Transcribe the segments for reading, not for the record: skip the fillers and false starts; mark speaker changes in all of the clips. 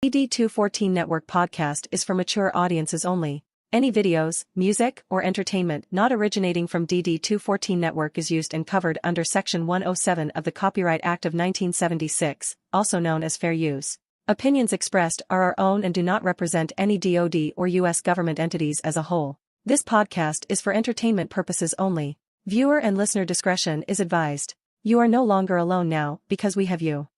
Speaker 1: DD214 Network Podcast is for mature audiences only. Any videos, music, or entertainment not originating from DD214 Network is used and covered under Section 107 of the Copyright Act of 1976, also known as fair use. Opinions expressed are our own and do not represent any DoD or U.S. government entities as a whole. This podcast is for entertainment purposes only. Viewer and listener discretion is advised. You are no longer alone now, because we have you.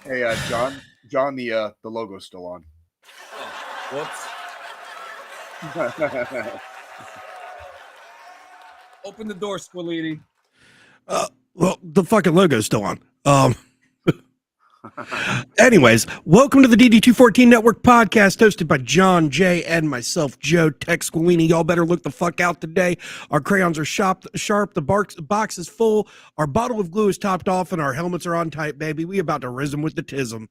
Speaker 2: Hey, John, the logo's still on.
Speaker 3: Whoops. Open the door, Squilini.
Speaker 4: Well, the fucking logo's still on. Anyways, welcome to the DD214 Network Podcast, hosted by John, Jay, and myself, Joe Tech Squilini. Y'all better look the fuck out today. Our crayons are sharp, the box is full, our bottle of glue is topped off, and our helmets are on tight, baby. We about to rizm with the tism.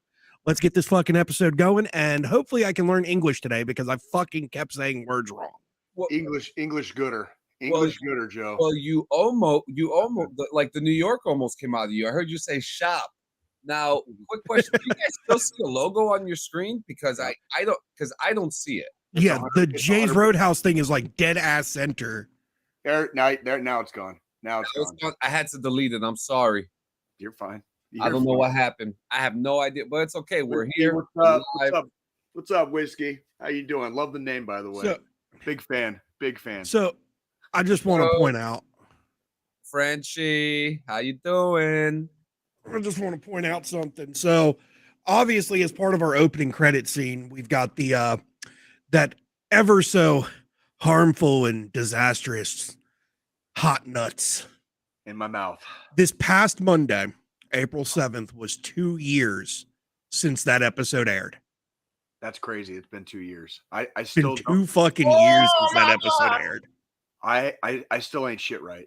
Speaker 4: Let's get this fucking episode going, and hopefully I can learn English today, because I fucking kept saying words wrong.
Speaker 2: Well, English gooder, gooder, Joe.
Speaker 3: Well, you almost, like the New York almost came out of you. I heard you say shop. Now, quick question: do you guys still see a logo on your screen? Because I don't see it.
Speaker 4: Yeah, the Jay's Roadhouse thing is like dead ass center.
Speaker 2: Now it's gone. Now it's gone.
Speaker 3: I had to delete it. I'm sorry.
Speaker 2: You're fine.
Speaker 3: I don't know what happened. I have no idea, but it's okay. We're here.
Speaker 2: What's up, Whiskey? How you doing? Love the name, by the way.
Speaker 4: So,
Speaker 2: big fan.
Speaker 4: So, I just want to point out,
Speaker 3: Frenchie, how you doing?
Speaker 4: I just want to point out something. So, obviously, as part of our opening credit scene, we've got the that ever so harmful and disastrous hot nuts
Speaker 2: in my mouth.
Speaker 4: This past Monday, April 7th, was 2 years since that episode aired.
Speaker 2: That's crazy. It's been 2 years. I
Speaker 4: still been 2 fucking years since that episode aired.
Speaker 2: I still ain't shit right.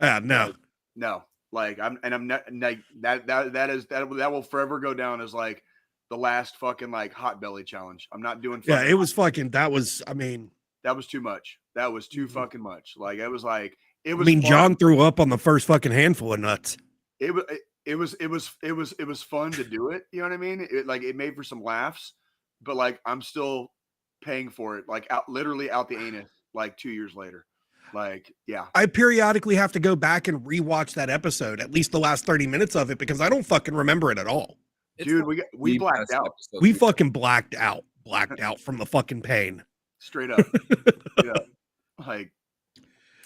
Speaker 2: No. Like I'm not like that will forever go down as like the last fucking like hot belly challenge. I'm not doing.
Speaker 4: Yeah, it was fucking. That was
Speaker 2: too much. That was too fucking much. Like it was. I
Speaker 4: mean, John threw up on the first fucking handful of nuts.
Speaker 2: It was fun to do it. You know what I mean? It made for some laughs, but like I'm still paying for it. Like literally out the anus. Like 2 years later. Like, yeah.
Speaker 4: I periodically have to go back and rewatch that episode, at least the last 30 minutes of it, because I don't fucking remember it at all.
Speaker 2: Dude, we blacked out.
Speaker 4: We fucking blacked out from the fucking pain.
Speaker 2: Straight up. Yeah. Like,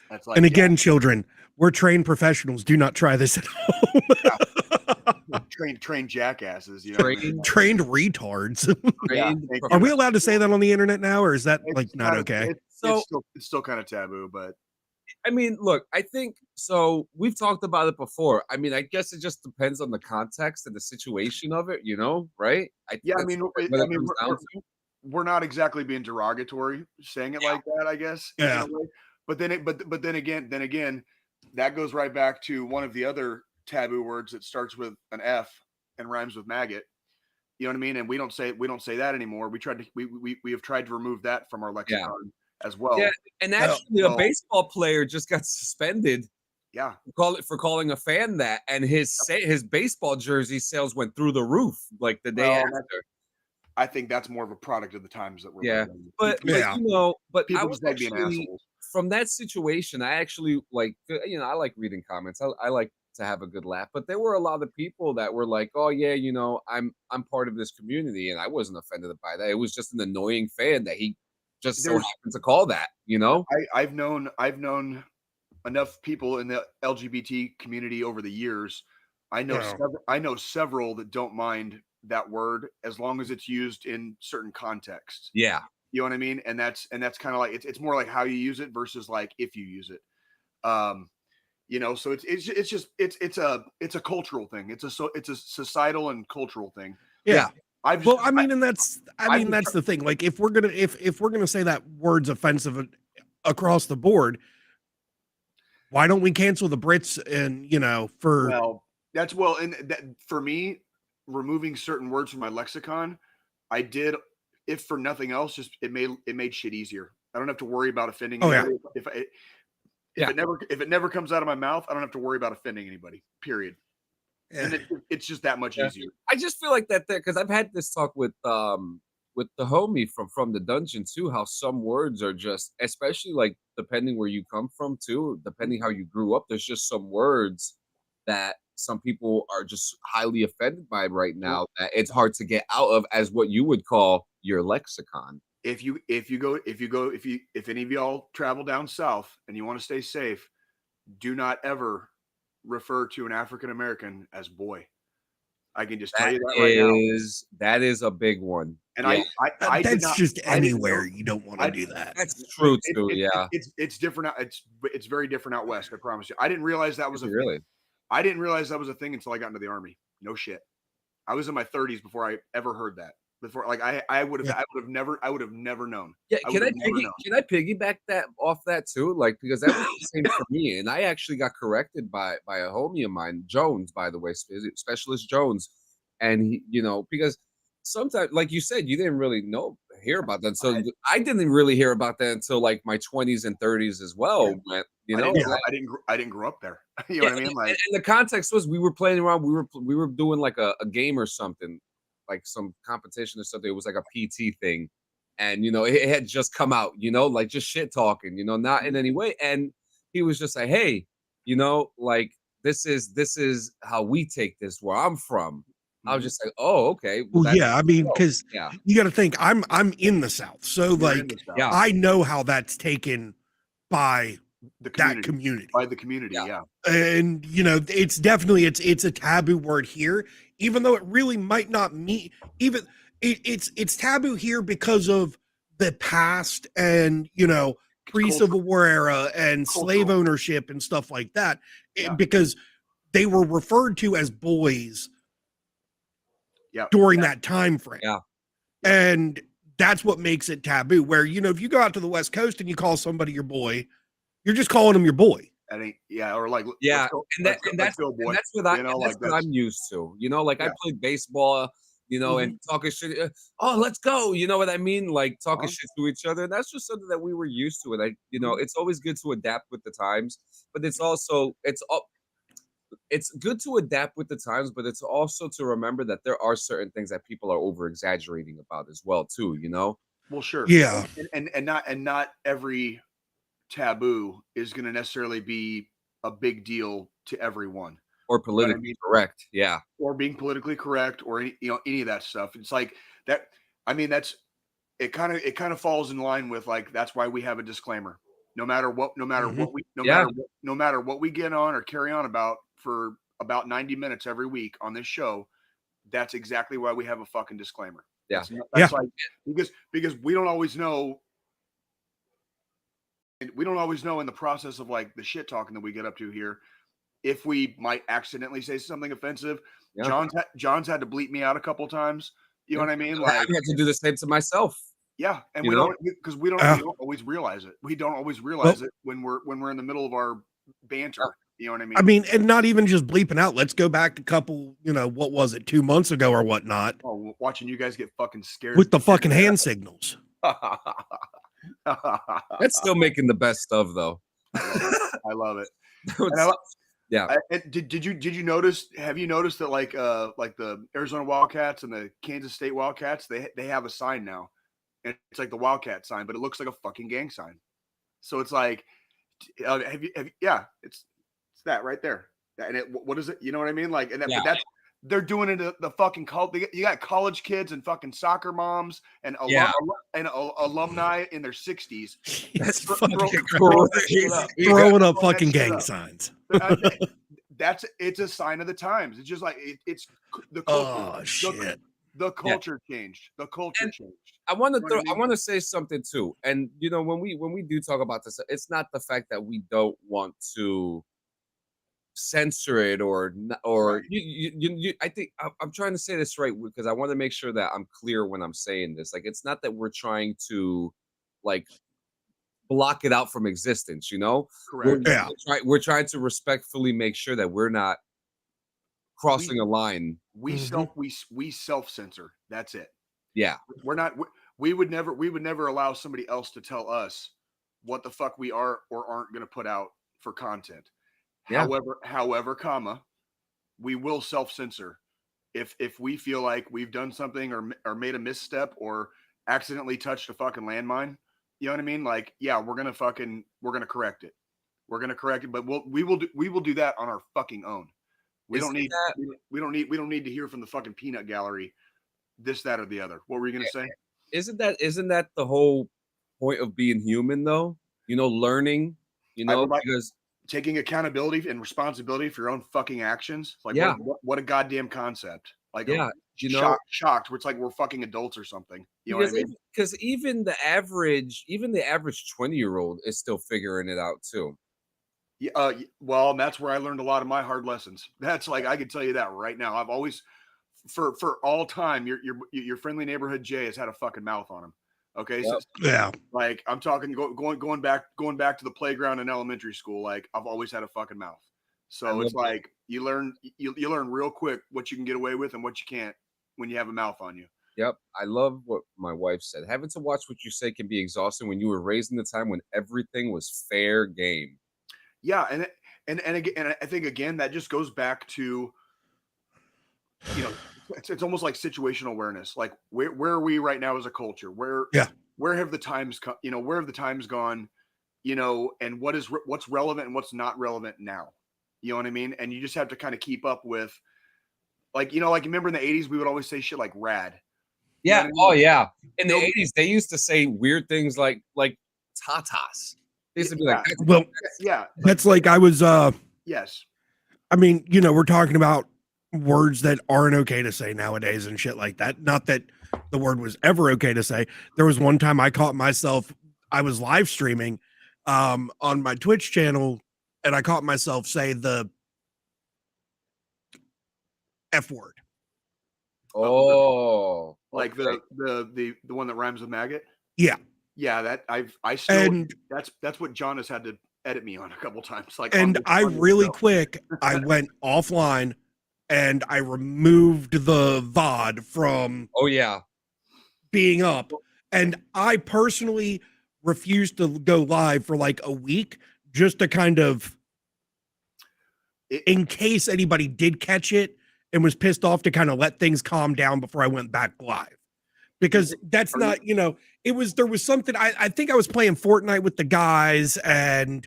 Speaker 2: that's like,
Speaker 4: and again, children, we're trained professionals. Do not try this at home.
Speaker 2: Trained jackasses, you know.
Speaker 4: Trained retards. Are we allowed to say that on the internet now, or is that not okay?
Speaker 2: It's still kind of taboo, but
Speaker 3: I mean, look, I think so. We've talked about it before. I mean, I guess it just depends on the context and the situation of it, you know, right?
Speaker 2: We're not exactly being derogatory saying it like that, I guess.
Speaker 4: Yeah.
Speaker 2: But then again, that goes right back to one of the other taboo words that starts with an F and rhymes with maggot. You know what I mean? And we don't say that anymore. We have tried to remove that from our lexicon as well.
Speaker 3: Yeah, and actually, a baseball player just got suspended.
Speaker 2: Yeah,
Speaker 3: for calling a fan that, and his baseball jersey sales went through the roof like the day after.
Speaker 2: I think that's more of a product of the times that we're living in.
Speaker 3: But
Speaker 2: People
Speaker 3: I was
Speaker 2: just like being
Speaker 3: actually
Speaker 2: assholes.
Speaker 3: from that situation. I actually like, I like reading comments. I like to have a good laugh. But there were a lot of people that were like, "Oh yeah, I'm part of this community," and I wasn't offended by that. It was just an annoying fan that he just so happened to call that.
Speaker 2: I've known enough people in the LGBT community over the years. I know several that don't mind that word as long as it's used in certain contexts.
Speaker 3: Yeah.
Speaker 2: You know what I mean? And that's kind of like it's more like how you use it versus like if you use it. So it's a cultural thing. It's a societal and cultural thing.
Speaker 4: Yeah. That's the thing. Like if we're gonna say that word's offensive across the board, why don't we cancel the Brits and
Speaker 2: for me, removing certain words from my lexicon, I did, if for nothing else, just it made shit easier. I don't have to worry about offending anybody. If it never comes out of my mouth, I don't have to worry about offending anybody. Period. Yeah. And it's just that much easier.
Speaker 3: I just feel like that because I've had this talk with the homie from the dungeon too, how some words are just, especially like depending where you come from too, depending how you grew up, there's just some words that some people are just highly offended by right now that it's hard to get out of as what you would call your lexicon.
Speaker 2: If any of y'all travel down south and you want to stay safe, do not ever refer to an African American as boy. I can just tell you that right now.
Speaker 3: That is a big one.
Speaker 2: And I
Speaker 4: that's just anywhere you don't want to do that.
Speaker 3: That's true too.
Speaker 2: It's different. It's very different out west. I promise you. I didn't realize that was
Speaker 3: really.
Speaker 2: I didn't realize that was a thing until I got into the Army. No shit. I was in my 30s before I ever heard that. Before, like I would have never known.
Speaker 3: Yeah, can I piggyback that off that too? Like because that was the same for me, and I actually got corrected by a homie of mine, Jones, by the way, Specialist Jones, and he, because sometimes, like you said, you didn't really hear about that. So I didn't really hear about that until like my 20s and 30s as well.
Speaker 2: Yeah. I didn't grow up there. You know what I mean? Like,
Speaker 3: and the context was we were playing around. We were doing like a game or something, like some competition or something. It was like a PT thing, and it had just come out. Like just shit talking. Not in any way. And he was just like, "Hey, like this is how we take this where I'm from." I was just like, "Oh, okay."
Speaker 4: Well, I mean, because you got to think, I'm in the South, so like, I know how that's taken by that community,
Speaker 2: by the community,
Speaker 4: and it's definitely it's a taboo word here, even though it really might not mean even it's taboo here because of the past and pre-Civil War era and slave ownership and stuff like that, because they were referred to as boys. During that time frame. And that's what makes it taboo, where if you go out to the West Coast and you call somebody your boy, you're just calling them your boy.
Speaker 2: Or like
Speaker 3: that's what I'm used to. I played baseball, and talking shit. Oh, let's go. You know what I mean? Like talking shit to each other. And that's just something that we were used to. And it's always good to adapt with the times, but it's good to adapt with the times, but it's also to remember that there are certain things that people are over exaggerating about as well, too.
Speaker 2: Well, sure,
Speaker 4: yeah,
Speaker 2: and not every taboo is going to necessarily be a big deal to everyone,
Speaker 3: or politically correct,
Speaker 2: or being politically correct, or any of that stuff. It's like that. I mean, it kind of falls in line with like that's why we have a disclaimer. No matter what we get on or carry on about for about 90 minutes every week on this show, that's exactly why we have a fucking disclaimer. That's like because we don't always know. We don't always know in the process of like the shit talking that we get up to here, if we might accidentally say something offensive. Yeah. John's had to bleep me out a couple times. You know what I mean? Like
Speaker 3: I had to do the same to myself.
Speaker 2: Yeah, and we don't always realize it. We don't always realize it when we're in the middle of our banter. You know what I mean?
Speaker 4: I mean, and not even just bleeping out. Let's go back a couple, what was it, 2 months ago or whatnot?
Speaker 2: Oh, watching you guys get fucking scared
Speaker 4: with the fucking hand signals.
Speaker 3: That's still making the best of, though.
Speaker 2: I love it.
Speaker 3: Yeah.
Speaker 2: Did you notice? Have you noticed that like the Arizona Wildcats and the Kansas State Wildcats, they have a sign now, and it's like the Wildcat sign, but it looks like a fucking gang sign. So it's like, yeah, it's that right there. And what is it? You know what I mean? Like, and that,
Speaker 3: Yeah.
Speaker 2: but that's they're doing it at the fucking college. You got college kids and fucking soccer moms and alumni in their 60s.
Speaker 4: It's
Speaker 2: Throwing
Speaker 4: up fucking gang signs.
Speaker 2: It's a sign of the times. It's just like it's the culture.
Speaker 4: Oh shit.
Speaker 2: The culture changed. The culture changed.
Speaker 3: I want to say something too. And you know, when we do talk about this, it's not the fact that we don't want to censor it or
Speaker 2: Right.
Speaker 3: I think I'm trying to say this right because I want to make sure that I'm clear when I'm saying this. Like, it's not that we're trying to like block it out from existence, you know?
Speaker 2: Correct.
Speaker 3: We're trying to respectfully make sure that we're not crossing a line.
Speaker 2: We self-censor. That's it.
Speaker 3: Yeah.
Speaker 2: We're not we would never allow somebody else to tell us what the fuck we are or aren't going to put out for content.
Speaker 3: Yeah.
Speaker 2: However, we will self-censor if we feel like we've done something or made a misstep or accidentally touched a fucking landmine. You know what I mean? Like, yeah, we're gonna correct it. We're gonna correct it, but we will do that on our fucking own. We don't need to hear from the fucking peanut gallery this, that, or the other. What were you gonna say?
Speaker 3: Isn't that the whole point of being human though? You know, learning, you know, because
Speaker 2: taking accountability and responsibility for your own fucking actions. Like,
Speaker 3: yeah,
Speaker 2: what a goddamn concept. Like,
Speaker 3: yeah, you know,
Speaker 2: shocked. Where it's like we're fucking adults or something. You know what I mean?
Speaker 3: Because even the average 20-year-old is still figuring it out too.
Speaker 2: Yeah. Well, and that's where I learned a lot of my hard lessons. That's like, I can tell you that right now. I've always, for all time, your friendly neighborhood Jay has had a fucking mouth on him. Okay.
Speaker 3: Yep.
Speaker 2: So,
Speaker 4: yeah.
Speaker 2: Like, I'm talking going back to the playground in elementary school. Like, I've always had a fucking mouth. So it's like you learn real quick what you can get away with and what you can't when you have a mouth on you.
Speaker 3: Yep. I love what my wife said. Having to watch what you say can be exhausting when you were raised in the time when everything was fair game.
Speaker 2: Yeah, and I think again that just goes back to, you know, it's almost like situational awareness. Like, where are we right now as a culture? Where have the times where have the times gone? You know, and what's relevant and what's not relevant now. You know what I mean? And you just have to kind of keep up with, like, you know, like, remember in the 80s we would always say shit like rad.
Speaker 3: Yeah.
Speaker 2: You know what I mean?
Speaker 3: Oh yeah. In the 80s, they used to say weird things like tatas. They used to be like,
Speaker 4: well,
Speaker 2: yeah.
Speaker 4: That's like I was
Speaker 2: yes.
Speaker 4: I mean, you know, we're talking about words that aren't okay to say nowadays and shit like that. Not that the word was ever okay to say. There was one time I caught myself, I was live streaming on my Twitch channel, and I caught myself say the F word.
Speaker 2: Oh, like the one that rhymes with maggot.
Speaker 4: Yeah.
Speaker 2: Yeah, that I still, and that's what John has had to edit me on a couple times. Like,
Speaker 4: and I really quick, I went offline and I removed the VOD from being up. And I personally refused to go live for like a week just to kind of, in case anybody did catch it and was pissed off, to kind of let things calm down before I went back live. Because that's not, you know, there was something, I think I was playing Fortnite with the guys and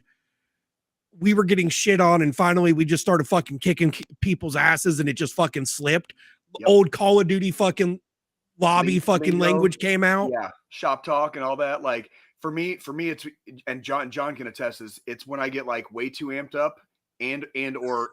Speaker 4: we were getting shit on, and finally we just started fucking kicking people's asses and it just fucking slipped. Yep. Old Call of Duty fucking lobby fucking language came out.
Speaker 2: Yeah, shop talk and all that. Like, for me it's, and John can attest this, it's when I get like way too amped up and or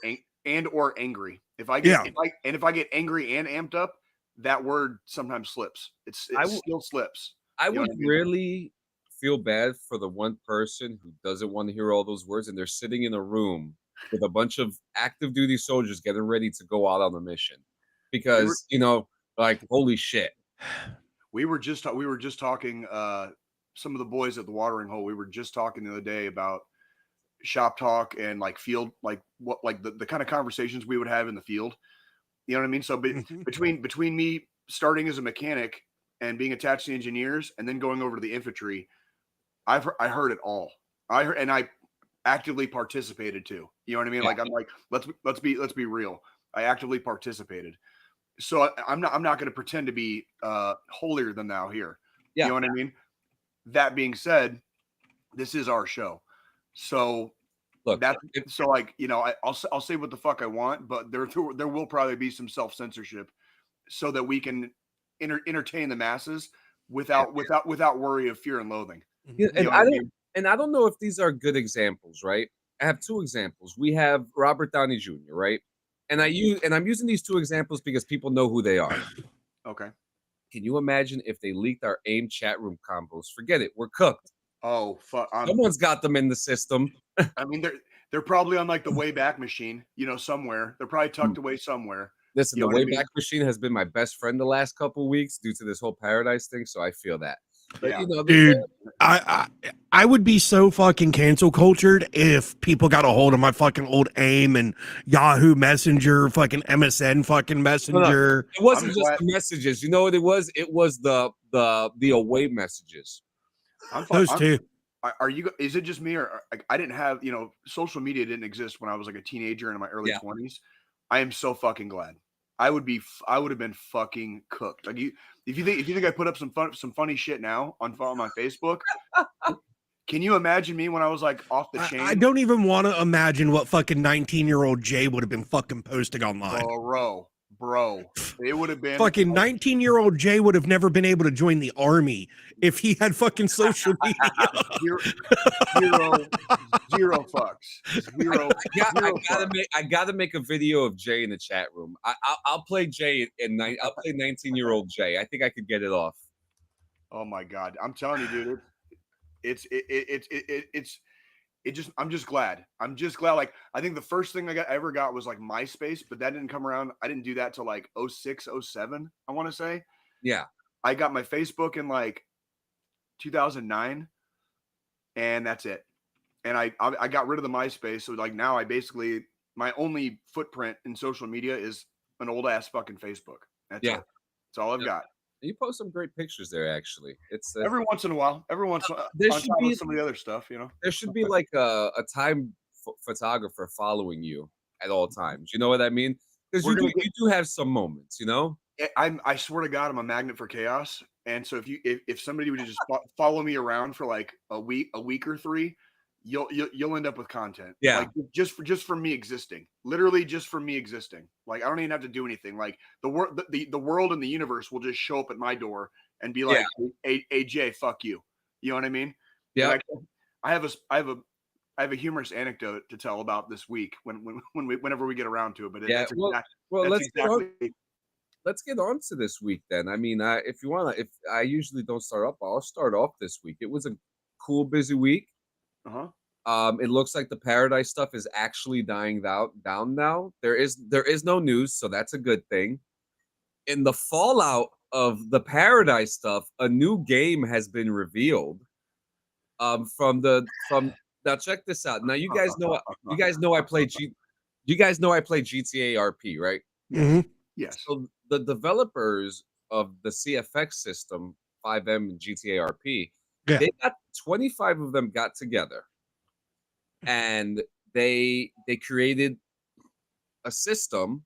Speaker 2: angry. If I get if I get angry and amped up, that word sometimes slips. It still slips.
Speaker 3: I would really feel bad for the one person who doesn't want to hear all those words, and they're sitting in a room with a bunch of active duty soldiers getting ready to go out on a mission, because you know, like, holy shit.
Speaker 2: We were just talking. Some of the boys at the watering hole. We were just talking the other day about shop talk and like field, like what, like the kind of conversations we would have in the field. You know what I mean? So between me starting as a mechanic and being attached to engineers and then going over to the infantry, I heard it all. I actively participated too. You know what I mean?
Speaker 3: Yeah.
Speaker 2: Like I'm like, let's be real. I actively participated. So I'm not going to pretend to be holier than thou here.
Speaker 3: Yeah.
Speaker 2: You know what I mean? That being said, this is our show. So
Speaker 3: Look,
Speaker 2: so like, you know, I'll say what the fuck I want, but there will probably be some self-censorship so that we can entertain the masses without worry of fear and loathing.
Speaker 3: Yeah, and I don't know if these are good examples, right? I have two examples. We have Robert Downey Jr., right? And I'm using these two examples because people know who they are.
Speaker 2: Okay.
Speaker 3: Can you imagine if they leaked our AIM chat room combos? Forget it. We're cooked.
Speaker 2: Oh, fuck.
Speaker 3: Someone's got them in the system.
Speaker 2: I mean, they're probably on like the Wayback Machine, you know, somewhere. They're probably tucked away somewhere.
Speaker 3: Listen, the Wayback Machine has been my best friend the last couple of weeks due to this whole Paradise thing, so I feel that. But,
Speaker 2: Yeah.
Speaker 3: you know,
Speaker 4: Dude, I would be so fucking cancel cultured if people got a hold of my fucking old AIM and Yahoo Messenger, fucking MSN fucking Messenger.
Speaker 3: It wasn't just the messages. You know what it was? It was the away messages.
Speaker 4: Those two.
Speaker 2: Is it just me or I didn't have, you know, social media didn't exist when I was like a teenager in my early 20s. I am so fucking glad. I would have been fucking cooked. Like if you think I put up some funny shit now on my Facebook, can you imagine me when I was like off the chain?
Speaker 4: I don't even want to imagine what fucking 19-year-old Jay would have been fucking posting online.
Speaker 2: Bro, it would have been
Speaker 4: fucking 19-year-old Jay would have never been able to join the army if he had fucking social media.
Speaker 2: Zero fucks.
Speaker 3: I gotta make a video of Jay in the chat room. I'll play Jay I'll play 19-year-old Jay. I think I could get it off.
Speaker 2: Oh my god, I'm telling you, dude. I'm just glad. Like, I think the first thing I ever got was like MySpace, but that didn't come around. I didn't do that till like 06, 07, I want to say.
Speaker 3: Yeah.
Speaker 2: I got my Facebook in like 2009 and that's it. And I got rid of the MySpace. So like now my only footprint in social media is an old ass fucking Facebook. That's it. That's all I've got.
Speaker 3: You post some great pictures there, actually. It's
Speaker 2: every once in a while. Every once on top of some of the other stuff, you know.
Speaker 3: There should be like a time photographer following you at all times. You know what I mean? Because you do have some moments, you know.
Speaker 2: I swear to God, I'm a magnet for chaos. And so if somebody would just follow me around for like a week or three, you'll end up with content.
Speaker 3: Yeah.
Speaker 2: Like just for me existing. Literally just for me existing. Like I don't even have to do anything. Like the world and the universe will just show up at my door and be like, hey Jay, fuck you. You know what I mean?
Speaker 3: Yeah.
Speaker 2: Like, I have a humorous anecdote to tell about this week whenever we get around to it. But
Speaker 3: let's get on to this week then. I mean, if I usually don't start up, I'll start off this week. It was a cool, busy week. It looks like the Paradise stuff is actually dying down now. There is no news, so that's a good thing. In the fallout of the Paradise stuff, a new game has been revealed. Now check this out. Now you guys know I play GTA RP, right?
Speaker 4: Mm-hmm.
Speaker 2: Yes.
Speaker 3: So the developers of the CFX system, 5M and GTA RP, they got 25 of them got together, and they created a system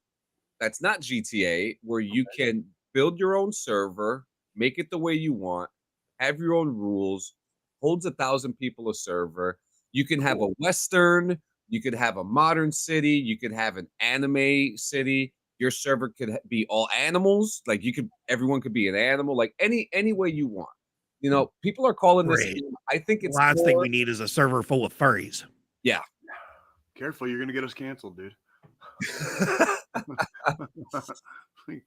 Speaker 3: that's not GTA, where you can build your own server, make it the way you want, have your own rules, holds 1,000 people a server. You can have a Western, you could have a modern city, you could have an anime city. Your server could be all animals. Like everyone could be an animal, like any way you want. You know, people are calling this. I think it's
Speaker 4: the last thing we need is a server full of furries.
Speaker 3: Yeah.
Speaker 2: Careful, you're gonna get us canceled, dude.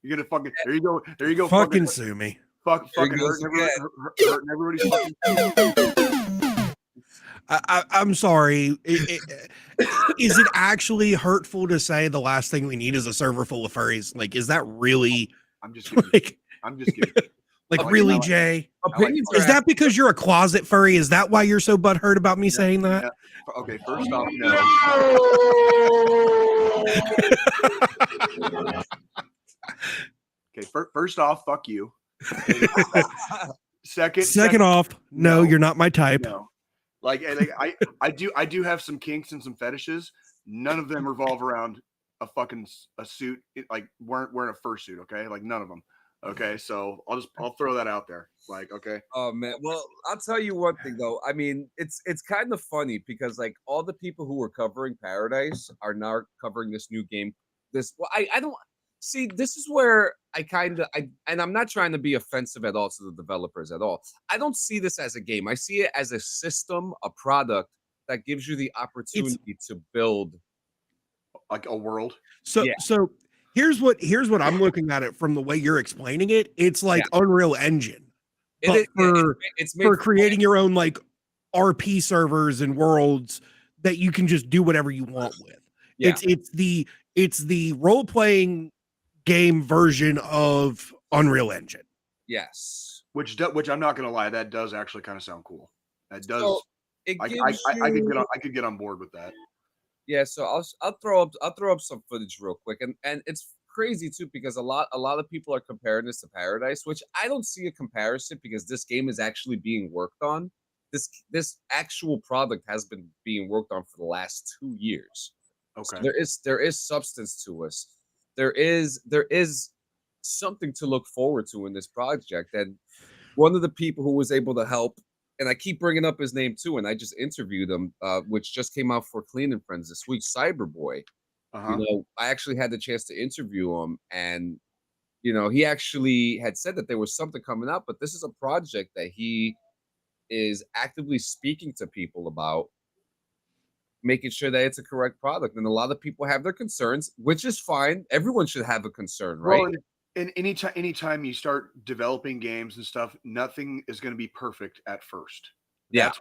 Speaker 2: You're gonna fucking there you go.
Speaker 4: Fucking sue me.
Speaker 2: Fucking hurting everybody's fucking.
Speaker 4: I'm sorry. Is it actually hurtful to say the last thing we need is a server full of furries? Like, is that really?
Speaker 2: I'm just kidding.
Speaker 4: Like really, Jay? Is that because you're a closet furry? Is that why you're so butthurt about me saying that?
Speaker 2: Yeah. Okay, first off, no. Okay, first off, fuck you. Second
Speaker 4: off, no, you're not my type.
Speaker 2: No. Like I do have some kinks and some fetishes. None of them revolve around a suit, like wearing a fursuit. Okay, like none of them. Okay, so I'll throw that out there. Like, okay.
Speaker 3: Oh man, well, I'll tell you one thing though. I mean, it's kind of funny because like all the people who were covering Paradise are now covering this new game. I don't see. This is where and I'm not trying to be offensive at all to the developers at all. I don't see this as a game. I see it as a system, a product that gives you the opportunity to build
Speaker 2: like a world.
Speaker 4: So here's what I'm looking at it from the way you're explaining it. It's like Unreal Engine, but it's for creating your own like RP servers and worlds that you can just do whatever you want with. Yeah. It's the role playing game version of Unreal Engine.
Speaker 3: Yes,
Speaker 2: which I'm not gonna lie, that does actually kind of sound cool. That does.
Speaker 3: So
Speaker 2: I could get on board with that.
Speaker 3: Yeah, so I'll throw up some footage real quick, and it's crazy too because a lot of people are comparing this to Paradise, which I don't see a comparison because this game is actually being worked on. This actual product has been being worked on for the last 2 years. Okay, so there is substance to us. There is something to look forward to in this project, and one of the people who was able to help. And I keep bringing up his name too, and I just interviewed him, which just came out for Clean and Friends this week. Cyberboy, you know, I actually had the chance to interview him, and you know, he actually had said that there was something coming up, but this is a project that he is actively speaking to people about, making sure that it's a correct product. And a lot of people have their concerns, which is fine. Everyone should have a concern, right?
Speaker 2: Well, and anytime you start developing games and stuff, nothing is going to be perfect at first. That's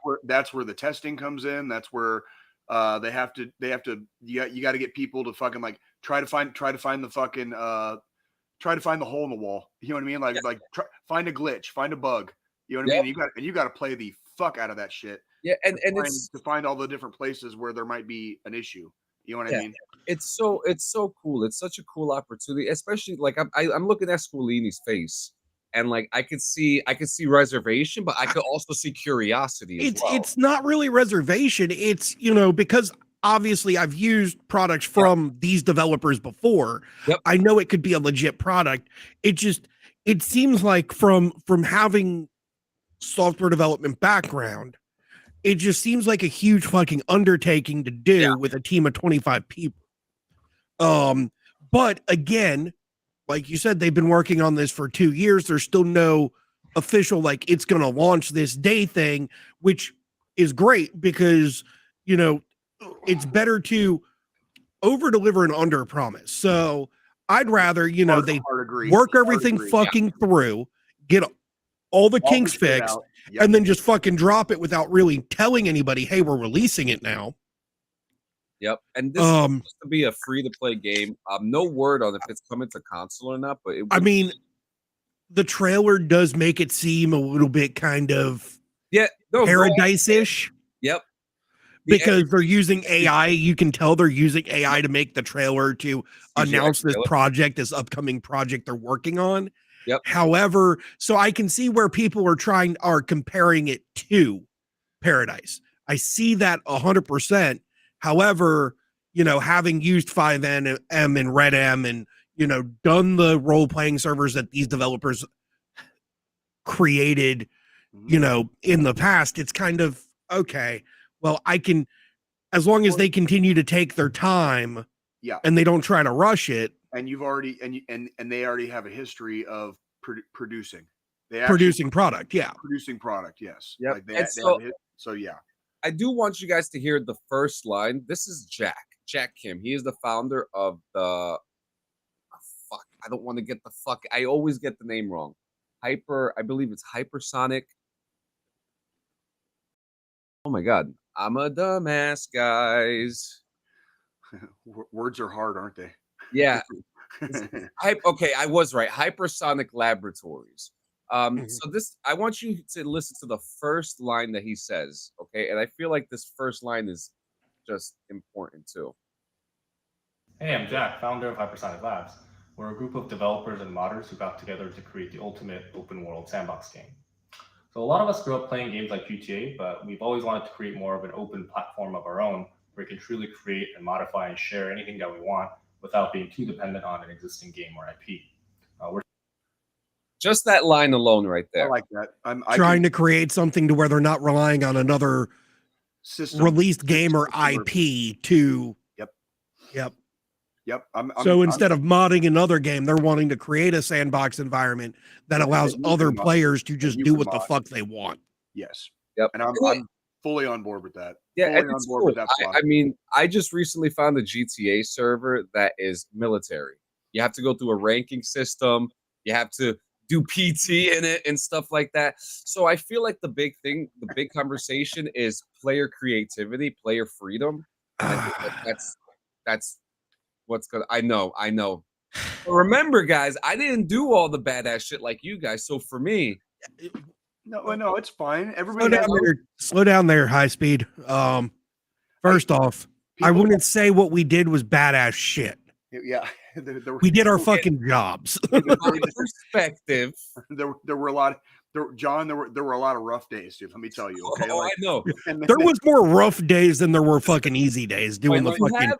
Speaker 2: where the testing comes in. That's where you got to get people to fucking like try to find the fucking try to find the hole in the wall. You know what I mean? Like find a glitch, find a bug. You know what I mean? You got to play the fuck out of that shit.
Speaker 3: Yeah, and
Speaker 2: it's to find all the different places where there might be an issue. You know what I mean?
Speaker 3: It's so cool. It's such a cool opportunity, especially like I'm looking at Squilini's face, and like I could see reservation, but I could also see curiosity.
Speaker 4: It's not really reservation. It's, you know, because obviously I've used products from these developers before. Yep. I know it could be a legit product. It seems like from having software development background, it just seems like a huge fucking undertaking to do with a team of 25 people. But again, like you said, they've been working on this for 2 years. There's still no official, like, it's going to launch this day thing, which is great because, you know, it's better to over deliver and under promise. So I'd rather, you know, they work everything fucking through, get all the kinks fixed, and then just fucking drop it without really telling anybody, hey, we're releasing it now.
Speaker 3: Yep, and this is supposed to be a free-to-play game. No word on if it's coming to console or not, but
Speaker 4: I mean, the trailer does make it seem a little bit kind of Paradise-ish.
Speaker 3: Yep.
Speaker 4: Because they're using AI. You can tell they're using AI to make the trailer to announce this project, this upcoming project they're working on.
Speaker 3: Yep.
Speaker 4: However, so I can see where people are comparing it to Paradise. I see that 100%. However, you know, having used 5M and Red M and, you know, done the role-playing servers that these developers created, you know, in the past, it's kind of, okay, well, I can, as long as they continue to take their time and they don't try to rush it.
Speaker 2: And you've already, and they already have a history of producing.
Speaker 4: Producing product,
Speaker 2: Producing product, yes.
Speaker 3: Yep.
Speaker 2: Like so yeah.
Speaker 3: I do want you guys to hear the first line. This is Jack Kim. He is the founder of the I don't want to get the fuck. I always get the name wrong. I believe it's Hypersonic. Oh my God. I'm a dumbass, guys.
Speaker 2: Words are hard, aren't they?
Speaker 3: Yeah. Okay, I was right. Hypersonic Laboratories. So this, I want you to listen to the first line that he says, okay? And I feel like this first line is just important too.
Speaker 5: Hey, I'm Jack, founder of Hypersonic Labs. We're a group of developers and modders who got together to create the ultimate open world sandbox game. So a lot of us grew up playing games like GTA, but we've always wanted to create more of an open platform of our own where we can truly create and modify and share anything that we want without being too dependent on an existing game or IP. We're
Speaker 3: Just that line alone right
Speaker 2: I
Speaker 3: there.
Speaker 2: like that. I'm
Speaker 4: Trying to create something to where they're not relying on another
Speaker 2: system
Speaker 4: released game or
Speaker 2: system
Speaker 4: IP to.
Speaker 2: Yep.
Speaker 4: Yep.
Speaker 2: So
Speaker 4: instead of modding another game, they're wanting to create a sandbox environment that allows other players to just do what the fuck they want.
Speaker 2: Yes.
Speaker 3: Yep.
Speaker 2: And I'm fully on board with that.
Speaker 3: Yeah,
Speaker 2: fully
Speaker 3: and
Speaker 2: on
Speaker 3: it's
Speaker 2: board
Speaker 3: cool.
Speaker 2: with that.
Speaker 3: I mean, I just recently found a GTA server that is military. You have to go through a ranking system. You have to do PT in it and stuff like that. So I feel like the big conversation is player creativity, player freedom. And I think that's what's good. I know. But remember, guys, I didn't do all the badass shit like you guys. So for me,
Speaker 2: no, it's fine. Everybody
Speaker 4: Slow down there, high speed. First off, I wouldn't say what we did was badass shit.
Speaker 2: Yeah,
Speaker 4: we did our fucking jobs.
Speaker 3: Perspective.
Speaker 2: There were a lot. John, there were a lot of rough days, dude. Let me tell you. Okay,
Speaker 3: I know.
Speaker 4: There was more rough days than there were fucking easy days doing the fucking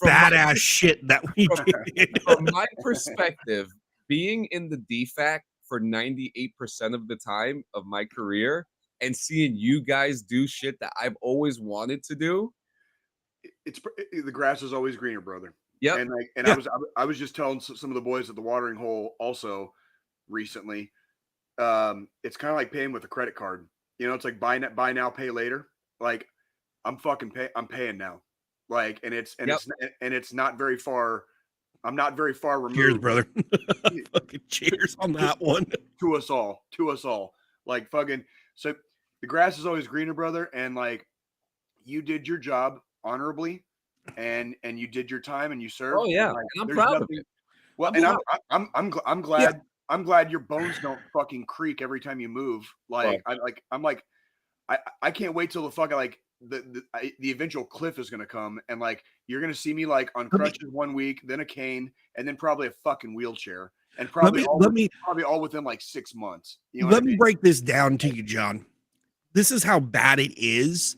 Speaker 4: badass shit that we did.
Speaker 3: From my perspective, being in the DFAC for 98% of the time of my career and seeing you guys do shit that I've always wanted to do,
Speaker 2: the grass is always greener, brother.
Speaker 3: Yeah,
Speaker 2: I was just telling some of the boys at the watering hole also recently. It's kind of like paying with a credit card. You know, it's like buy now, pay later. Like I'm paying now. Like, and it's not very far. I'm not very far removed.
Speaker 4: Cheers, brother. Fucking cheers on that one.
Speaker 2: To us all. Like fucking. So the grass is always greener, brother. And like, you did your job honorably, and you did your time, and you served.
Speaker 3: Oh yeah,
Speaker 2: like,
Speaker 3: and I'm proud of it.
Speaker 2: Well, I'm glad. Yeah. I'm glad your bones don't fucking creak every time you move. Like, right. I can't wait till the fucking like the eventual cliff is gonna come, and like you're gonna see me like on crutches 1 week, then a cane, and then probably a fucking wheelchair, and probably all within like 6 months. You know
Speaker 4: let me break this down to you, John. This is how bad it is,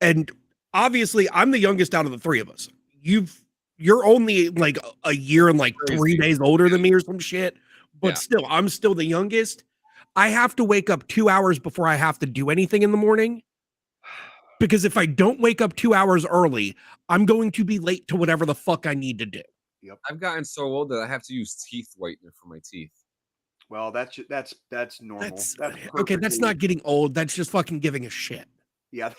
Speaker 4: and obviously I'm the youngest out of the three of us. You're only like a year and like 3 days older than me or some shit. But still, I'm still the youngest. I have to wake up 2 hours before I have to do anything in the morning. Because if I don't wake up 2 hours early, I'm going to be late to whatever the fuck I need to do.
Speaker 2: Yep.
Speaker 3: I've gotten so old that I have to use teeth whitener for my teeth.
Speaker 2: Well, that's normal. That's
Speaker 4: okay, that's not getting old. That's just fucking giving a shit.
Speaker 2: Yeah,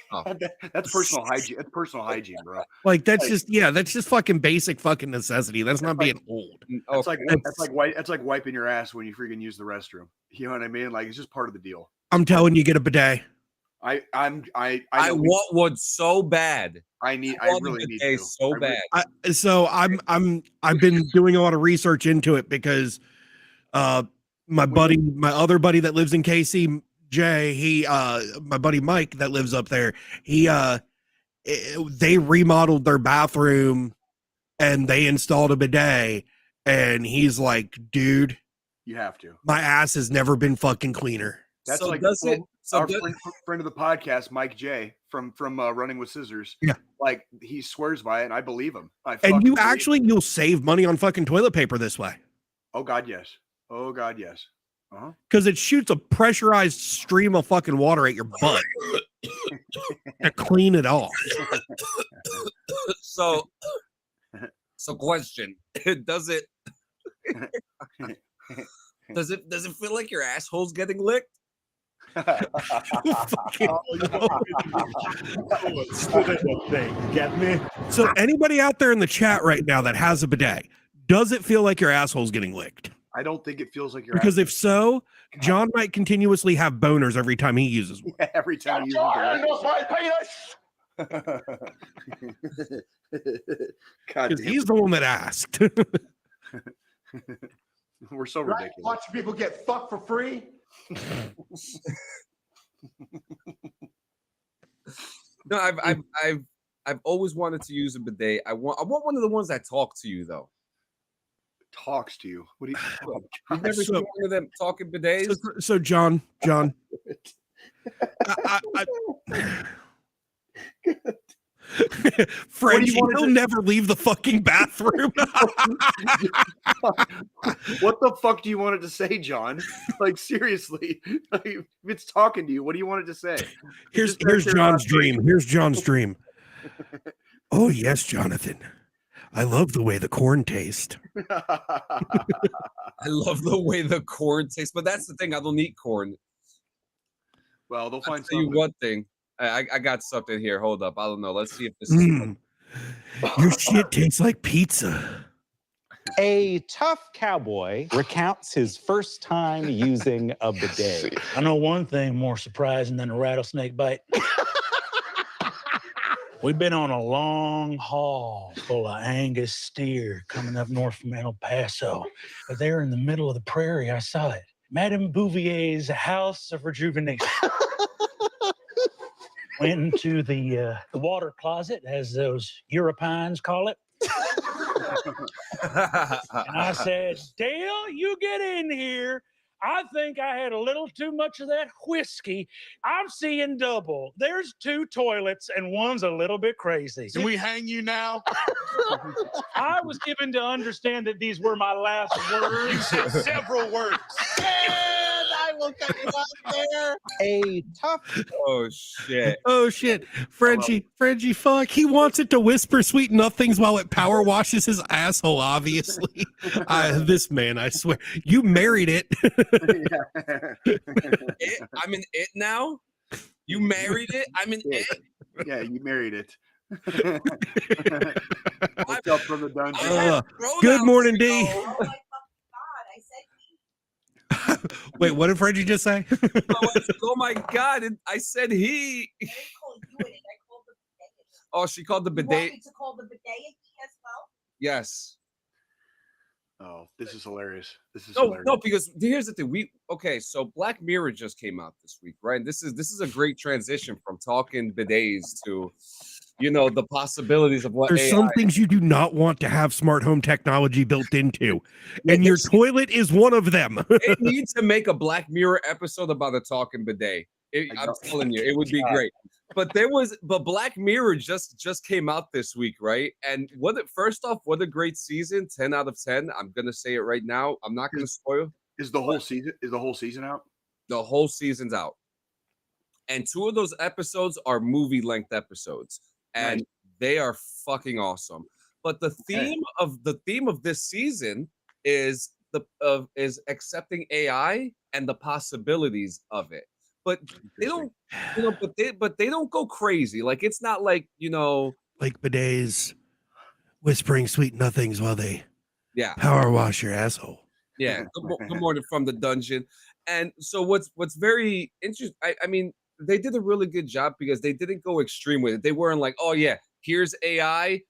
Speaker 2: that's personal hygiene. That's personal hygiene, bro.
Speaker 4: Like that's just fucking basic fucking necessity. That's not being old.
Speaker 2: That's like wiping your ass when you freaking use the restroom. You know what I mean? Like it's just part of the deal.
Speaker 4: I'm telling you, get a bidet.
Speaker 2: I
Speaker 3: want one so bad.
Speaker 2: I really need to.
Speaker 3: So bad.
Speaker 4: I've been doing a lot of research into it because my other buddy that lives in KC, Jay, my buddy Mike that lives up there, they remodeled their bathroom and they installed a bidet, and he's like, dude,
Speaker 2: you have to.
Speaker 4: My ass has never been fucking cleaner.
Speaker 2: That's friend of the podcast, Mike J from Running with Scissors.
Speaker 4: Yeah,
Speaker 2: like he swears by it, and I believe him.
Speaker 4: You'll save money on fucking toilet paper this way.
Speaker 2: Oh God, yes.
Speaker 4: Because it shoots a pressurized stream of fucking water at your butt to clean it off.
Speaker 3: So question: Does it feel like your asshole's getting licked?
Speaker 4: Get me? So anybody out there in the chat right now that has a bidet, does it feel like your asshole's getting licked?
Speaker 2: I don't think it feels like your
Speaker 4: because if so, John might continuously have boners every time he uses one.
Speaker 2: Yeah, every time he uses one.
Speaker 4: Because he's the one that asked.
Speaker 2: We're so ridiculous.
Speaker 6: Watching people get fucked for free.
Speaker 3: No, I've always wanted to use a bidet. I want one of the ones that talk to you though.
Speaker 2: Talks to you. What do you?
Speaker 3: You've never seen one of them talking bidets?
Speaker 4: So John, Frenchie, he'll never leave the fucking bathroom.
Speaker 2: What the fuck do you want it to say, John? Like, seriously, like, if it's talking to you, what do you want it to say?
Speaker 4: Here's John's dream. Here's John's dream. Oh, yes, Jonathan. I love the way the corn tastes.
Speaker 3: I love the way the corn tastes, but that's the thing. I don't eat corn.
Speaker 2: Well, they'll find
Speaker 3: tell you
Speaker 2: something.
Speaker 3: one thing. I got something here. Hold up. I don't know. Let's see if this
Speaker 4: Your shit tastes like pizza.
Speaker 7: A tough cowboy recounts his first time using a bidet.
Speaker 8: I know one thing more surprising than a rattlesnake bite. We've been on a long haul full of Angus steer coming up north from El Paso. But there in the middle of the prairie, I saw it. Madame Bouvier's House of Rejuvenation. Went into the water closet, as those Europeans call it. And I said, Dale, you get in here. I think I had a little too much of that whiskey. I'm seeing double. There's 2 toilets and one's a little bit crazy.
Speaker 6: Can we hang you now?
Speaker 8: I was given to understand that these were my last words.
Speaker 6: You said several words.
Speaker 7: I will cut you out there. A tough.
Speaker 3: Oh shit.
Speaker 4: Oh shit. Frenchie, fuck. He wants it to whisper sweet nothings while it power washes his asshole, obviously. This man, I swear. You married it.
Speaker 3: I'm in it now? You married it? I'm in it?
Speaker 2: Yeah, you married it. What's up from the dungeon?
Speaker 4: Good morning, D.
Speaker 9: Oh my fucking God, I said
Speaker 4: Wait, what did Frenchie just say?
Speaker 3: Oh my God, I said he.
Speaker 9: I didn't call you it, I called the bidet.
Speaker 3: Oh, she called the
Speaker 9: You
Speaker 3: bidet.
Speaker 9: want me to call the bidet he as well?
Speaker 3: Yes.
Speaker 2: Oh, this is hilarious. This is
Speaker 3: No,
Speaker 2: hilarious.
Speaker 3: no, because here's the thing. So Black Mirror just came out this week, right? And this is a great transition from talking bidets to, the possibilities of what
Speaker 4: There's
Speaker 3: AI.
Speaker 4: some things you do not want to have smart home technology built into, and your toilet is one of them.
Speaker 3: They need to make a Black Mirror episode about a talking bidet. I'm telling you, it would be great. But Black Mirror just came out this week, right? And first off, what a great season, 10 out of 10. I'm gonna say it right now. I'm not gonna spoil.
Speaker 2: Is the whole season out?
Speaker 3: The whole season's out. And 2 of those episodes are movie length episodes. And they are fucking awesome. But the theme of this season is accepting AI and the possibilities of it. But they don't, but they don't go crazy. Like it's not like
Speaker 4: like bidets whispering sweet nothings while they power wash your asshole.
Speaker 3: Yeah. Good morning from the dungeon. And so what's very interesting, I mean, they did a really good job because they didn't go extreme with it. They weren't like, oh yeah, here's AI,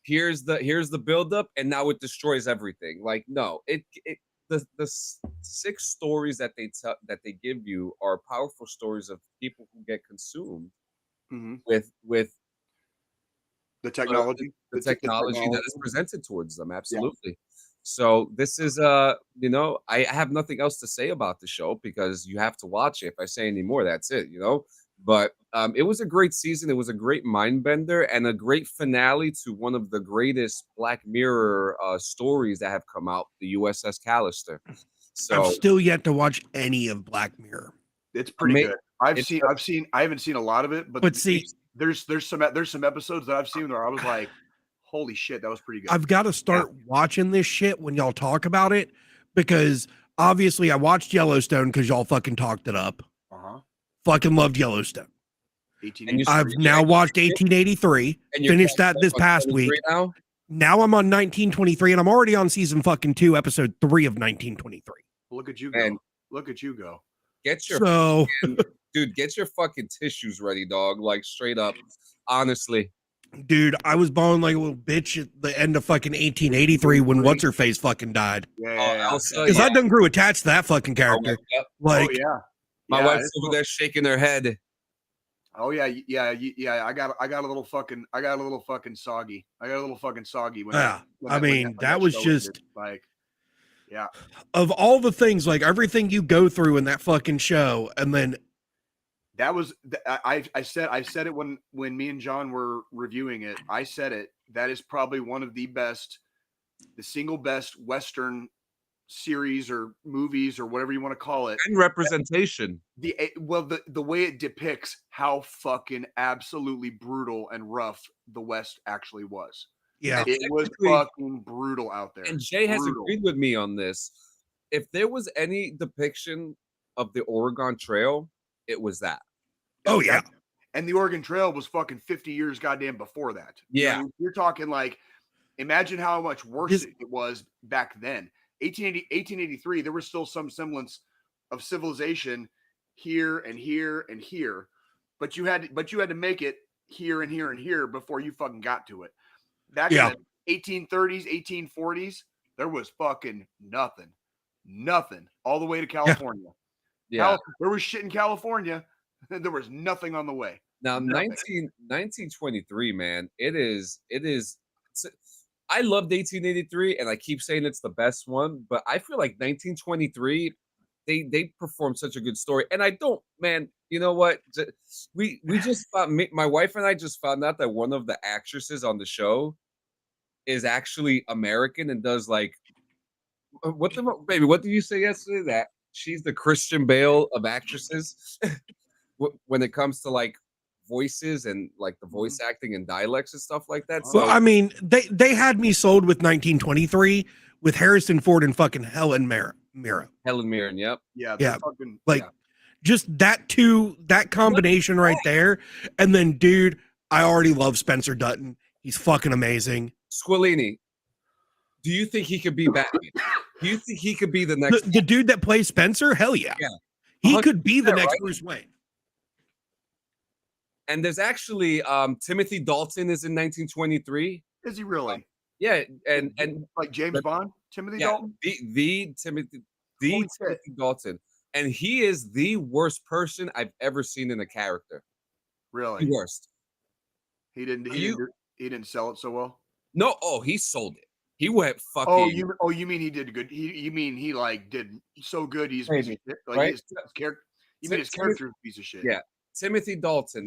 Speaker 3: here's the buildup, and now it destroys everything. Like, no, the 6 stories that they give you are powerful stories of people who get consumed with
Speaker 2: the technology,
Speaker 3: the technology that is presented towards them. Absolutely. Yeah. So this is I have nothing else to say about the show because you have to watch it. If I say any more, that's it, But it was a great season. It was a great mind bender and a great finale to one of the greatest Black Mirror stories that have come out, the USS Callister. So
Speaker 4: I've still yet to watch any of Black Mirror.
Speaker 2: It's pretty good. I haven't seen a lot of it, but see, there's some episodes that I've seen where I was like, holy shit, that was pretty good.
Speaker 4: I've got to start watching this shit when y'all talk about it because obviously I watched Yellowstone because y'all fucking talked it up. Fucking loved Yellowstone. I've now watched 1883. Finished that this past week. Now I'm on 1923, and I'm already on season fucking 2, episode 3 of 1923.
Speaker 2: Look at you go. Look at you go.
Speaker 3: Get your dude, get your fucking tissues ready, dog. Like straight up. Honestly.
Speaker 4: Dude, I was bawling like a little bitch at the end of fucking 1883 when what's her face fucking died. Because I done grew attached to that fucking character.
Speaker 2: My
Speaker 3: wife's over there shaking her head.
Speaker 2: Oh yeah. I got a little fucking soggy. When
Speaker 4: that was just
Speaker 2: like,
Speaker 4: of all the things, like everything you go through in that fucking show, and then
Speaker 2: That was I said it when me and John were reviewing it. I said it. That is probably one of the single best Western series or movies or whatever you want to call it.
Speaker 3: And representation.
Speaker 2: The way it depicts how fucking absolutely brutal and rough the West actually was.
Speaker 4: Yeah,
Speaker 2: it was fucking brutal out there.
Speaker 3: And Jay has agreed with me on this. If there was any depiction of the Oregon Trail, it was that.
Speaker 4: Oh yeah.
Speaker 2: And the Oregon Trail was fucking 50 years goddamn before that.
Speaker 3: Yeah.
Speaker 2: You know, you're talking like, imagine how much worse it was back then. 1883, there was still some semblance of civilization here and here and here, but you had to make it here and here and here before you fucking got to it. Back in the 1830s, 1840s, there was fucking nothing all the way to California.
Speaker 3: Yeah.
Speaker 2: There was shit in California. There was nothing on the way.
Speaker 3: Now, 1923, man, it is. I loved 1883, and I keep saying it's the best one, but I feel like 1923, they performed such a good story. And I don't, man, you know what? We just found, my wife and I just found out that one of the actresses on the show is actually American and does like, what did you say yesterday? That she's the Christian Bale of actresses when it comes to like voices and like the voice acting and dialects and stuff like that. So
Speaker 4: well, I mean, they had me sold with 1923 with Harrison Ford and fucking Helen Mirren.
Speaker 3: Helen Mirren, yep.
Speaker 2: Yeah. Fucking,
Speaker 4: like just that combination right there. And then, dude, I already love Spencer Dutton. He's fucking amazing.
Speaker 3: Squillini, do you think he could be Batman? Do you think he could be the next
Speaker 4: the dude that plays Spencer? Hell yeah. He could be the next Bruce Wayne.
Speaker 3: And there's actually Timothy Dalton is in 1923.
Speaker 2: Is he really?
Speaker 3: Yeah, and
Speaker 2: like James Bond, Timothy Dalton?
Speaker 3: The Timothy Dalton. And he is the worst person I've ever seen in a character.
Speaker 2: Really?
Speaker 3: The worst.
Speaker 2: He didn't sell it so well?
Speaker 3: No, he sold it. He went fucking.
Speaker 2: You mean he did good? You mean he like did so good? He's
Speaker 3: Crazy,
Speaker 2: piece of shit. Like
Speaker 3: right?
Speaker 2: his character. You mean his character is a piece of shit?
Speaker 3: Yeah, Timothy Dalton.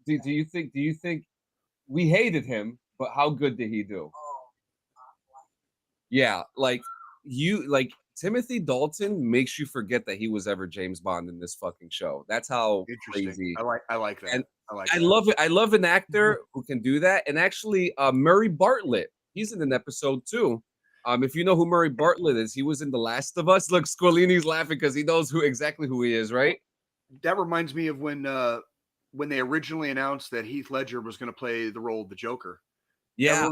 Speaker 3: Do you think we hated him? But how good did he do? Yeah, like Timothy Dalton makes you forget that he was ever James Bond in this fucking show. That's how crazy.
Speaker 2: I like that.
Speaker 3: And
Speaker 2: I
Speaker 3: love it. I love an actor who can do that. And actually, Murray Bartlett, he's in an episode too. If you know who Murray Bartlett is, he was in The Last of Us. Look, Squillini's laughing because he knows exactly who he is, right?
Speaker 2: That reminds me of when they originally announced that Heath Ledger was going to play the role of the Joker.
Speaker 3: Yeah.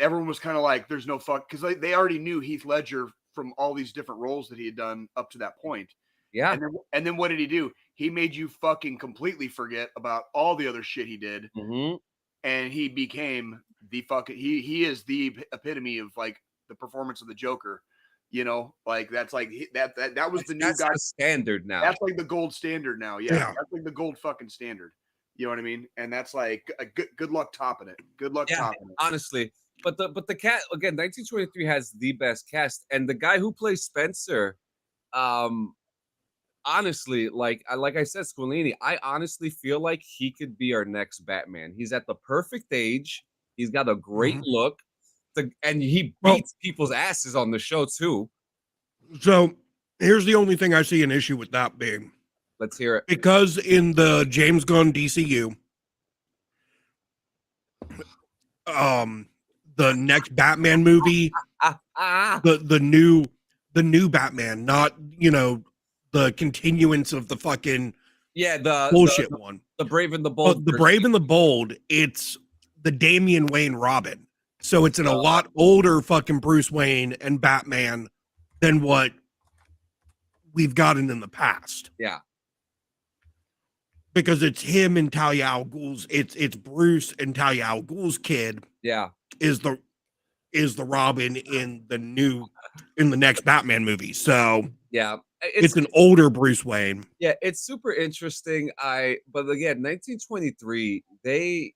Speaker 2: Everyone was kind of like, there's no fuck, because they already knew Heath Ledger from all these different roles that he had done up to that point.
Speaker 3: Yeah.
Speaker 2: And then what did he do? He made you fucking completely forget about all the other shit he did.
Speaker 3: Mm-hmm.
Speaker 2: And he became the fucking, he is the epitome of like the performance of the Joker. You know, like that's like that was the new guy
Speaker 3: standard now.
Speaker 2: That's like the gold standard now. Yeah. That's like the gold fucking standard. You know what I mean? And that's like a good luck topping it. Good luck topping it.
Speaker 3: Honestly. But the cat again, 1923 has the best cast, and the guy who plays Spencer, honestly, like I said, Squillini, I honestly feel like he could be our next Batman. He's at the perfect age. He's got a great look, and he beats people's asses on the show too.
Speaker 4: So here's the only thing I see an issue with that being.
Speaker 3: Let's hear it.
Speaker 4: Because in the James Gunn DCU, the next Batman movie, the new Batman, not the continuance of the fucking
Speaker 3: the
Speaker 4: bullshit one.
Speaker 3: The Brave and the Bold.
Speaker 4: The Brave and the Bold. It's the Damian Wayne Robin, so it's a lot older fucking Bruce Wayne and Batman than what we've gotten in the past.
Speaker 3: Yeah.
Speaker 4: Because it's him and Talia al Ghul's, it's Bruce and Talia al Ghul's kid.
Speaker 3: Yeah,
Speaker 4: is the Robin in the next Batman movie. So
Speaker 3: yeah,
Speaker 4: it's an older Bruce Wayne.
Speaker 3: Yeah, it's super interesting. But again, 1923, they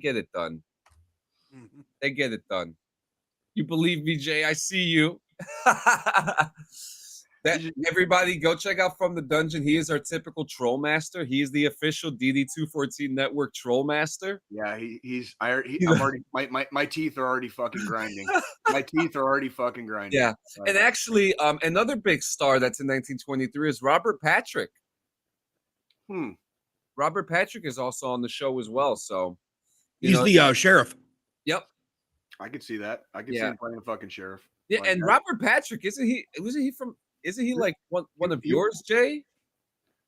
Speaker 3: get it done.
Speaker 4: Mm-hmm.
Speaker 3: They get it done. You believe me, Jay? I see you. That everybody go check out From the Dungeon. He is our typical troll master. He is the official DD214 Network troll master.
Speaker 2: Yeah, I'm already my teeth are already fucking grinding. My teeth are already fucking grinding.
Speaker 3: Yeah, and actually, another big star that's in 1923 is Robert Patrick. Robert Patrick is also on the show as well. So
Speaker 4: he's the sheriff.
Speaker 3: Yep,
Speaker 2: I could see that. I could see him playing a fucking sheriff.
Speaker 3: Yeah,
Speaker 2: like
Speaker 3: and
Speaker 2: that.
Speaker 3: Robert Patrick isn't he like one of yours, Jay?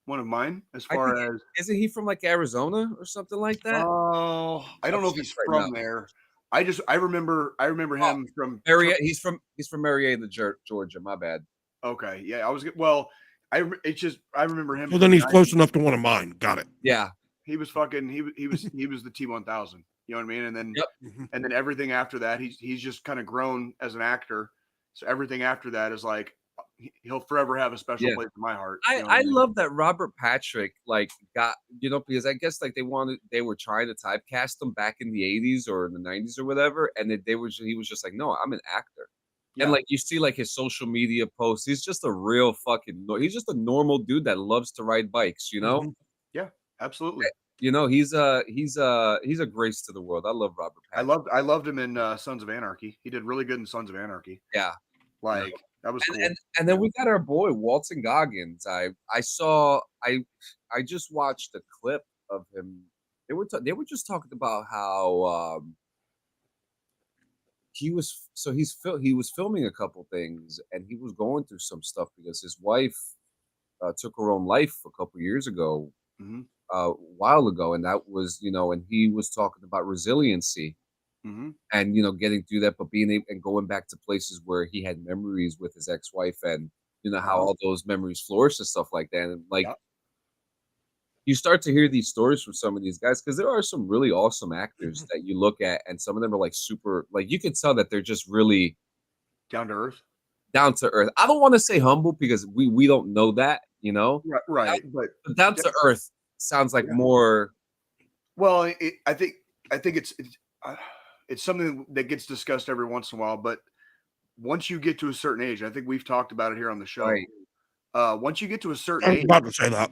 Speaker 2: One of mine, as far as
Speaker 3: isn't he from like Arizona or something like that?
Speaker 2: Oh, I don't know if he's from there. I remember him from
Speaker 3: Marietta. He's from Marietta, Georgia. My bad.
Speaker 2: Okay, yeah, I remember him.
Speaker 4: Well, then he's close enough to one of mine. Got it.
Speaker 3: Yeah,
Speaker 2: he was fucking. He was the T-1000. You know what I mean? And then and then everything after that, he's just kind of grown as an actor. So everything after that is like he'll forever have a special place in my heart.
Speaker 3: I love that Robert Patrick got because I guess they were trying to typecast him back in the 80s or in the 90s or whatever, and he was just like, no, I'm an actor. Yeah. And you see his social media posts, he's just a real he's just a normal dude that loves to ride bikes,
Speaker 2: Mm-hmm. Yeah, absolutely.
Speaker 3: He's a grace to the world. I love Robert Patrick.
Speaker 2: I loved him in Sons of Anarchy. He did really good in Sons of Anarchy.
Speaker 3: Yeah.
Speaker 2: That was cool.
Speaker 3: And then we got our boy Walton Goggins. I just watched a clip of him. They were just talking about how he was filming a couple things, and he was going through some stuff because his wife took her own life a couple years ago, a while ago, and that was and he was talking about resiliency. And getting through that, but being able and going back to places where he had memories with his ex-wife, and how all those memories flourished and stuff like that. And you start to hear these stories from some of these guys, because there are some really awesome actors that you look at, and some of them are super, you can tell that they're just really
Speaker 2: down to earth.
Speaker 3: I don't want to say humble because we don't know that,
Speaker 2: right? But
Speaker 3: down to earth sounds like more.
Speaker 2: Well, I think it's something that gets discussed every once in a while, but once you get to a certain age, I think we've talked about it here on the show.
Speaker 3: Right.
Speaker 2: Once you get to a certain age,
Speaker 4: I'm about to say that.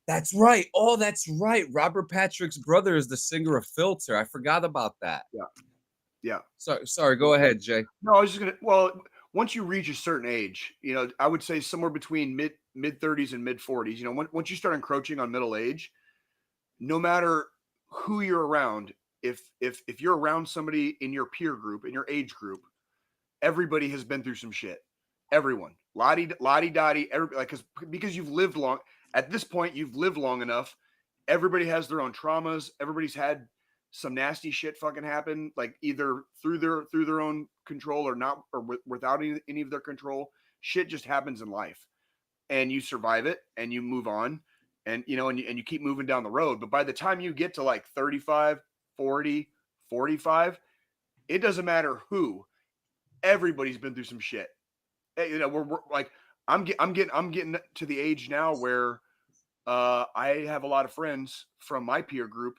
Speaker 3: That's right. Oh, that's right. Robert Patrick's brother is the singer of Filter. I forgot about that.
Speaker 2: Yeah.
Speaker 3: Sorry. Go ahead, Jay.
Speaker 2: No, I was just gonna. Once you reach a certain age, I would say somewhere between mid 30s and mid 40s. Once you start encroaching on middle age, no matter who you're around. If you're around somebody in your peer group, in your age group, everybody has been through some shit. Everyone, lottie-dottie, everybody, because you've lived long. At this point, you've lived long enough. Everybody has their own traumas. Everybody's had some nasty shit fucking happen, either through their own control or not, or without any of their control. Shit just happens in life, and you survive it, and you move on, and and you keep moving down the road. But by the time you get to 35, 40, 45, it doesn't matter who. Everybody's been through some shit. We're I'm getting to the age now where I have a lot of friends from my peer group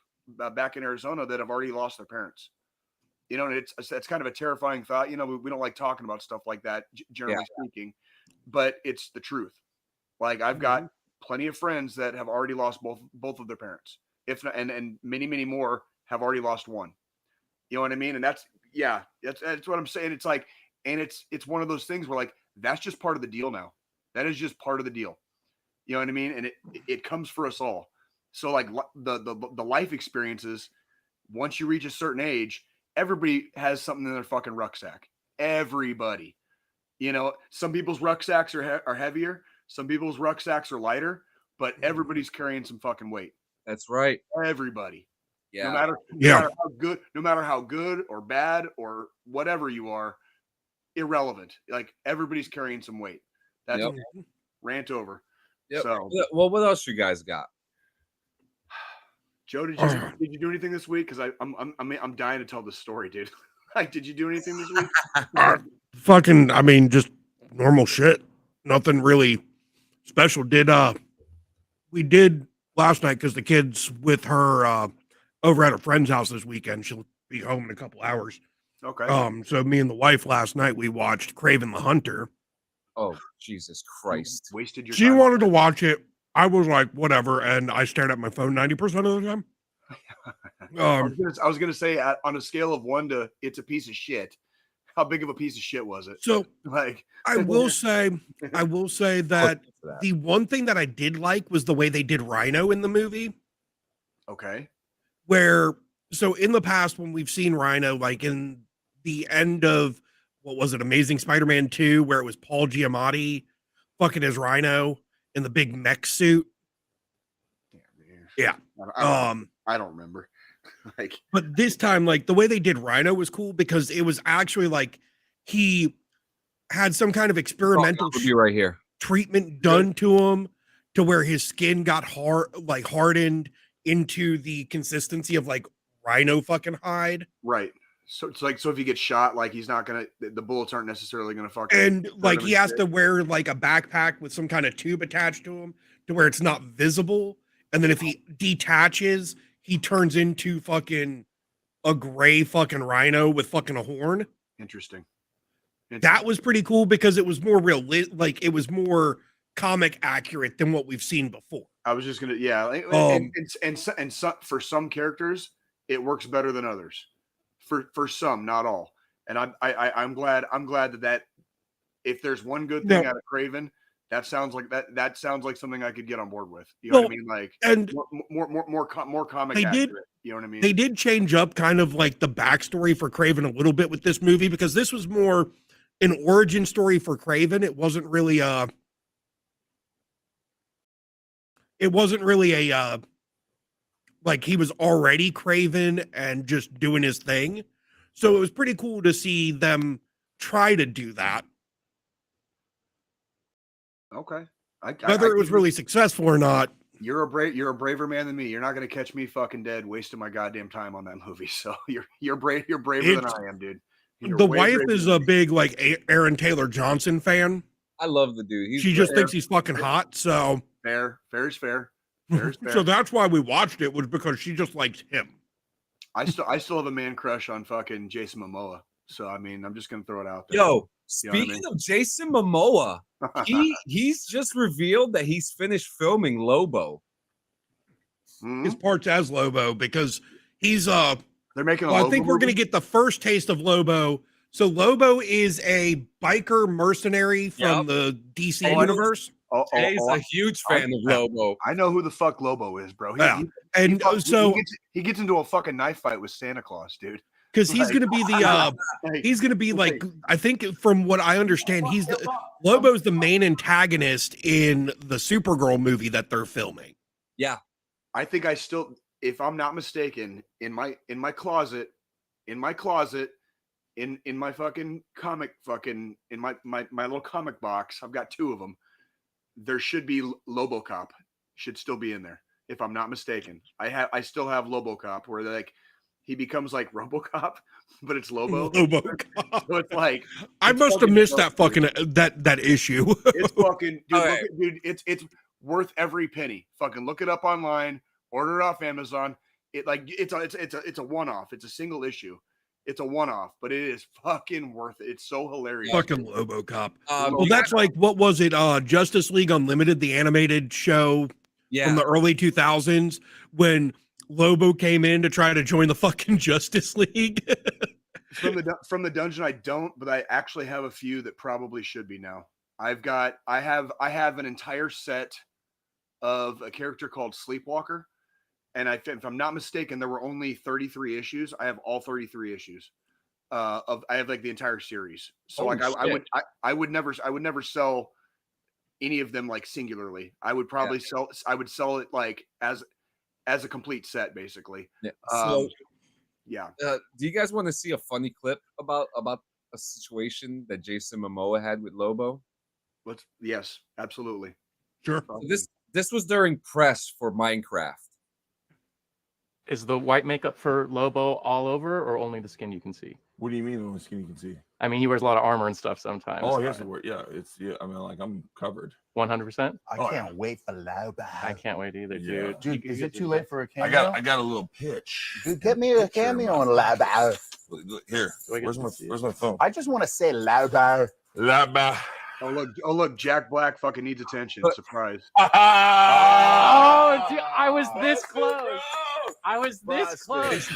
Speaker 2: back in Arizona that have already lost their parents. And it's kind of a terrifying thought. We don't like talking about stuff like that, generally speaking, but it's the truth. I've got plenty of friends that have already lost both of their parents, if not, and many, many more have already lost one. You know what I mean? And that's what I'm saying. It's it's one of those things where that's just part of the deal now. That is just part of the deal. You know what I mean? And it comes for us all. So the life experiences, once you reach a certain age, everybody has something in their fucking rucksack. Everybody. Some people's rucksacks are heavier. Some people's rucksacks are lighter, but everybody's carrying some fucking weight.
Speaker 3: That's right.
Speaker 2: Everybody.
Speaker 3: Yeah.
Speaker 2: No matter how good or bad or whatever you are, irrelevant. Everybody's carrying some weight. That's rant over.
Speaker 3: Yep.
Speaker 2: So,
Speaker 3: well, what else you guys got?
Speaker 2: Joe, did you do anything this week? Because I'm dying to tell this story, dude. Did you do anything this week?
Speaker 4: Just normal shit. Nothing really special. We did last night because the kid's with her over at a friend's house this weekend. She'll be home in a couple hours.
Speaker 2: Okay.
Speaker 4: So me and the wife last night, we watched Craven the Hunter.
Speaker 3: Oh, Jesus Christ.
Speaker 2: Wasted your
Speaker 4: She
Speaker 2: time.
Speaker 4: wanted to watch it. I was like, whatever, and I stared at my phone 90% of the time.
Speaker 2: I was gonna say on a scale of 1 to it's a piece of shit. How big of a piece of shit was it?
Speaker 4: So
Speaker 2: like,
Speaker 4: I will say that the one thing that I did like was the way they did Rhino in the movie.
Speaker 2: Okay.
Speaker 4: Where so in the past when we've seen Rhino, like in the end of what was it, Amazing Spider-Man 2, where it was Paul Giamatti fucking as Rhino in the big mech suit. Yeah.
Speaker 2: I don't remember. Like,
Speaker 4: but this time, like the way they did Rhino was cool because it was actually like he had some kind of experimental
Speaker 3: right here
Speaker 4: treatment done to him to where his skin got hardened into the consistency of like rhino fucking hide.
Speaker 2: Right. So it's like, so if he gets shot, like he's not gonna, the bullets aren't necessarily gonna fucking.
Speaker 4: And like he has to wear like a backpack with some kind of tube attached to him to where it's not visible. And then if he detaches, he turns into fucking a gray fucking rhino with fucking a horn.
Speaker 2: Interesting.
Speaker 4: That was pretty cool because it was more real, like it was more comic accurate than what we've seen before.
Speaker 2: I was just gonna, and for some characters, it works better than others. For some, not all. And I'm glad that if there's one good thing out of Craven, that sounds like something I could get on board with. You know what I mean? Like,
Speaker 4: and
Speaker 2: more comic accurate. You know what I mean?
Speaker 4: They did change up kind of like the backstory for Craven a little bit with this movie because this was more an origin story for Craven. It wasn't really a like he was already Craven and just doing his thing. So it was pretty cool to see them try to do that.
Speaker 2: Okay.
Speaker 4: Whether it was really successful or not.
Speaker 2: You're a braver man than me. You're not going to catch me fucking dead wasting my goddamn time on that movie. So you're braver than I am, dude.
Speaker 4: The wife is a big like Aaron Taylor Johnson fan.
Speaker 3: I love the dude.
Speaker 4: She just thinks he's fucking hot. So
Speaker 2: fair is fair.
Speaker 4: So that's why we watched it, was because she just likes him.
Speaker 2: I still have a man crush on fucking Jason Momoa. So I mean, I'm just gonna throw it out there.
Speaker 3: Yo, speaking of Jason Momoa, he's just revealed that he's finished filming Lobo.
Speaker 4: His parts as Lobo, because he's they're
Speaker 2: making
Speaker 4: I think we're gonna get the first taste of Lobo. So Lobo is a biker mercenary from the DC universe.
Speaker 3: He's a huge fan of Lobo.
Speaker 2: I know who the fuck Lobo is, bro. He gets into a fucking knife fight with Santa Claus, dude.
Speaker 4: Because he's gonna be he's gonna be like, I think from what I understand, Lobo's the main antagonist in the Supergirl movie that they're filming.
Speaker 3: Yeah.
Speaker 2: I think if I'm not mistaken, in my closet, in my fucking comic in my little comic box, I've got 2 of them. There should be Lobocop, should still be in there, if I'm not mistaken. I still have Lobocop, where like he becomes like RoboCop, but it's Lobo.
Speaker 4: Lobocop.
Speaker 2: So it's like
Speaker 4: I must have missed that fucking that issue.
Speaker 2: It's fucking dude. It's worth every penny. Fucking look it up online. Order it off Amazon. It's a one-off. It's a single issue. It's a one-off, but it is fucking worth it. It's so hilarious.
Speaker 4: Fucking Lobocop. Well, that's like, what was it? Justice League Unlimited, the animated show from the early 2000s, when Lobo came in to try to join the fucking Justice League.
Speaker 2: from the dungeon, I don't, but I actually have a few that probably should be now. I have an entire set of a character called Sleepwalker. And if I'm not mistaken, there were only 33 issues. I have all 33 issues I have like the entire series. So I would never sell any of them like singularly. I would probably sell it like as a complete set, basically.
Speaker 3: Yeah.
Speaker 2: Do
Speaker 3: you guys want to see a funny clip about a situation that Jason Momoa had with Lobo?
Speaker 2: Yes, absolutely.
Speaker 4: Sure.
Speaker 3: This was during press for Minecraft.
Speaker 10: Is the white makeup for Lobo all over, or only the skin you can see?
Speaker 11: What do you mean only skin you can see?
Speaker 10: I mean, he wears a lot of armor and stuff sometimes.
Speaker 11: Oh, he has to wear. Yeah, I mean, like, I'm covered.
Speaker 10: 100%.
Speaker 12: I can't wait for Lobo.
Speaker 10: I can't wait either, dude.
Speaker 12: Dude, is it too late for a cameo?
Speaker 11: I got a little pitch.
Speaker 12: Dude, get me a cameo on Lobo.
Speaker 11: Here, where's my phone?
Speaker 12: I just want to say Lobo.
Speaker 11: Lobo.
Speaker 2: Oh look, Jack Black fucking needs attention. Surprise.
Speaker 10: Oh, dude, I was this close. I was this close.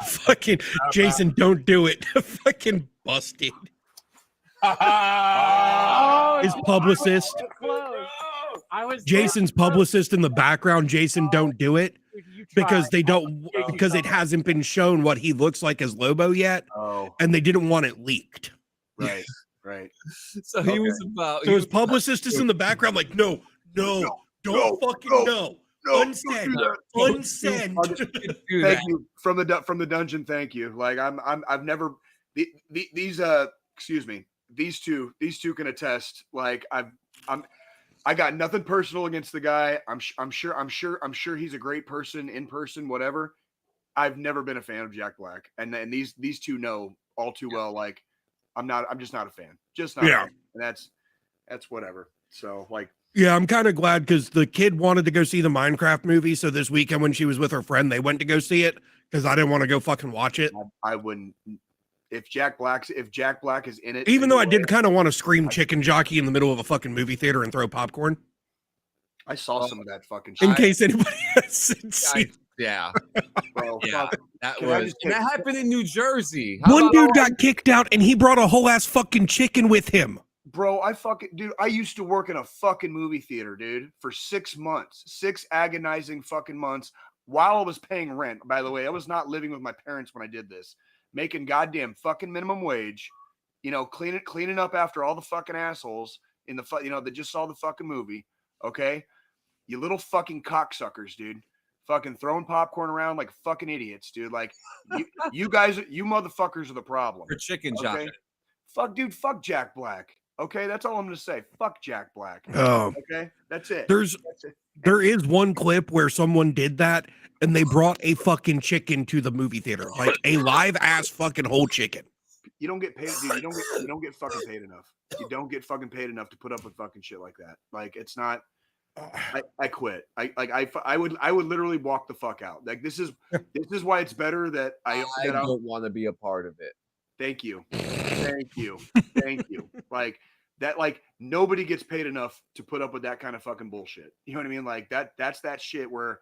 Speaker 4: Fucking Jason, don't do it. Fucking busted.
Speaker 10: Oh,
Speaker 4: His
Speaker 10: dude,
Speaker 4: publicist.
Speaker 10: I was
Speaker 4: Jason's publicist in the background. Jason, don't do it because they don't
Speaker 10: You
Speaker 4: because it hasn't been shown what he looks like as Lobo yet,
Speaker 2: Oh,
Speaker 4: and they didn't want it leaked.
Speaker 2: right, right.
Speaker 3: So he was about.
Speaker 4: So his publicist is in the background, like, no, don't fucking no. Unsend. Unsend.
Speaker 2: Thank you from the dungeon. Thank you. Like I've never these excuse me. These two can attest. Like I got nothing personal against the guy. I'm sure he's a great person in person, whatever. I've never been a fan of Jack Black. And these two know all too well. Like I'm just not a fan. Just not a fan. And that's whatever. So like
Speaker 4: yeah, I'm kind of glad because the kid wanted to go see the Minecraft movie. So this weekend when she was with her friend, they went to go see it because I didn't want to go fucking watch it.
Speaker 2: I wouldn't. If Jack Black is in it,
Speaker 4: even though I did kind of want to scream chicken jockey in the middle of a fucking movie theater and throw popcorn.
Speaker 2: I saw some of that fucking shit.
Speaker 4: In case anybody hasn't seen.
Speaker 3: Yeah.
Speaker 2: Bro,
Speaker 3: yeah. That happened in New Jersey.
Speaker 4: One dude got kicked out and he brought a whole ass fucking chicken with him.
Speaker 2: Bro, I used to work in a fucking movie theater, dude, for 6 months, 6 agonizing fucking months while I was paying rent. By the way, I was not living with my parents when I did this, making goddamn fucking minimum wage, cleaning up after all the fucking assholes in the, that just saw the fucking movie. Okay. You little fucking cocksuckers, dude. Fucking throwing popcorn around like fucking idiots, dude. Like you guys, you motherfuckers are the problem.
Speaker 3: For chicken jockey.
Speaker 2: Okay? Fuck Jack Black. Okay, that's all I'm gonna say. Fuck Jack Black.
Speaker 4: Oh,
Speaker 2: okay, that's it.
Speaker 4: There is one clip where someone did that and they brought a fucking chicken to the movie theater, like a live ass fucking whole chicken.
Speaker 2: You don't get paid, dude. You don't get fucking paid enough. You don't get fucking paid enough to put up with fucking shit like that. Like it's not. I quit. I would literally walk the fuck out. Like this is why it's better that I
Speaker 3: don't want to be a part of it.
Speaker 2: Thank you. Thank you. Like that, like nobody gets paid enough to put up with that kind of fucking bullshit. You know what I mean? Like that's that shit where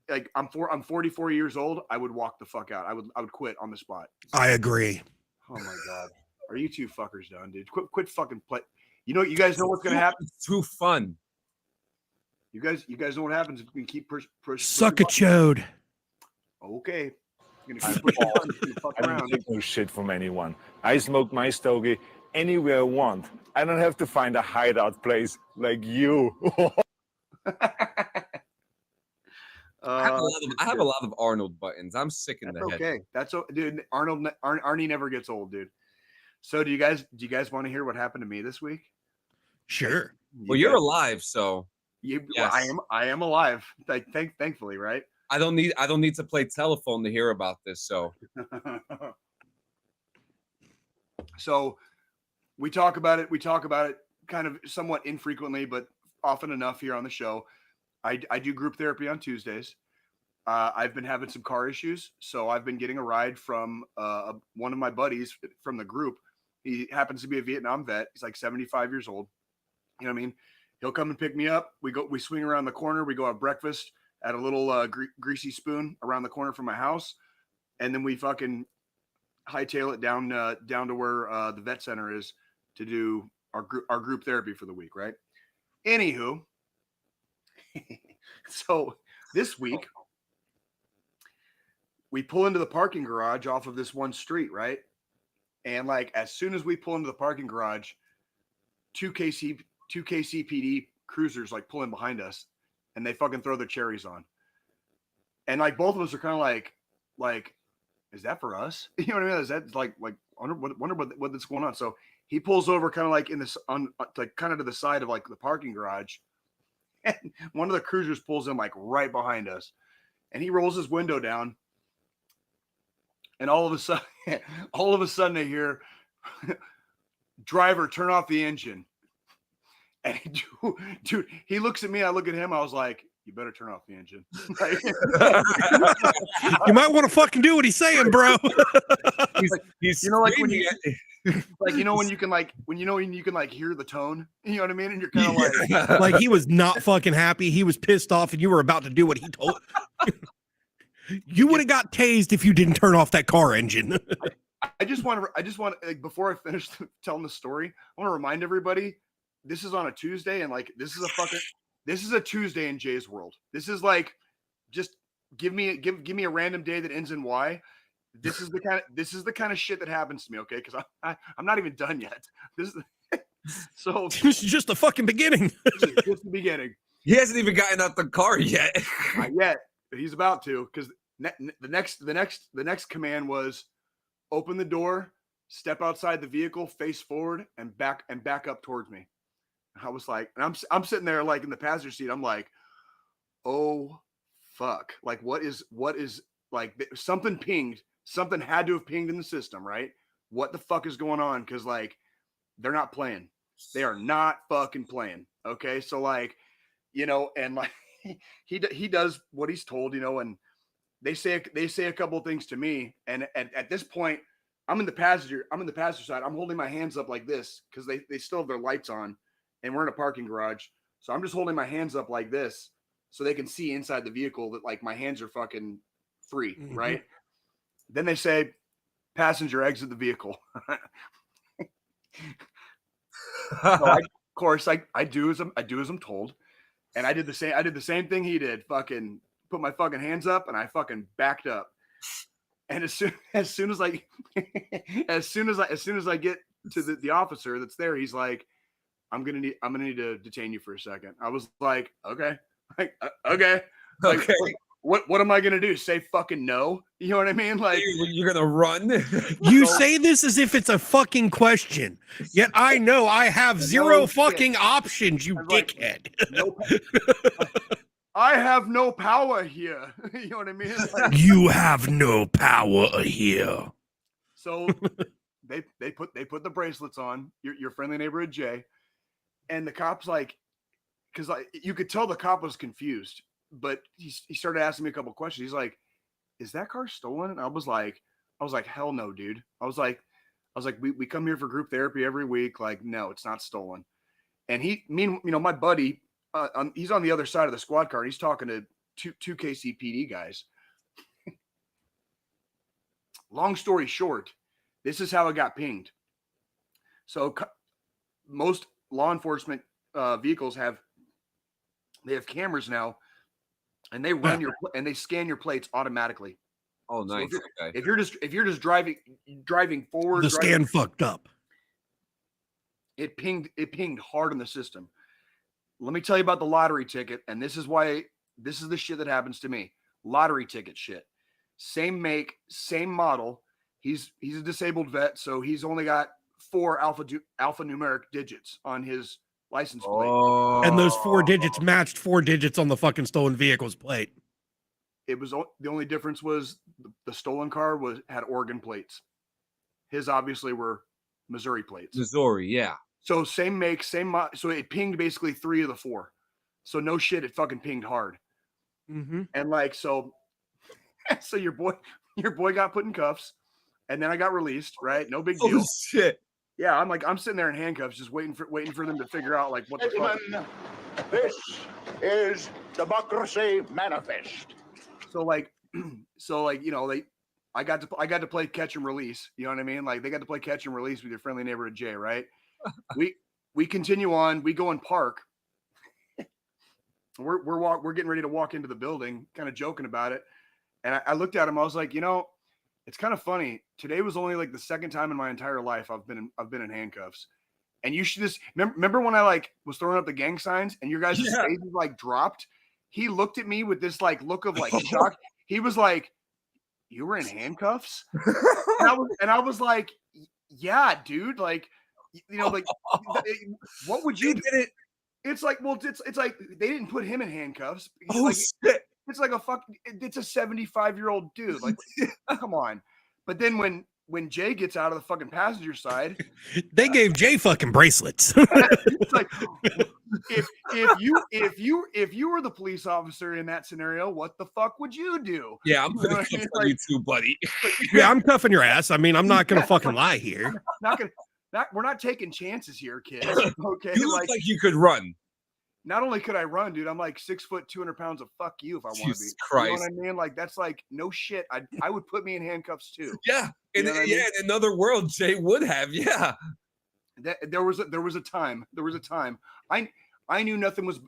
Speaker 2: like I'm 44 years old. I would walk the fuck out. I would quit on the spot.
Speaker 4: I agree.
Speaker 2: Oh my God. Are you two fuckers done, dude? Quit fucking play. You guys know what's going to happen?
Speaker 3: It's too fun.
Speaker 2: You guys know what happens if we can keep push.
Speaker 4: Suck a chode.
Speaker 2: Okay. You're gonna keep pushing
Speaker 13: I don't take no shit from anyone. I smoke my stogie anywhere I want. I don't have to find a hideout place like you.
Speaker 3: I have a lot of Arnold buttons. I'm sick in the head.
Speaker 2: Okay, that's dude. Arnie never gets old, dude. So do you guys want to hear what happened to me this week?
Speaker 4: Sure.
Speaker 3: Well, you're alive, so
Speaker 2: yes. I am alive. Thankfully, right?
Speaker 3: I don't need to play telephone to hear about this. So,
Speaker 2: so we talk about it. We talk about it kind of somewhat infrequently, but often enough here on the show. I do group therapy on Tuesdays. I've been having some car issues, so I've been getting a ride from one of my buddies from the group. He happens to be a Vietnam vet. He's like 75 years old. You know what I mean? He'll come and pick me up. We swing around the corner. We go have breakfast at a little greasy spoon around the corner from my house, and then we fucking hightail it down to where the vet center is to do our group therapy for the week, right? Anywho, so this week we pull into the parking garage off of this one street, right? And like as soon as we pull into the parking garage, two KCPD cruisers like pull in behind us, and they fucking throw their cherries on. And like both of us are kind of like, is that for us? You know what I mean? Is that like wonder what's going on? So he pulls over kind of like in this like kind of to the side of like the parking garage, and one of the cruisers pulls in like right behind us, and he rolls his window down, and all of a sudden I hear, driver, turn off the engine. And dude, he looks at me, I look at him, I was like, you better turn off the engine.
Speaker 4: You might want to fucking do what he's saying, bro.
Speaker 3: He's
Speaker 2: you know, like when you like, you know, when you can like hear the tone, you know what I mean? And you're kind of
Speaker 4: like he was not fucking happy. He was pissed off, and you were about to do what he told. You would have got tased if you didn't turn off that car engine.
Speaker 2: I just want to, like, before I finish telling the story, I want to remind everybody this is on a Tuesday, and like this is a Tuesday in Jay's world. This is like, just give me a random day that ends in Y. This is the kind of shit that happens to me, okay? Because I'm not even done yet. This is just the fucking beginning. Just the beginning.
Speaker 3: He hasn't even gotten out the car yet.
Speaker 2: Not yet, but he's about to. Because the next command was open the door, step outside the vehicle, face forward, and back up towards me. I was like, and I'm sitting there like in the passenger seat. I'm like, oh fuck! Like what is like something pinged? Something had to have pinged in the system, right? What the fuck is going on? Because like they're not playing. They are not fucking playing. Okay, so like, you know, and like he does what he's told, you know, and they say a couple of things to me, and at this point, I'm in the passenger side. I'm holding my hands up like this because they still have their lights on, and we're in a parking garage. So I'm just holding my hands up like this so they can see inside the vehicle that like my hands are fucking free, right? Then they say, passenger exit the vehicle. So of course I do as I'm told, and I did the same thing he did. Fucking put my fucking hands up, and I fucking backed up. And as soon as I get to the officer that's there, he's like, I'm gonna need to detain you for a second. I was like, okay, like okay. Like, what am I gonna do? Say fucking no? You know what I mean? Like
Speaker 3: you're gonna run?
Speaker 4: You say this as if it's a fucking question. Yet I know I have zero fucking options, you dickhead.
Speaker 2: I have no power here. You know what I mean? Like,
Speaker 4: you have no power here.
Speaker 2: So they put the bracelets on your friendly neighborhood Jay, and the cop's like, because like you could tell the cop was confused. But he started asking me a couple questions. He's like, "Is that car stolen?" And I was like, "Hell no, dude." I was like, we come here for group therapy every week. Like, no, it's not stolen. And my buddy, he's on the other side of the squad car. And he's talking to two KCPD guys. Long story short, this is how it got pinged. So most law enforcement vehicles have cameras now. And they run and they scan your plates automatically.
Speaker 3: Oh, nice.
Speaker 2: So if you're just driving forward,
Speaker 4: the scan fucked up.
Speaker 2: It pinged hard in the system. Let me tell you about the lottery ticket, and this is the shit that happens to me. Lottery ticket shit. Same make, same model. He's a disabled vet, so he's only got 4 alphanumeric digits on his license plate.
Speaker 4: And those 4 digits matched 4 digits on the fucking stolen vehicle's plate.
Speaker 2: It was the only difference was the stolen car had Oregon plates. His obviously were Missouri plates.
Speaker 3: Missouri, yeah. So
Speaker 2: same make, same so it pinged basically 3 of the 4. So no shit, it fucking pinged hard. And like so your boy got put in cuffs, and then I got released. Right, no big deal.
Speaker 3: Oh shit.
Speaker 2: Yeah, I'm sitting there in handcuffs, just waiting for them to figure out like what the fuck.
Speaker 6: This is democracy manifest.
Speaker 2: So like you know, I got to play catch and release. You know what I mean? Like they got to play catch and release with your friendly neighborhood Jay, right? we continue on. We go and park. We're getting ready to walk into the building, kind of joking about it. And I looked at him. I was like, you know, it's kind of funny. Today was only like the second time in my entire life I've been in handcuffs. And you should just remember when I like was throwing up the gang signs and your guys' faces like dropped. He looked at me with this like look of like shock. He was like, "You were in handcuffs?" and I was like, "Yeah, dude. Like, you know, like, what would you do?" It's like, well, it's like they didn't put him in handcuffs.
Speaker 3: Oh
Speaker 2: like,
Speaker 3: shit.
Speaker 2: It's like it's a 75-year-old dude. Like, come on. But then when Jay gets out of the fucking passenger side,
Speaker 4: they gave Jay fucking bracelets.
Speaker 2: It's like, if you were the police officer in that scenario, what the fuck would you do?
Speaker 3: Yeah, I'm putting cuffs on you too, buddy.
Speaker 4: Yeah, I'm cuffing your ass. I mean, I'm not gonna fucking lie here.
Speaker 2: We're not taking chances here, kids. Okay,
Speaker 3: You look like you could run.
Speaker 2: Not only could I run, dude, I'm like 6 foot, 200 pounds of fuck you if I want to be.
Speaker 3: Jesus Christ.
Speaker 2: You know what I mean? Like that's like no shit. I would put me in handcuffs too.
Speaker 3: Yeah,
Speaker 2: You know what I mean?
Speaker 3: in another world, Jay would have. Yeah,
Speaker 2: There was a time. I knew nothing was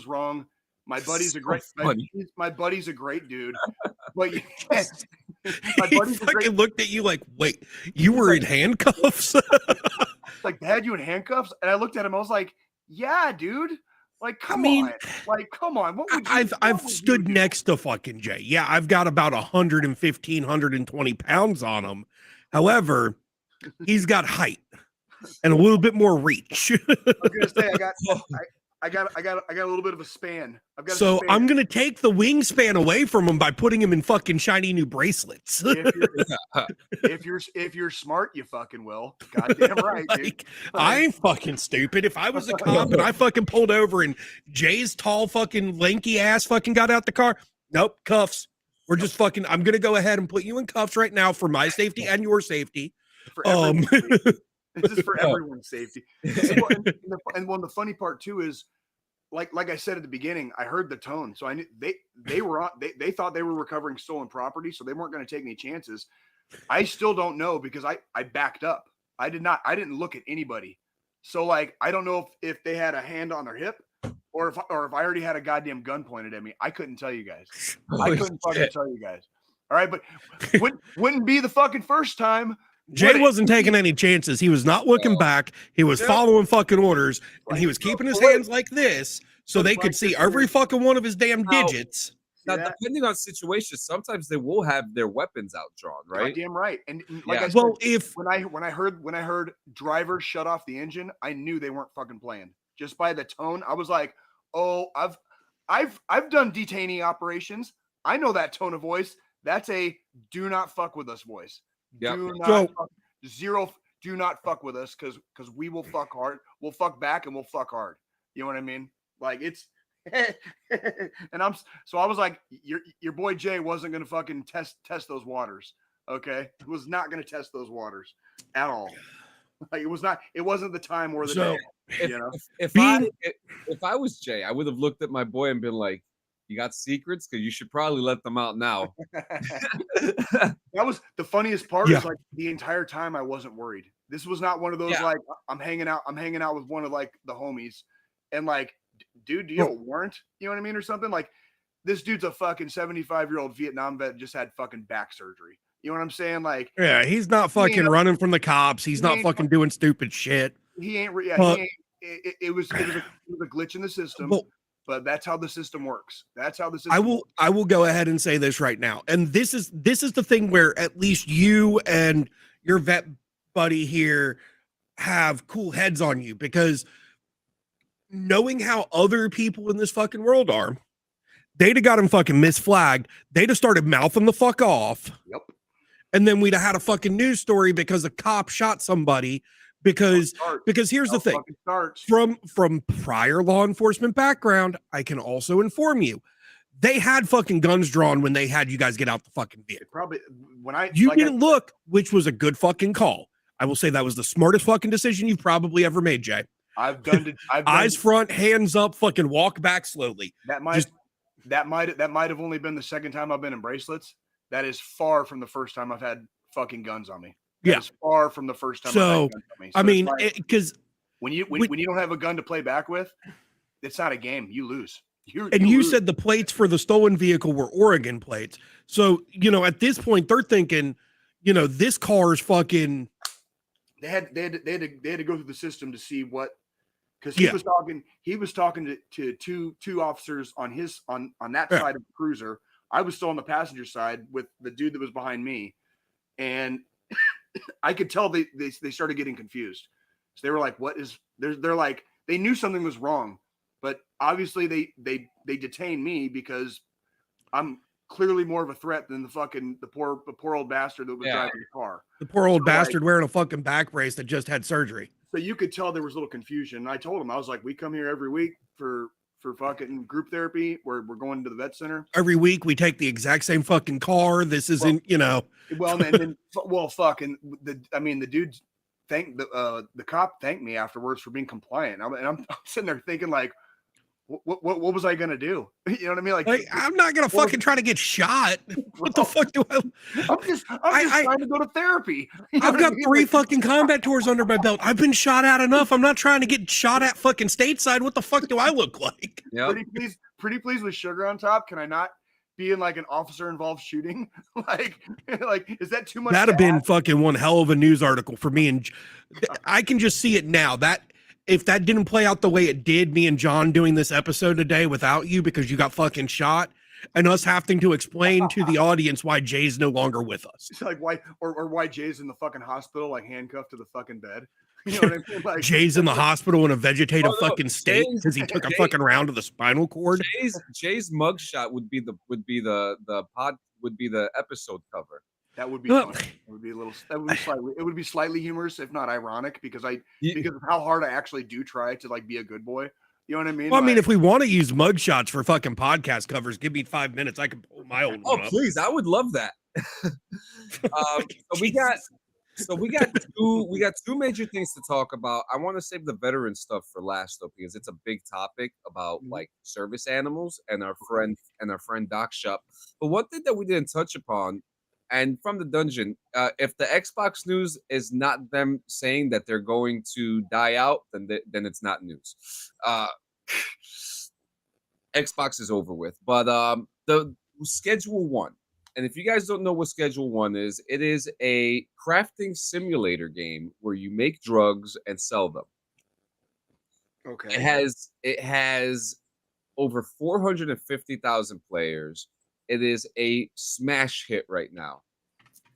Speaker 2: wrong. My buddy's a great. My buddy's a great dude. But
Speaker 4: He fucking looked at you like, wait, you were in handcuffs?
Speaker 2: Like, they had you in handcuffs? And I looked at him, I was like, yeah, dude. Like, come on. What would you
Speaker 4: I've stood next to fucking Jay. Yeah, I've got about 115, 120 pounds on him. However, he's got height and a little bit more reach.
Speaker 2: I was gonna say I got a little bit of a span.
Speaker 4: So I'm gonna take the wingspan away from him by putting him in fucking shiny new bracelets.
Speaker 2: if you're smart, you fucking will. Goddamn right, dude.
Speaker 4: I ain't fucking stupid. If I was a cop and I fucking pulled over and Jay's tall fucking lanky ass fucking got out the car, nope, cuffs. We're just fucking. I'm gonna go ahead and put you in cuffs right now for my safety and your safety.
Speaker 2: This is for everyone's safety. And the funny part too is, like I said at the beginning, I heard the tone, so I knew they were on. They thought they were recovering stolen property, so they weren't going to take any chances. I still don't know because I backed up. I didn't look at anybody, so like I don't know if they had a hand on their hip or if I already had a goddamn gun pointed at me. I couldn't tell you guys. I couldn't fucking tell you guys. All right, but wouldn't be the fucking first time.
Speaker 4: Jay wasn't taking any chances. He was not looking back. He was following fucking orders, and he was keeping his hands like this so they could see every fucking one of his damn digits.
Speaker 3: Now, depending on situations, sometimes they will have their weapons out drawn, right?
Speaker 2: Goddamn right. And like I said, when I heard driver shut off the engine, I knew they weren't fucking playing. Just by the tone, I was like, "Oh, I've done detainee operations. I know that tone of voice. That's a do not fuck with us voice."
Speaker 3: Yep.
Speaker 2: Do not fuck with us because we will fuck hard. We'll fuck back and we'll fuck hard. You know what I mean? Like it's and I was like, your boy Jay wasn't gonna fucking test those waters. Okay. He was not gonna test those waters at all. Like it wasn't the time or the day.
Speaker 3: If I was Jay, I would have looked at my boy and been like, you got secrets? Because you should probably let them out now.
Speaker 2: That was the funniest part. Is like the entire time I wasn't worried. This was not one of those like I'm hanging out with one of like the homies and like, dude, do you have a warrant? You know what I mean? Or something like this dude's a fucking 75-year-old Vietnam vet just had fucking back surgery. You know what I'm saying? Like,
Speaker 4: yeah, he's not fucking running from the cops. He's not fucking doing stupid shit.
Speaker 2: He ain't. It was a glitch in the system. But that's how the system works. That's how the system
Speaker 4: I will go ahead and say this right now. And this is the thing where at least you and your vet buddy here have cool heads on you, because knowing how other people in this fucking world are, they'd have got him fucking misflagged. They'd have started mouthing the fuck off.
Speaker 2: Yep.
Speaker 4: And then we'd have had a fucking news story because a cop shot somebody. Because here's the thing, from prior law enforcement background, I can also inform you, they had fucking guns drawn when they had you guys get out the fucking vehicle.
Speaker 2: Probably
Speaker 4: you didn't look, which was a good fucking call. I will say that was the smartest fucking decision you've probably ever made, Jay.
Speaker 2: I've done
Speaker 4: eyes front, hands up, fucking walk back slowly.
Speaker 2: That might have only been the second time I've been in bracelets. That is far from the first time I've had fucking guns on me. It's far from the first time.
Speaker 4: So I mean, because
Speaker 2: when you don't have a gun to play back with, it's not a game. You lose. You
Speaker 4: lose. Said the plates for the stolen vehicle were Oregon plates. So at this point, they're thinking, this car is fucking.
Speaker 2: They had to go through the system to see what, because he was talking to two officers on that side of the cruiser. I was still on the passenger side with the dude that was behind me, and I could tell they started getting confused. So they were like, "What is?" They're like, they knew something was wrong, but obviously they detained me because I'm clearly more of a threat than the poor old bastard that was driving the car.
Speaker 4: The poor old bastard wearing a fucking back brace that just had surgery.
Speaker 2: So you could tell there was a little confusion. I told him, I was like, we come here every week for fucking group therapy. We're going to the vet center
Speaker 4: every week. We take the exact same fucking car. This isn't,
Speaker 2: Well, and then fuck, and the dude thanked the cop thanked me afterwards for being compliant. I'm sitting there thinking like, what was I gonna do? You know what I mean? Like
Speaker 4: I'm not gonna fucking try to get shot. What the fuck do I?
Speaker 2: I'm just trying to go to therapy. You know
Speaker 4: I've got
Speaker 2: what I mean?
Speaker 4: 3 fucking combat tours under my belt. I've been shot at enough. I'm not trying to get shot at fucking stateside. What the fuck do I look like?
Speaker 3: Yeah.
Speaker 2: Pretty please with sugar on top. Can I not be in like an officer involved shooting? like is that too much?
Speaker 4: That'd have been fucking one hell of a news article for me, and I can just see it now. That if that didn't play out the way it did, me and John doing this episode today without you because you got fucking shot, and us having to explain to the audience why Jay's no longer with us.
Speaker 2: It's like why or why Jay's in the fucking hospital, like handcuffed to the fucking bed. You know what I mean? Like
Speaker 4: Jay's in the hospital in a vegetative fucking state because he took a fucking round to the spinal cord.
Speaker 3: Jay's mugshot would be the episode cover.
Speaker 2: That would be funny. It would be it would be slightly humorous, if not ironic, because of how hard I actually do try to like be a good boy. You know what I mean?
Speaker 4: Well, I mean, if we want to use mugshots for fucking podcast covers, give me 5 minutes. I can pull my own.
Speaker 3: Oh, please. I would love that. So we got two major things to talk about. I want to save the veteran stuff for last though, because it's a big topic about like service animals and our friend Doc Shop. But one thing that we didn't touch upon, and from the dungeon, if the Xbox news is not them saying that they're going to die out, then it's not news. Xbox is over with. But the Schedule 1. And if you guys don't know what Schedule 1 is, it is a crafting simulator game where you make drugs and sell them.
Speaker 2: Okay.
Speaker 3: It has over 450,000 players. It is a smash hit right now.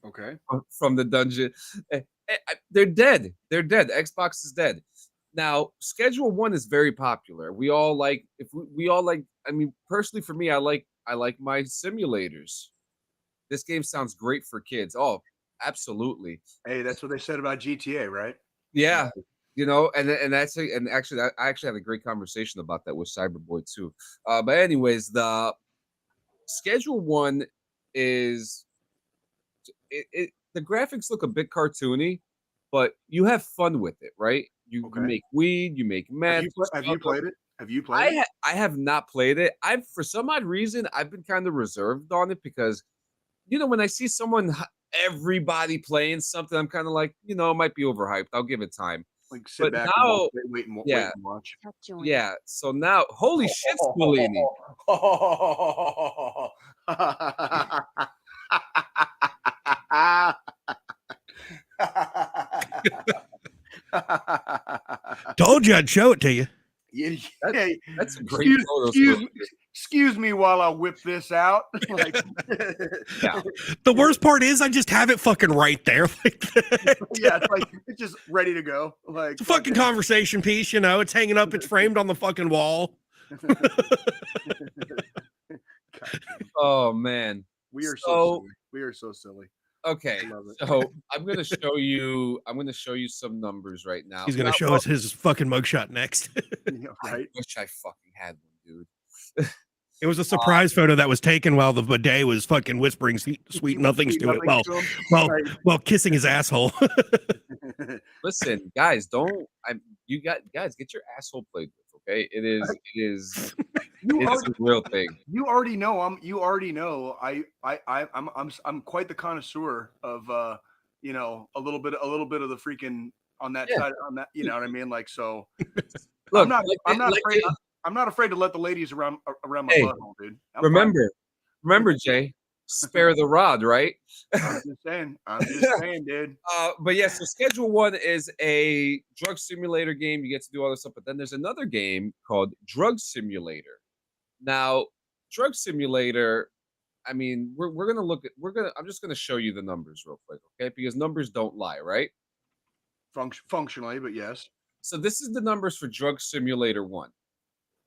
Speaker 2: Okay.
Speaker 3: From the dungeon. They're dead. They're dead. Xbox is dead. Now, Schedule 1 is very popular. We all like, I mean, personally for me, I like my simulators. This game sounds great for kids. Oh, absolutely.
Speaker 2: Hey, that's what they said about GTA, right?
Speaker 3: Yeah. You know, and actually I actually had a great conversation about that with Cyberboy too. But anyways, the Schedule 1 is the graphics look a bit cartoony, but you have fun with it, right? You make weed, you make meth.
Speaker 2: Have you played it? Have you played it?
Speaker 3: I have not played it. For some odd reason, I've been kind of reserved on it because, you know, when I see everybody playing something, I'm kind of like, you know, it might be overhyped. I'll give it time.
Speaker 2: Like sit back and wait and watch.
Speaker 3: Yeah. So now, holy shit, Spolini.
Speaker 4: Told you I'd show it to you.
Speaker 2: Yeah,
Speaker 3: that's a great photo.
Speaker 2: Excuse me while I whip this out. Like,
Speaker 3: yeah.
Speaker 4: The worst part is I just have it fucking right there.
Speaker 2: Yeah, it's like it's just ready to go. Like
Speaker 4: it's a fucking conversation piece, you know. It's hanging up. It's framed on the fucking wall.
Speaker 3: Oh man,
Speaker 2: we are so silly.
Speaker 3: Okay, so I'm gonna show you some numbers right now.
Speaker 4: He's gonna show us his fucking mugshot next.
Speaker 3: I wish I fucking had one, dude.
Speaker 4: It was a surprise photo that was taken while the bidet was fucking whispering sweet nothings to it while kissing his asshole.
Speaker 3: Listen, guys, guys get your asshole played with, okay? It is it's a real thing.
Speaker 2: You already know I'm quite the connoisseur of you know, a little bit of the freaking on that side on that, you know what I mean? Like so look, I'm not afraid to let the ladies around my butthole, dude.
Speaker 3: Remember, Jay, spare the rod, right?
Speaker 2: I'm just saying, dude.
Speaker 3: But yeah, so Schedule 1 is a drug simulator game. You get to do all this stuff, but then there's another game called Drug Simulator. Now, Drug Simulator, I mean, I'm just gonna show you the numbers real quick, okay? Because numbers don't lie, right?
Speaker 2: Functionally, but yes.
Speaker 3: So this is the numbers for Drug Simulator 1.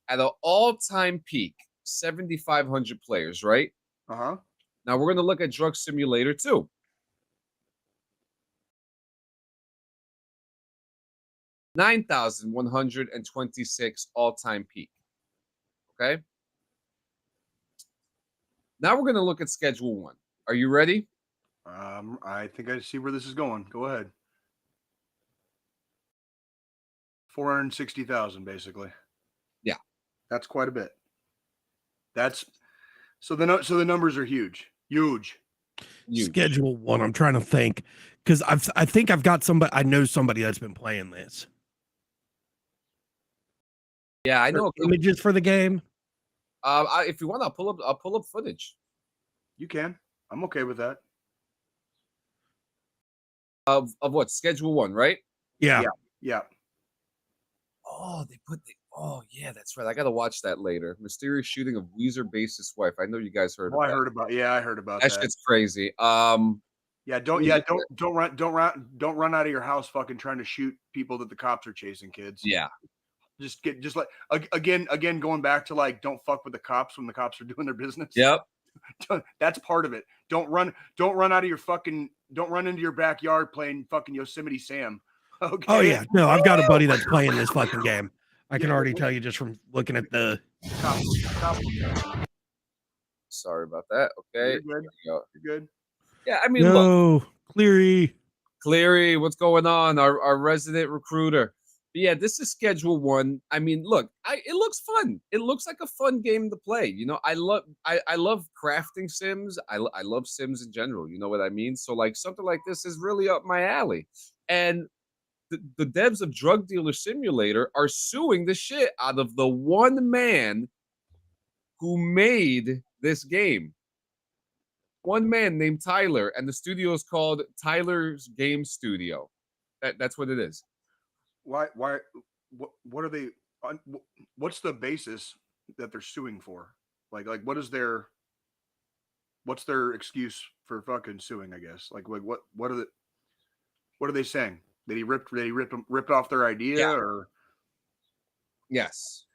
Speaker 3: At an all-time peak, 7,500 players, right?
Speaker 2: Uh-huh.
Speaker 3: Now we're going to look at Drug Simulator 2. 9,126 all-time peak. Okay. Now we're going to look at Schedule 1. Are you ready?
Speaker 2: I think I see where this is going. Go ahead. 460,000, basically.
Speaker 3: Yeah,
Speaker 2: that's quite a bit. So the numbers are huge.
Speaker 4: Schedule 1. I'm trying to think because I think I've got somebody. I know somebody that's been playing this.
Speaker 3: Yeah, I know.
Speaker 4: Images for the game.
Speaker 3: If you want, I'll pull up footage.
Speaker 2: You can. I'm okay with that.
Speaker 3: Of what? Schedule 1, right?
Speaker 4: Yeah.
Speaker 3: Oh, oh yeah, that's right. I gotta watch that later. Mysterious shooting of Weezer bassist wife. I know you guys heard.
Speaker 2: I heard about that.
Speaker 3: That shit's crazy.
Speaker 2: Don't run out of your house fucking trying to shoot people that the cops are chasing, kids.
Speaker 3: Yeah.
Speaker 2: Just like again going back to like don't fuck with the cops when the cops are doing their business.
Speaker 3: Yep.
Speaker 2: That's part of it. Don't run into your backyard playing fucking Yosemite Sam. Okay.
Speaker 4: Oh yeah. No, I've got a buddy that's playing this fucking game. I can already tell you just from looking at the
Speaker 3: Sorry about that. Okay.
Speaker 2: You're good.
Speaker 3: Yeah, I mean,
Speaker 4: look. Cleary,
Speaker 3: what's going on? Our resident recruiter. But yeah, this is Schedule 1. I mean, look, it looks fun. It looks like a fun game to play. You know, I love crafting sims. I love sims in general. You know what I mean? So like something like this is really up my alley. And the devs of Drug Dealer Simulator are suing the shit out of the one man who made this game. One man named Tyler, and the studio is called Tyler's Game Studio. That's what it is.
Speaker 2: Why what are they what's the basis that they're suing for? Like what's their excuse for fucking suing, I guess? Like what are they saying? That he ripped off their idea or
Speaker 3: yes.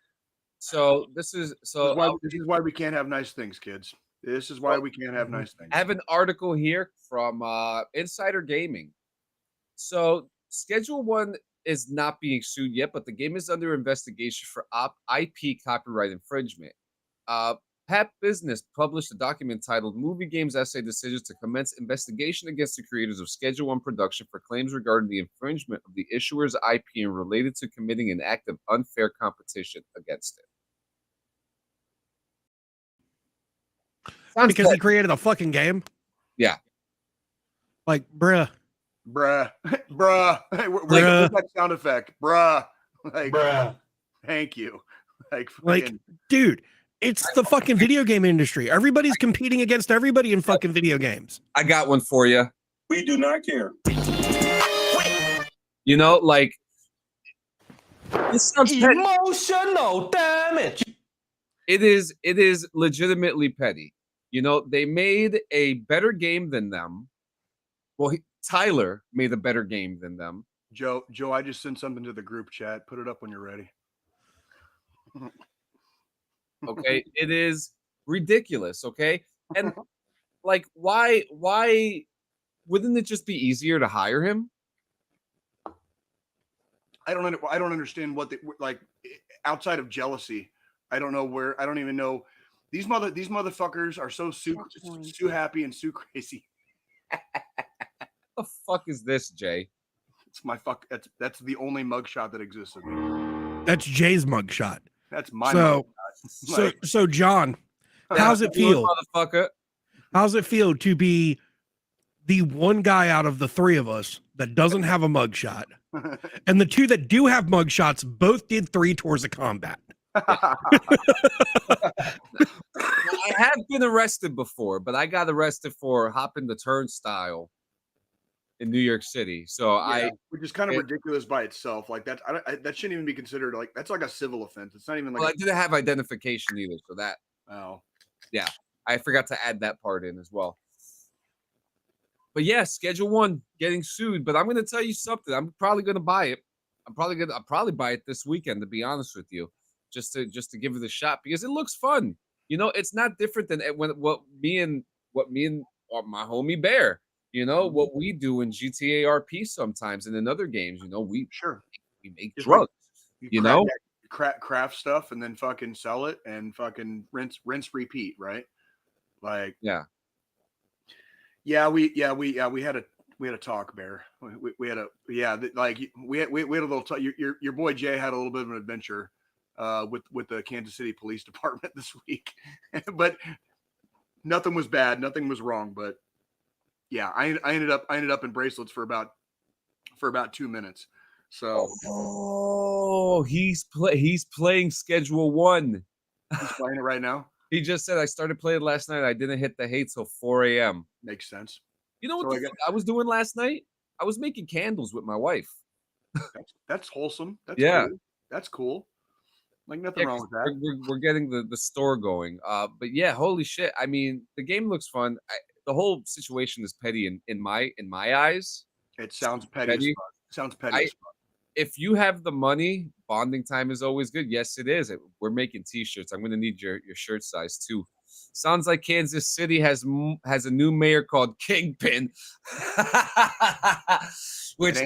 Speaker 3: So this is
Speaker 2: why we can't have nice things, kids. This is why we can't have nice things.
Speaker 3: I have an article here from Insider Gaming. So Schedule 1 is not being sued yet, but the game is under investigation for IP copyright infringement. Pep Business published a document titled Movie Games Essay Decisions to commence investigation against the creators of Schedule 1 production for claims regarding the infringement of the issuer's IP and related to committing an act of unfair competition against it.
Speaker 4: Because he created a fucking game?
Speaker 3: Yeah.
Speaker 4: Like, bruh.
Speaker 2: Where's that sound effect? Bruh. Like, bruh. Thank you.
Speaker 4: Like, dude, it's the fucking video game industry. Everybody's competing against everybody in fucking video games.
Speaker 3: I got one for you.
Speaker 11: We do not care.
Speaker 3: You know, like, this sounds
Speaker 14: emotional damage.
Speaker 3: It is legitimately petty. You know, they made a better game than them. Well, Tyler made a better game than them.
Speaker 2: Joe, I just sent something to the group chat. Put it up when you're ready.
Speaker 3: Okay, it is ridiculous. Okay, and like, why wouldn't it just be easier to hire him?
Speaker 2: I don't understand what like outside of jealousy. I don't even know. These motherfuckers are so happy and so crazy.
Speaker 3: What the fuck is this, Jay?
Speaker 2: It's my fuck. That's the only mugshot that exists of me.
Speaker 4: That's Jay's mugshot.
Speaker 2: That's my mugshot.
Speaker 4: So John, how's it feel?
Speaker 3: Motherfucker.
Speaker 4: How's it feel to be the one guy out of the three of us that doesn't have a mugshot, and the two that do have mugshots both did 3 tours of combat?
Speaker 3: I have been arrested before, but I got arrested for hopping the turnstile in New York City. So
Speaker 2: which is kind of ridiculous by itself. Like that shouldn't even be considered like that's like a civil offense. It's not even like.
Speaker 3: Well, I didn't have identification either, so that.
Speaker 2: Oh.
Speaker 3: Yeah, I forgot to add that part in as well. But yeah, Schedule 1 getting sued. But I'm going to tell you something. I'm probably going to buy it. I'll probably buy it this weekend, to be honest with you, just to give it a shot because it looks fun. You know, it's not different than what me and my homie Bear. You know, what we do in GTA RP sometimes and in other games, you know, we make
Speaker 2: Just
Speaker 3: drugs.
Speaker 2: like,
Speaker 3: You know,
Speaker 2: craft stuff and then fucking sell it and fucking rinse, repeat, right? Like, we had a talk, Bear. We had a little talk. Your boy Jay had a little bit of an adventure with the Kansas City Police Department this week, but nothing was bad, nothing was wrong. But yeah, I ended up in Bracelets for about 2 minutes. So
Speaker 3: he's playing Schedule 1.
Speaker 2: He's playing it right now.
Speaker 3: He just said I started playing last night. I didn't hit the hate till 4 a.m.
Speaker 2: Makes sense.
Speaker 3: You know what I was doing last night? I was making candles with my wife.
Speaker 2: That's wholesome. That's
Speaker 3: Cool.
Speaker 2: That's cool. Like nothing wrong with that.
Speaker 3: We're getting the store going. But yeah, holy shit. I mean, the game looks fun. The whole situation is petty in my eyes.
Speaker 2: It sounds petty. As fuck. Sounds petty as fuck.
Speaker 3: If you have the money, bonding time is always good. Yes, it is. We're making t-shirts. I'm going to need your shirt size too. Sounds like Kansas City has a new mayor called Kingpin. Which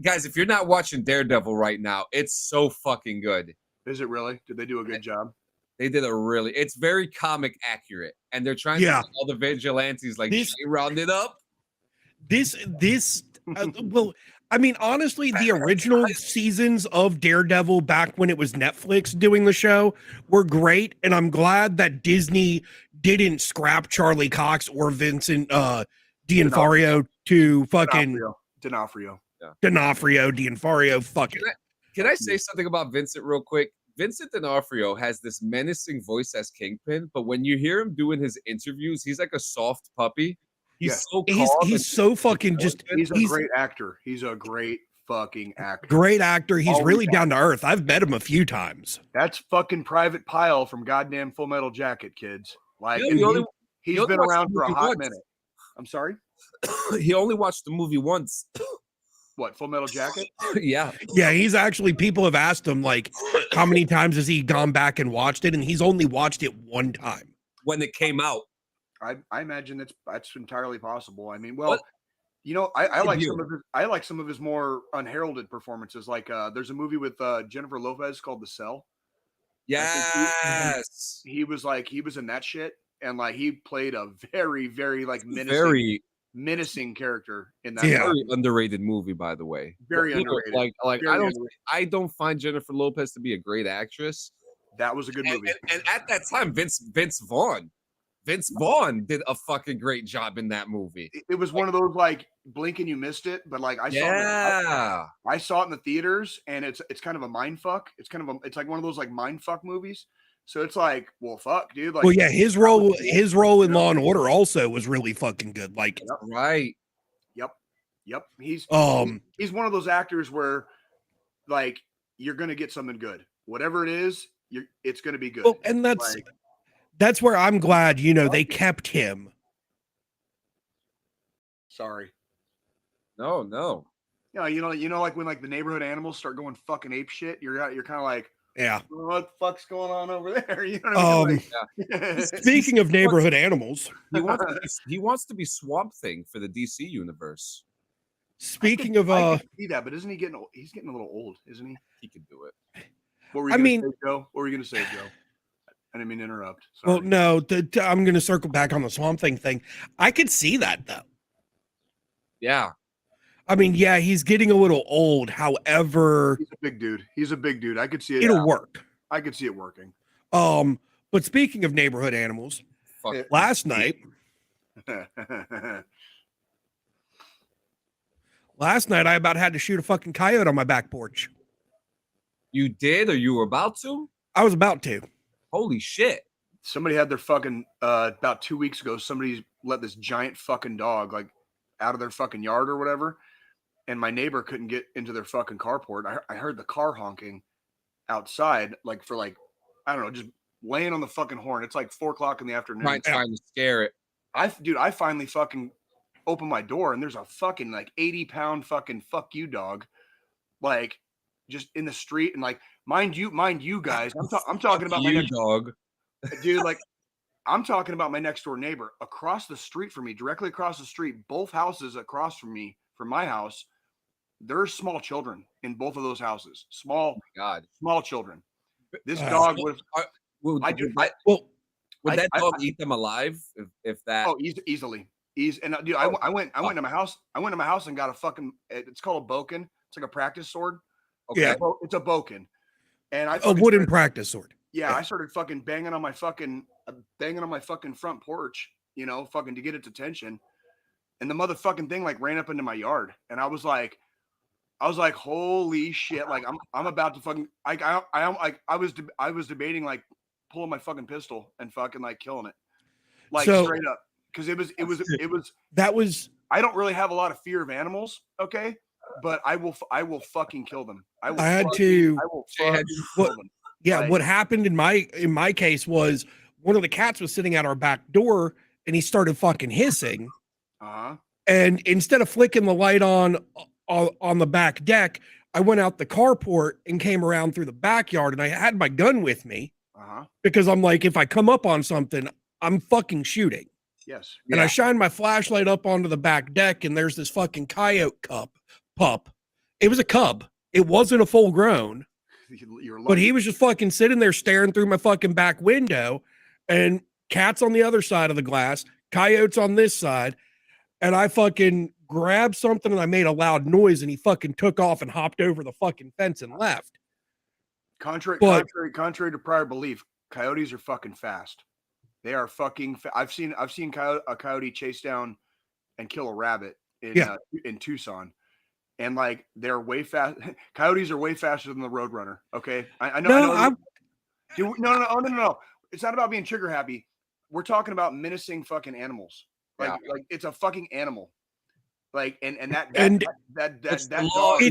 Speaker 3: guys, if you're not watching Daredevil right now, it's so fucking good.
Speaker 2: Is it really? Did they do a good job?
Speaker 3: They did it's very comic accurate, and they're trying to get all the vigilantes like rounded up.
Speaker 4: Well, I mean, honestly, the original seasons of Daredevil back when it was Netflix doing the show were great, and I'm glad that Disney didn't scrap Charlie Cox or Vincent D'Onofrio to fucking
Speaker 2: D'Onofrio.
Speaker 4: Fucking.
Speaker 3: Can I say something about Vincent real quick? Vincent D'Onofrio has this menacing voice as Kingpin, but when you hear him doing his interviews, he's like a soft puppy. He's so calm.
Speaker 4: He's so fucking just.
Speaker 2: He's a great actor. He's a great fucking actor.
Speaker 4: Great actor. He's really down to earth. I've met him a few times.
Speaker 2: That's fucking Private Pile from goddamn Full Metal Jacket, kids. Like he's been around for a hot minute. I'm sorry.
Speaker 3: He only watched the movie once.
Speaker 2: What, Full Metal Jacket?
Speaker 3: Yeah.
Speaker 4: He's actually, people have asked him like how many times has he gone back and watched it, and he's only watched it one time
Speaker 3: when it came out.
Speaker 2: I imagine that's entirely possible. I mean, well, I like some of his more unheralded performances. Like there's a movie with Jennifer Lopez called The Cell.
Speaker 3: Yes.
Speaker 2: He was in that shit, and like he played a very, very like menacing character in that.
Speaker 3: Very underrated movie, by the way.
Speaker 2: Very underrated.
Speaker 3: I don't find Jennifer Lopez to be a great actress.
Speaker 2: That was a good movie.
Speaker 3: And at that time, Vince Vaughn did a fucking great job in that movie.
Speaker 2: It was one of those like blink and you missed it, but like I saw it in the theaters, and it's kind of a mind fuck. It's like one of those like mind fuck movies. So it's like, well, fuck, dude. Like,
Speaker 4: well, yeah, his role in Law and Order also was really fucking good. Like,
Speaker 3: right.
Speaker 2: Yep. He's one of those actors where like you're gonna get something good. Whatever it is, it's gonna be good.
Speaker 4: Well, and that's where I'm glad, they kept him.
Speaker 2: Sorry.
Speaker 3: No.
Speaker 2: Yeah, like when like the neighborhood animals start going fucking ape shit, you're kind of like,
Speaker 4: yeah,
Speaker 2: what the fuck's going on over there? You know what I mean?
Speaker 4: Speaking of neighborhood animals,
Speaker 3: he wants to be Swamp Thing for the DC universe.
Speaker 4: Speaking of
Speaker 2: I can see that, but isn't he getting? He's getting a little old, isn't he?
Speaker 3: He can do it.
Speaker 2: What were you gonna say, Joe? I didn't mean to interrupt. Sorry.
Speaker 4: Well, no, I'm going to circle back on the Swamp Thing thing. I could see that though.
Speaker 3: Yeah.
Speaker 4: I mean, yeah, he's getting a little old. However,
Speaker 2: he's a big dude. I could see it.
Speaker 4: It'll work.
Speaker 2: I could see it working.
Speaker 4: But speaking of neighborhood animals, last night I about had to shoot a fucking coyote on my back porch.
Speaker 3: You did, or you were about to?
Speaker 4: I was about to.
Speaker 3: Holy shit.
Speaker 2: Somebody had their fucking about 2 weeks ago, somebody let this giant fucking dog like out of their fucking yard or whatever, and my neighbor couldn't get into their fucking carport. I heard the car honking outside, like for like, I don't know, just laying on the fucking horn. It's like 4:00 in the afternoon.
Speaker 3: Trying to scare it.
Speaker 2: I finally fucking opened my door, and there's a fucking like 80-pound fucking fuck you dog, like just in the street, and like mind you guys, I'm talking about my next
Speaker 3: dog,
Speaker 2: dude. Like I'm talking about my next door neighbor across the street from me, directly across the street, both houses across from me, from my house. There's small children in both of those houses. Small children. This
Speaker 3: Uh,
Speaker 2: dog
Speaker 3: so
Speaker 2: was.
Speaker 3: Would
Speaker 2: I-
Speaker 3: that
Speaker 2: I-
Speaker 3: dog
Speaker 2: I-
Speaker 3: eat them alive if that?
Speaker 2: Oh, easily. And dude, I went to my house. I went to my house and got a fucking. It's called a boken. It's like a practice sword.
Speaker 3: Okay.
Speaker 4: Yeah.
Speaker 2: It's a boken. And I
Speaker 4: A
Speaker 2: fucking
Speaker 4: wooden
Speaker 2: started-
Speaker 4: practice sword.
Speaker 2: Yeah, I started fucking banging on my fucking front porch, fucking to get its attention. And the motherfucking thing like ran up into my yard, and I was like, holy shit! Like I'm about to fucking I was debating like pulling my fucking pistol and fucking like killing it, like
Speaker 4: So-
Speaker 2: straight up, because it was.
Speaker 4: That was.
Speaker 2: I don't really have a lot of fear of animals, okay, but I will fucking kill them. I will
Speaker 4: I
Speaker 2: fucking
Speaker 4: What-
Speaker 2: kill them.
Speaker 4: Yeah,
Speaker 2: Like-
Speaker 4: what happened in my case was one of the cats was sitting at our back door and he started fucking hissing.
Speaker 2: Uh-huh.
Speaker 4: And instead of flicking the light on the back deck, I went out the carport and came around through the backyard, and I had my gun with me
Speaker 2: Uh-huh.
Speaker 4: because I'm like, if I come up on something, I'm fucking shooting.
Speaker 2: Yes.
Speaker 4: And I shined my flashlight up onto the back deck, and there's this fucking coyote pup. It was a cub. It wasn't a full grown.
Speaker 2: You're
Speaker 4: But he was just fucking sitting there staring through my fucking back window, and cats on the other side of the glass, coyotes on this side. And I fucking grabbed something and I made a loud noise, and he fucking took off and hopped over the fucking fence and left.
Speaker 2: Contrary to prior belief, coyotes are fucking fast. They are fucking. I've seen a coyote chase down and kill a rabbit in Tucson, and like they're way fast. Coyotes are way faster than the Roadrunner. Okay, I know. No. It's not about being trigger happy. We're talking about menacing fucking animals. Like it's a fucking animal. Like and that dog,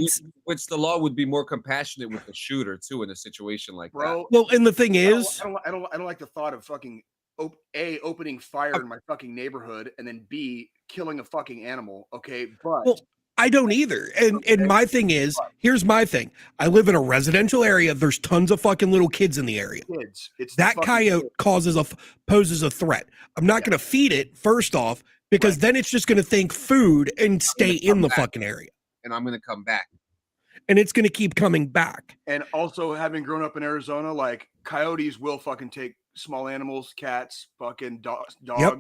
Speaker 3: which the law would be more compassionate with the shooter too in a situation like
Speaker 2: bro.
Speaker 3: that.
Speaker 4: Well, and the thing is,
Speaker 2: I don't like the thought of fucking opening fire in my fucking neighborhood and then B killing a fucking animal. Okay, but
Speaker 4: well, I don't either. And my thing is, here's my thing. I live in a residential area. There's tons of fucking little kids in the area.
Speaker 2: Kids. It's
Speaker 4: that coyote poses a threat. I'm not going to feed it first off, because then it's just going to think food and stay in the fucking area.
Speaker 3: And I'm going to come back.
Speaker 4: And it's going to keep coming back.
Speaker 2: And also, having grown up in Arizona, like coyotes will fucking take small animals, cats, fucking dogs.
Speaker 4: Yep.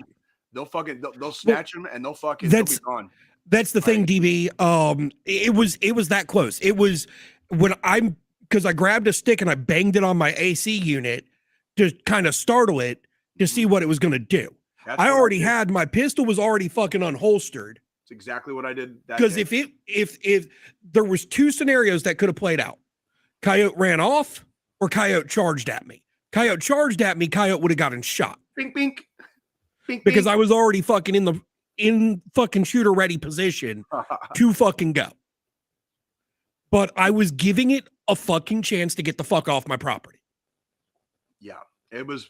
Speaker 2: They'll snatch them and they'll be gone.
Speaker 4: That's the thing, DB. It was that close. It was because I grabbed a stick and I banged it on my AC unit to kind of startle it to see what it was going to do. I already had my pistol was already fucking unholstered.
Speaker 2: That's exactly what I did.
Speaker 4: Because if there was two scenarios that could have played out, coyote ran off or coyote charged at me. Coyote charged at me, coyote would have gotten shot.
Speaker 2: Bink, bink. Bink,
Speaker 4: because
Speaker 2: bink.
Speaker 4: I was already fucking in fucking shooter ready position to fucking go. But I was giving it a fucking chance to get the fuck off my property.
Speaker 2: Yeah, it was.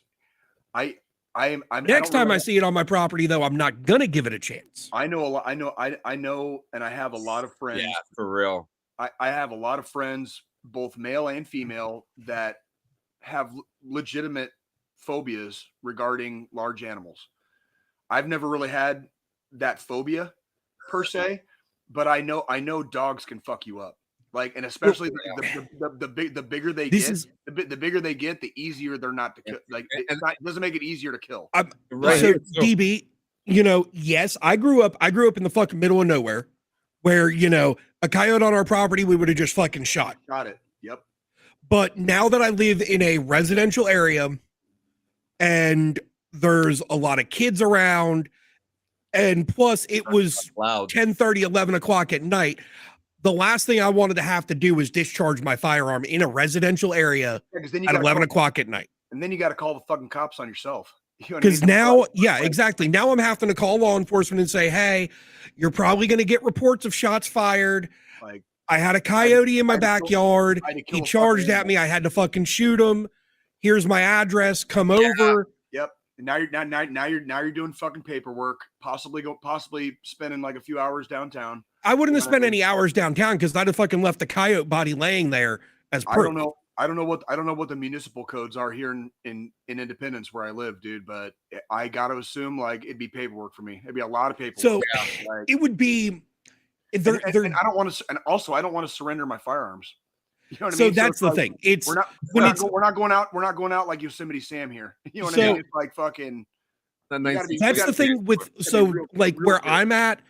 Speaker 2: I'm
Speaker 4: Next time I see it on my property, though, I'm not gonna give it a chance.
Speaker 2: I know a lot. I know, and I have a lot of friends.
Speaker 3: Yeah, for real.
Speaker 2: I have a lot of friends, both male and female, that have legitimate phobias regarding large animals. I've never really had that phobia per se, but I know dogs can fuck you up. Like, and especially the bigger they get, the bigger they get, the easier they're not to kill. Like, it doesn't make it easier to kill.
Speaker 4: So DB, yes, I grew up in the fucking middle of nowhere, where a coyote on our property we would have just fucking shot.
Speaker 2: Got it. Yep.
Speaker 4: But now that I live in a residential area, and there's a lot of kids around, and plus it was 10:30, 11 o'clock at night. The last thing I wanted to have to do was discharge my firearm in a residential area at 11 o'clock at night.
Speaker 2: And then you got to call the fucking cops on yourself.
Speaker 4: Because now, yeah, exactly. Now I'm having to call law enforcement and say, hey, you're probably going to get reports of shots fired.
Speaker 2: Like,
Speaker 4: I had a coyote in my backyard. He charged at me. I had to fucking shoot him. Here's my address. Come over.
Speaker 2: Yep. And now you're doing fucking paperwork. Possibly spending like a few hours downtown.
Speaker 4: I wouldn't have spent any hours downtown because I'd have fucking left the coyote body laying there as proof.
Speaker 2: I don't know what the municipal codes are here in Independence where I live, dude. But I got to assume like it'd be paperwork for me. It'd be a lot of paperwork.
Speaker 4: So it would be
Speaker 2: and I don't want to, and also I don't want to surrender my firearms. You know what I
Speaker 4: so
Speaker 2: mean?
Speaker 4: That's the thing. It's
Speaker 2: we're not going out like Yosemite Sam here. You know what I mean? It's like fucking.
Speaker 4: That's the thing with like where I'm at,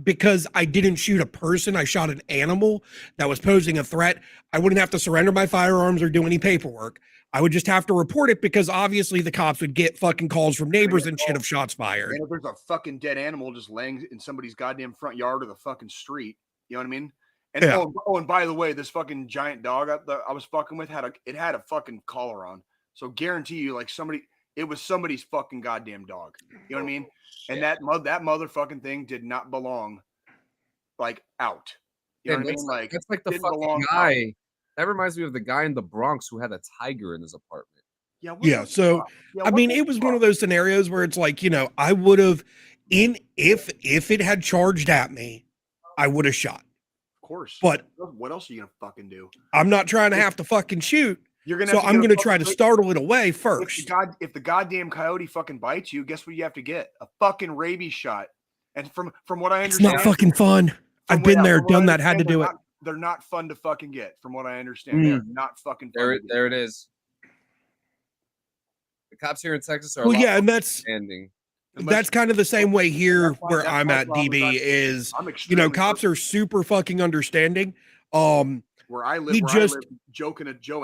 Speaker 4: because I didn't shoot a person, I shot an animal that was posing a threat. I wouldn't have to surrender my firearms or do any paperwork. I would just have to report it because obviously the cops would get fucking calls from neighbors and shit of shots fired.
Speaker 2: And if there's a fucking dead animal just laying in somebody's goddamn front yard or the fucking street, you know what I mean? And and by the way, this fucking giant dog I was fucking with had a fucking collar on. So guarantee you, like it was somebody's fucking goddamn dog. You know what I mean? And that motherfucking thing did not belong like out. You know what I mean? Like
Speaker 3: that's like the fucking guy. Out. That reminds me of the guy in the Bronx who had a tiger in his apartment.
Speaker 4: Yeah. So I mean, it was one of those scenarios where it's like, you know, I would have if it had charged at me, I would have shot.
Speaker 2: Of course.
Speaker 4: But
Speaker 2: what else are you gonna fucking do?
Speaker 4: I'm not trying to have to fucking shoot. I'm going to try to startle it away first.
Speaker 2: If the goddamn coyote fucking bites you, guess what you have to get? A fucking rabies shot. And from what I understand,
Speaker 4: it's not fucking fun. I've been there, done that, had to do it.
Speaker 2: They're not fun to fucking get, from what I understand. They're not fucking fun.
Speaker 3: There it is. The cops here in Texas are
Speaker 4: and that's
Speaker 3: ending.
Speaker 4: That's kind of the same way here where I'm at, DB, is, you know, cops are super fucking understanding.
Speaker 2: Where I live, Joe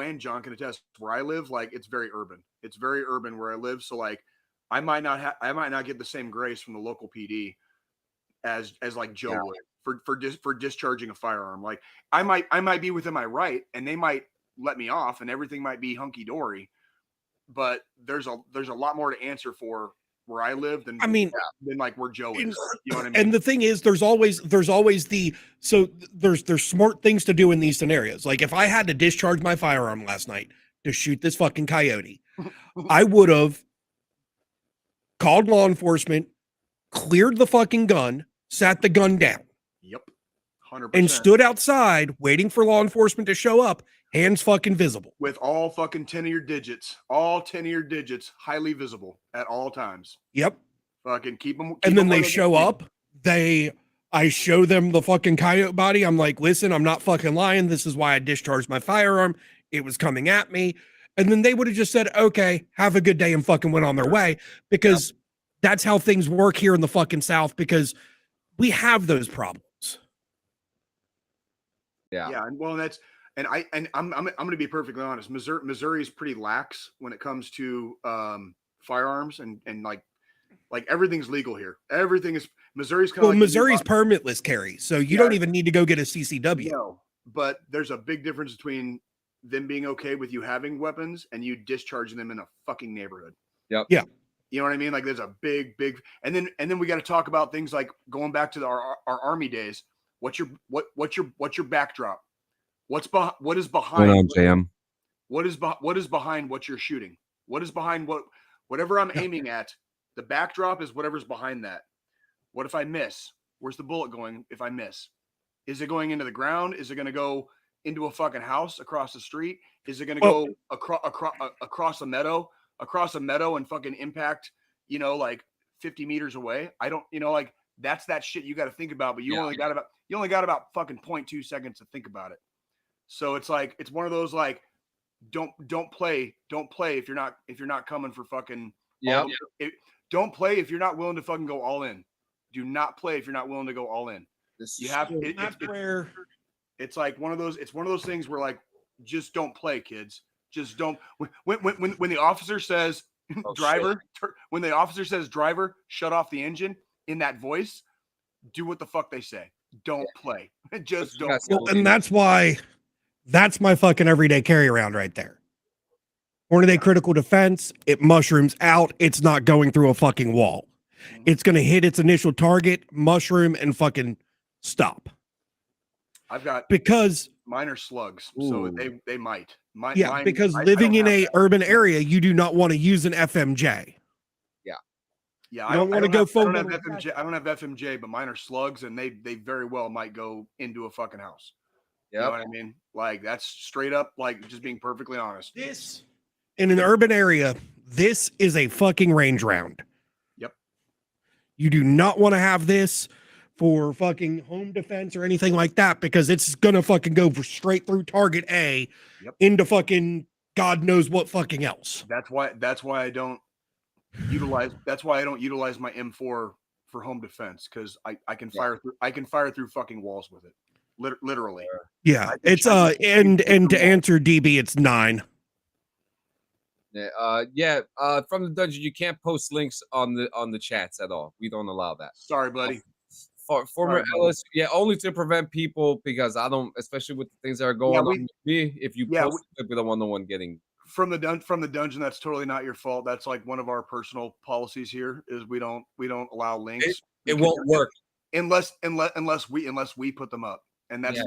Speaker 2: and John can attest. Where I live, like it's very urban. It's very urban where I live. So like, I might not get the same grace from the local PD as like Joe would for discharging a firearm. Like I might be within my right, and they might let me off, and everything might be hunky dory. But there's a lot more to answer for where I live than like where Joe is. You know what I mean?
Speaker 4: And the thing is, there's always there's smart things to do in these scenarios. Like if I had to discharge my firearm last night to shoot this fucking coyote, I would have called law enforcement, cleared the fucking gun, sat the gun down.
Speaker 2: Yep. 100%.
Speaker 4: And stood outside waiting for law enforcement to show up, hands fucking visible.
Speaker 2: With all fucking 10 of your digits, highly visible at all times.
Speaker 4: Yep.
Speaker 2: Fucking keep them.
Speaker 4: And then they show up. I show them the fucking coyote body. I'm like, listen, I'm not fucking lying. This is why I discharged my firearm. It was coming at me. And then they would have just said, okay, have a good day, and fucking went on their way, because that's how things work here in the fucking South, because we have those problems.
Speaker 2: Yeah. Yeah. Well, I'm going to be perfectly honest. Missouri is pretty lax when it comes to firearms and like everything's legal here. Everything is Missouri's kind of like
Speaker 4: Missouri's permitless carry, so you don't even need to go get a CCW.
Speaker 2: No, but there's a big difference between them being okay with you having weapons and you discharging them in a fucking neighborhood.
Speaker 3: Yep.
Speaker 4: Yeah.
Speaker 2: You know what I mean? Like there's a big, and then we got to talk about things like going back to our Army days. What's your backdrop? What is behind? What is behind what you're shooting? What is behind whatever I'm aiming at? The backdrop is whatever's behind that. What if I miss? Where's the bullet going if I miss? Is it going into the ground? Is it going to go into a fucking house across the street? Is it going to go across a meadow and fucking impact, like 50 meters away? I don't, like that's that shit you got to think about, but you only got about fucking 0.2 seconds to think about it. So it's like, it's one of those, like, don't play if you're not coming for fucking, don't play if you're not willing to fucking go all in. Do not play if you're not willing to go all in. You have to. It's like one of those. It's one of those things where, like, just don't play, kids. Just don't. When the officer says driver, when the officer says driver, shut off the engine in that voice, do what the fuck they say. Don't play. Just don't.
Speaker 4: And that's why. That's my fucking everyday carry around right there. Hornady critical defense, it mushrooms out. It's not going through a fucking wall. It's going to hit its initial target, mushroom, and fucking stop. Because
Speaker 2: mine are slugs, so they might.
Speaker 4: Because living in a urban area, you do not want to use an FMJ.
Speaker 2: Yeah,
Speaker 4: I don't want to go forward.
Speaker 2: I don't have FMJ, but mine are slugs, and they very well might go into a fucking house. You know what I mean? Like, that's straight up, like, just being perfectly honest.
Speaker 4: This, in an urban area, this is a fucking range round.
Speaker 2: Yep.
Speaker 4: You do not want to have this for fucking home defense or anything like that, because it's gonna fucking go straight through target A into fucking God knows what fucking else.
Speaker 2: That's why I don't utilize my M4 for home defense, because I can fire through fucking walls with it. Literally.
Speaker 4: Yeah, it's and to answer DB, it's 9.
Speaker 3: From the dungeon, you can't post links on the chats at all. We don't allow that.
Speaker 2: Sorry, buddy.
Speaker 3: Former LSU, only to prevent people, because I don't, especially with the things that are going on with me. If you post it, we don't want no one getting
Speaker 2: from the dungeon. That's totally not your fault. That's like one of our personal policies here. Is we don't allow links.
Speaker 3: It won't work
Speaker 2: unless we put them up, and that's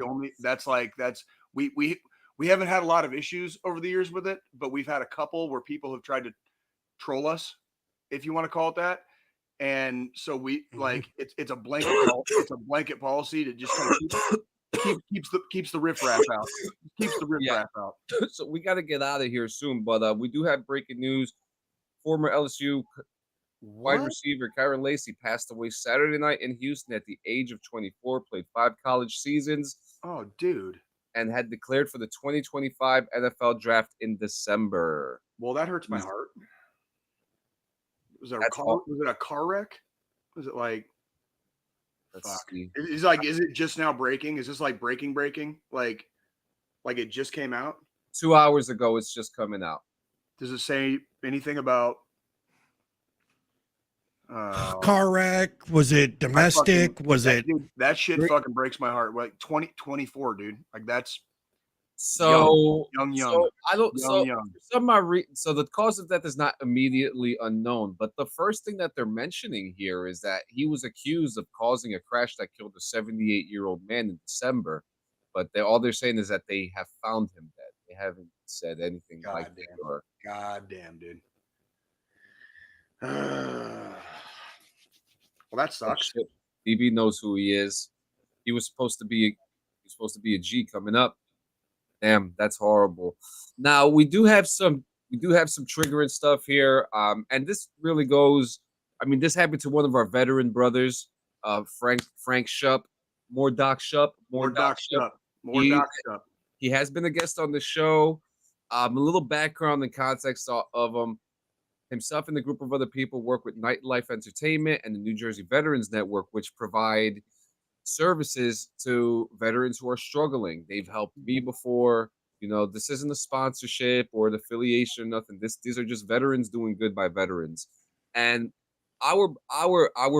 Speaker 2: we haven't had a lot of issues over the years with it, but we've had a couple where people have tried to troll us, if you want to call it that. And so we it's a blanket policy to just kind of keeps the riffraff out. Keeps the riffraff out.
Speaker 3: So we got to get out of here soon, but we do have breaking news. Former LSU wide receiver Kyron Lacy passed away Saturday night in Houston at the age of 24. Played 5 college seasons.
Speaker 2: Oh, dude.
Speaker 3: And had declared for the 2025 NFL draft in December.
Speaker 2: Well, that hurts my heart. Was it a car wreck? Was it like? Fuck. Is it just now breaking? Is this like breaking? Like it just came out?
Speaker 3: 2 hours ago, it's just coming out.
Speaker 2: Does it say anything about
Speaker 4: car wreck? Was it domestic?
Speaker 2: That shit fucking breaks my heart. Like 24, dude. Like that's young.
Speaker 3: So I don't.
Speaker 2: Young.
Speaker 3: So the cause of death is not immediately unknown, but the first thing that they're mentioning here is that he was accused of causing a crash that killed a 78-year-old man in December. But all they're saying is that they have found him dead. They haven't said anything like that.
Speaker 2: God damn, dude. Well, that sucks.
Speaker 3: DB knows who he is. He was supposed to be a G coming up. Damn, that's horrible. Now we do have some triggering stuff here. And this really goes. I mean, this happened to one of our veteran brothers, Frank Shupp, Doc Shupp. He has been a guest on the show. A little background and context of him. Himself and a group of other people work with Nightlife Entertainment and the New Jersey Veterans Network, which provide services to veterans who are struggling. They've helped me before. You know, this isn't a sponsorship or an affiliation or nothing. These are just veterans doing good by veterans. And our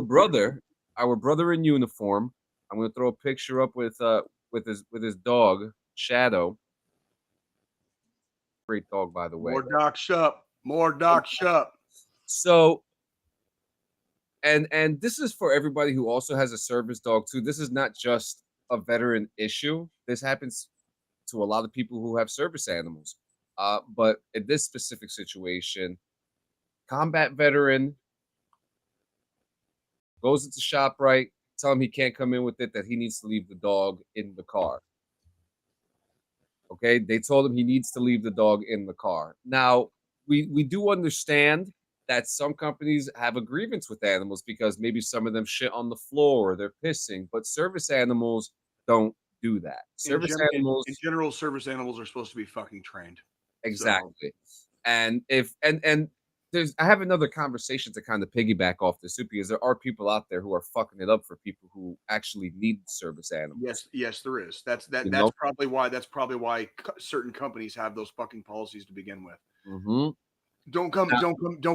Speaker 3: brother in uniform, I'm going to throw a picture up with his dog, Shadow. Great dog, by the way.
Speaker 2: More Doc Shupp.
Speaker 3: So, and this is for everybody who also has a service dog too. This is not just a veteran issue. This happens to a lot of people who have service animals. But in this specific situation, combat veteran goes into ShopRite, tell him he can't come in with it, that he needs to leave the dog in the car. Okay, they told him he needs to leave the dog in the car. Now, we do understand that some companies have a grievance with animals because maybe some of them shit on the floor or they're pissing, but service animals don't do that.
Speaker 2: In general, service animals are supposed to be fucking trained.
Speaker 3: Exactly. So. And I have another conversation to kind of piggyback off this too, because there are people out there who are fucking it up for people who actually need service animals.
Speaker 2: Yes, there is. That's probably why certain companies have those fucking policies to begin with.
Speaker 3: Mm-hmm.
Speaker 2: Don't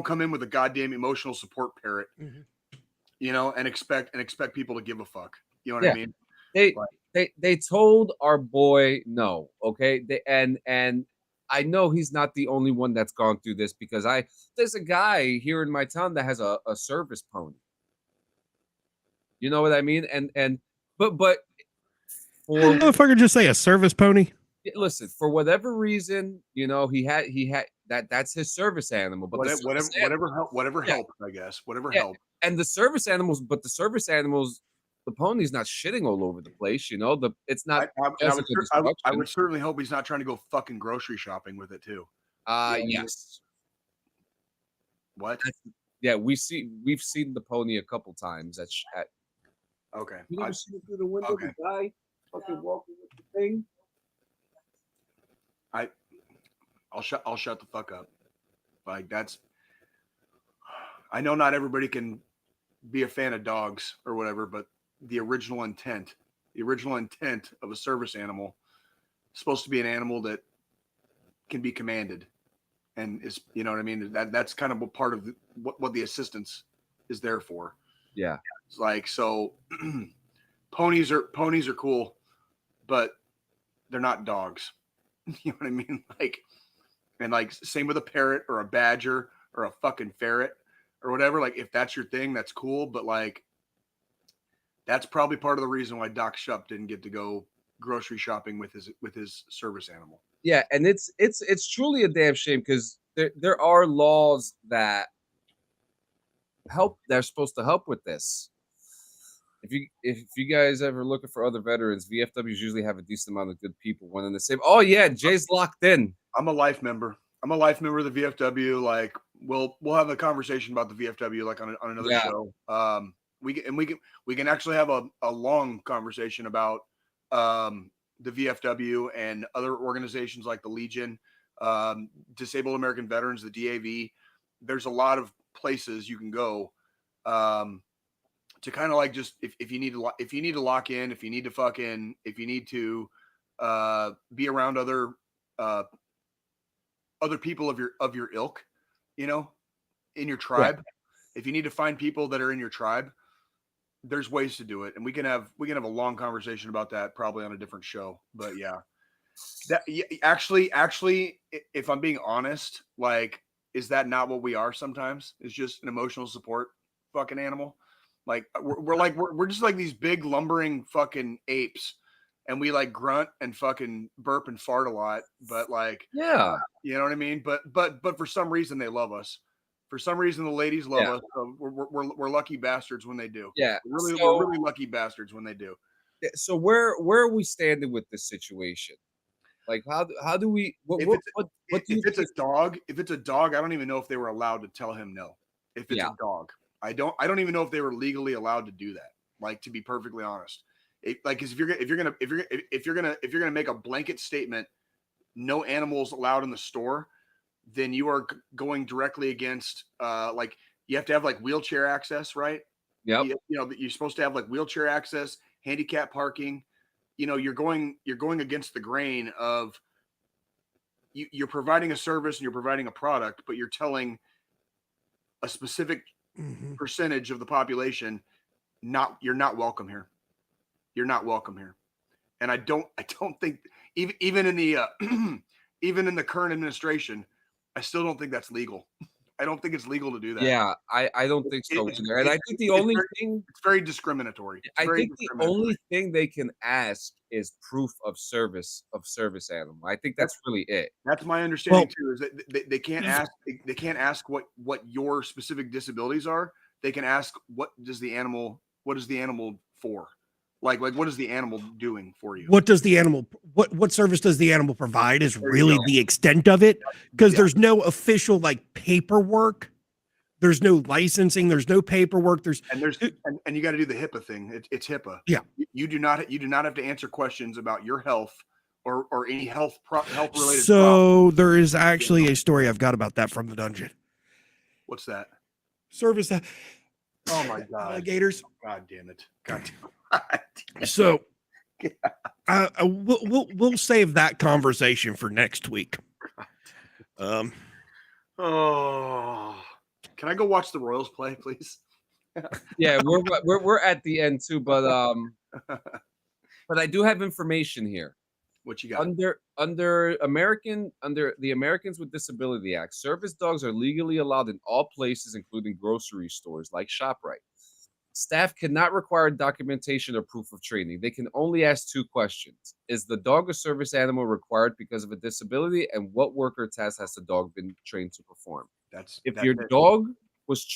Speaker 2: come in with a goddamn emotional support parrot, you know, and expect people to give a fuck. You know what I mean?
Speaker 3: They told our boy no. Okay, and I know he's not the only one that's gone through this, because there's a guy here in my town that has a service pony. You know what I mean? But for
Speaker 4: motherfucker, just say a service pony.
Speaker 3: Listen, for whatever reason, you know, he had that's his service animal. But
Speaker 2: whatever helps, I guess. Whatever helps.
Speaker 3: And the service animals, the pony's not shitting all over the place, you know. It's not.
Speaker 2: I would certainly hope he's not trying to go fucking grocery shopping with it too.
Speaker 3: Yes.
Speaker 2: What?
Speaker 3: We've seen the pony a couple times at
Speaker 2: Okay.
Speaker 3: You never see it through the window,
Speaker 2: Okay.
Speaker 3: the guy fucking walking with the thing?
Speaker 2: I'll shut the fuck up. Like that's. I know not everybody can be a fan of dogs or whatever, but the original intent of a service animal is supposed to be an animal that can be commanded, and is, you know what I mean. That's kind of a part of what the assistance is there for.
Speaker 3: Yeah.
Speaker 2: It's like, so ponies are cool, but they're not dogs. You know what I mean? Like, and like same with a parrot or a badger or a fucking ferret or whatever. Like, if that's your thing, that's cool. But like, that's probably part of the reason why Doc Shupp didn't get to go grocery shopping with his service animal.
Speaker 3: Yeah, and it's truly a damn shame because there are laws that help. They're supposed to help with this. If you guys ever looking for other veterans, VFWs usually have a decent amount of good people. One in the same. Oh yeah, Jay's locked in.
Speaker 2: I'm a life member. I'm a life member of the VFW. Like, we'll have a conversation about the VFW like on another show. We can actually have a long conversation about the VFW and other organizations like the Legion, Disabled American Veterans, the DAV. There's a lot of places you can go to kind of like, just if you need to lock in, if you need to be around other people of your ilk, you know, in your tribe. Yeah. If you need to find people that are in your tribe, there's ways to do it, and we can have a long conversation about that probably on a different show. But yeah, that actually, if I'm being honest, like, is that not what we are sometimes? It's just an emotional support fucking animal. Like, we're just like these big lumbering fucking apes, and we like grunt and fucking burp and fart a lot, but like,
Speaker 3: yeah,
Speaker 2: you know what I mean? But for some reason they love us. For some reason the ladies love us. So we're lucky bastards when they do.
Speaker 3: Yeah,
Speaker 2: we're really lucky bastards when they do.
Speaker 3: So where are we standing with this situation? Like, how do we? If
Speaker 2: it's a dog, I don't even know if they were allowed to tell him no. If it's a dog, I don't even know if they were legally allowed to do that. Like, to be perfectly honest, if you're gonna make a blanket statement, no animals allowed in the store, then you are going directly against like, you have to have like wheelchair access, right?
Speaker 3: Yeah.
Speaker 2: You know, you're supposed to have like wheelchair access, handicap parking. You know, you're going against the grain of you're providing a service and you're providing a product, but you're telling a specific percentage of the population you're not welcome here. You're not welcome here. And I don't think even in the even in the current administration, I still don't think that's legal. I don't think it's legal to do that.
Speaker 3: Yeah, I don't think so either. And I think the only thing,
Speaker 2: it's very discriminatory.
Speaker 3: I think the only thing they can ask is proof of service animal. I think that's really it.
Speaker 2: That's my understanding too. Is that they can't ask what your specific disabilities are. They can ask what is the animal for? Like what is the animal doing for you?
Speaker 4: What does the animal, what service does the animal provide is really the extent of it, because there's no official like paperwork. There's no licensing. There's no paperwork. And
Speaker 2: you got to do the HIPAA thing. It's HIPAA.
Speaker 4: Yeah.
Speaker 2: You do not have to answer questions about your health or any health related.
Speaker 4: So there is actually a story I've got about that from the dungeon.
Speaker 2: What's that?
Speaker 4: Service.
Speaker 2: Oh my God.
Speaker 4: Alligators.
Speaker 2: God damn it. God damn it.
Speaker 4: So we'll save that conversation for next week.
Speaker 2: Can I go watch the Royals play, please?
Speaker 3: Yeah, we're at the end too, but I do have information here.
Speaker 2: What you got?
Speaker 3: Under the Americans with Disability Act, service dogs are legally allowed in all places, including grocery stores like ShopRite. Staff cannot require documentation or proof of training. They can only ask two questions. Is the dog a service animal required because of a disability? And what work or task has the dog been trained to perform? If your dog was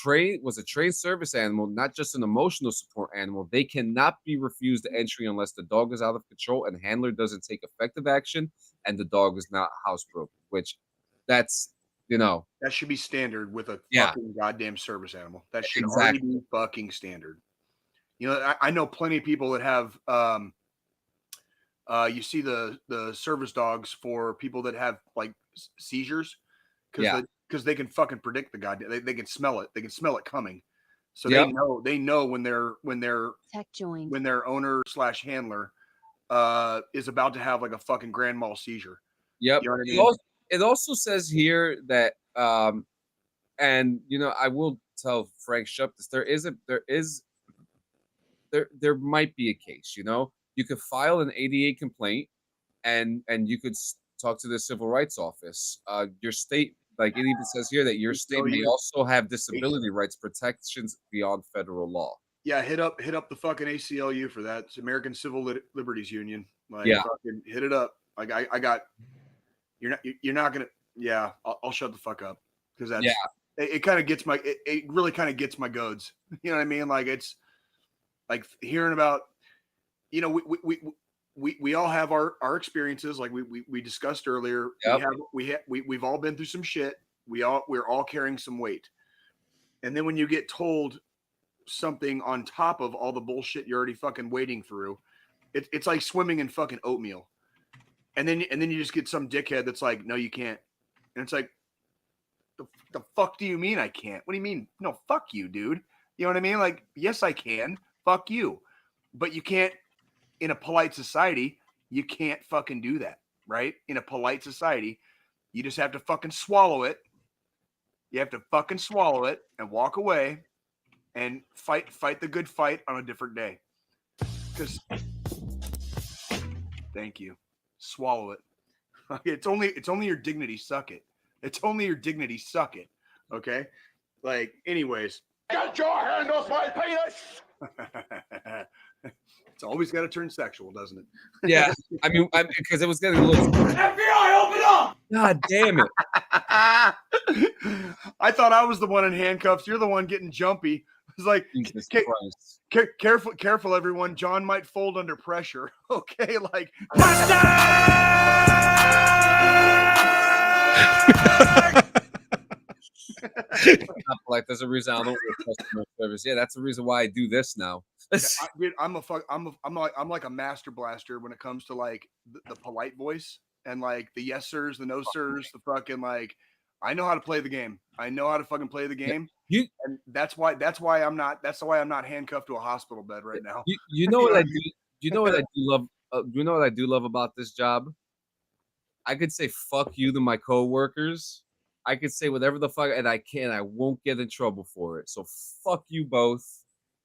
Speaker 3: a trained service animal, not just an emotional support animal, they cannot be refused entry unless the dog is out of control and handler doesn't take effective action and the dog is not housebroken, which that's, you know,
Speaker 2: that should be standard with a fucking goddamn service animal. That should already be fucking standard. You know, I know plenty of people that have, you see the service dogs for people that have like seizures because they can fucking predict the goddamn, they can smell it. They can smell it coming. So they know when their owner / handler is about to have like a fucking grand mal seizure.
Speaker 3: Yep.
Speaker 2: You know what I mean?
Speaker 3: It also says here that, and you know, I will tell Frank Shup this. There might be a case. You know, you could file an ADA complaint, and you could talk to the civil rights office. Your state, like it even says here, that your state may also have disability rights protections beyond federal law.
Speaker 2: Yeah, hit up the fucking ACLU for that. It's American Civil Liberties Union. Like, fucking hit it up. Like I got. You're not gonna. Yeah, I'll shut the fuck up because that's. It kind of gets it really kind of gets my goads. You know what I mean? Like it's like hearing about. You know, we all have our experiences, like we discussed earlier. Yep. We've all been through some shit. We're all carrying some weight, and then when you get told something on top of all the bullshit you're already fucking wading through, it's like swimming in fucking oatmeal, and then you just get some dickhead that's like, no, you can't, and it's like, the fuck do you mean I can't? What do you mean? No, fuck you, dude. You know what I mean? Like, yes, I can. Fuck you, but you can't. In a polite society, you can't fucking do that, right? In a polite society, you just have to fucking swallow it. You have to fucking swallow it and walk away and fight the good fight on a different day. Because, thank you. Swallow it. It's only your dignity. Suck it. It's only your dignity. Suck it. Okay? Like, anyways.
Speaker 6: Get your hand off my penis!
Speaker 2: It's always got to turn sexual, doesn't it?
Speaker 3: Yeah, I mean, because it was getting a little.
Speaker 6: FBI, open up!
Speaker 3: God damn it!
Speaker 2: I thought I was the one in handcuffs. You're the one getting jumpy. It's like, careful, everyone. John might fold under pressure. Okay, like.
Speaker 3: Like there's a reason I don't work customer service. Yeah, that's the reason why I do this now.
Speaker 2: I'm like a master blaster when it comes to like the polite voice and like the yes sirs, the no sirs, the fucking like. I know how to play the game. I know how to fucking play the game. And that's why I'm not handcuffed to a hospital bed right now.
Speaker 3: You know what I do? You know what I do love? You know what I do love about this job? I could say fuck you to my coworkers. I could say whatever the fuck, and I won't get in trouble for it. So fuck you both.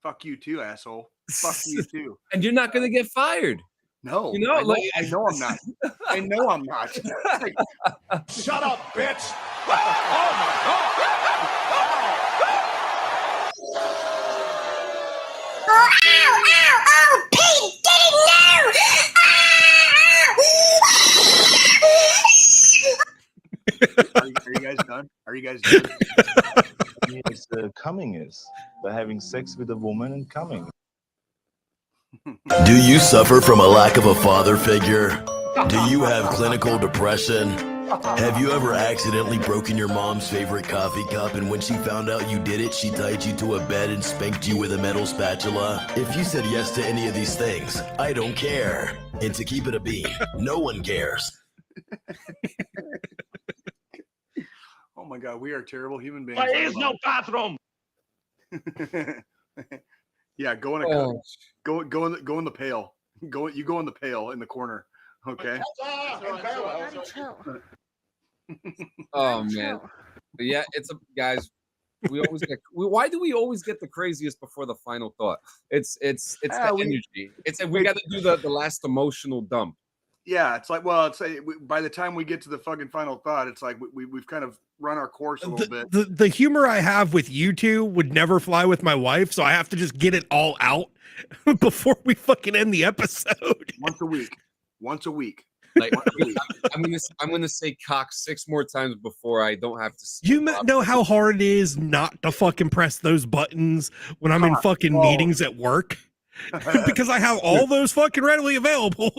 Speaker 2: Fuck you too, asshole. Fuck you too.
Speaker 3: And you're not gonna get fired.
Speaker 2: No,
Speaker 3: you know,
Speaker 2: I know I'm not. I know I'm not. Like,
Speaker 6: shut up, bitch! Oh my god!
Speaker 15: Oh, Pete,
Speaker 2: Are you guys done? Are you guys done?
Speaker 16: Yes, coming is by having sex with a woman and coming.
Speaker 17: Do you suffer from a lack of a father figure? Do you have clinical depression? Have you ever accidentally broken your mom's favorite coffee cup, and when she found out you did it, she tied you to a bed and spanked you with a metal spatula? If you said yes to any of these things, I don't care. And to keep it a bean, no one cares.
Speaker 2: Oh my god, we are terrible human beings.
Speaker 6: There is no bathroom.
Speaker 2: Yeah, go in the pail. Go in the pail in the corner. Okay.
Speaker 3: Oh man, but yeah, guys. We always get. Why do we always get the craziest before the final thought? It's the energy. It's we got to do the last emotional dump.
Speaker 2: Yeah, it's like by the time we get to the fucking final thought, it's like we've kind of run our course a little bit.
Speaker 4: The humor I have with you two would never fly with my wife, so I have to just get it all out before we fucking end the episode.
Speaker 2: Once a week.
Speaker 3: Like I'm gonna say cock 6 more times before I don't have to.
Speaker 4: You know how hard it is not to fucking press those buttons when I'm in fucking meetings at work. because I have all those fucking readily available.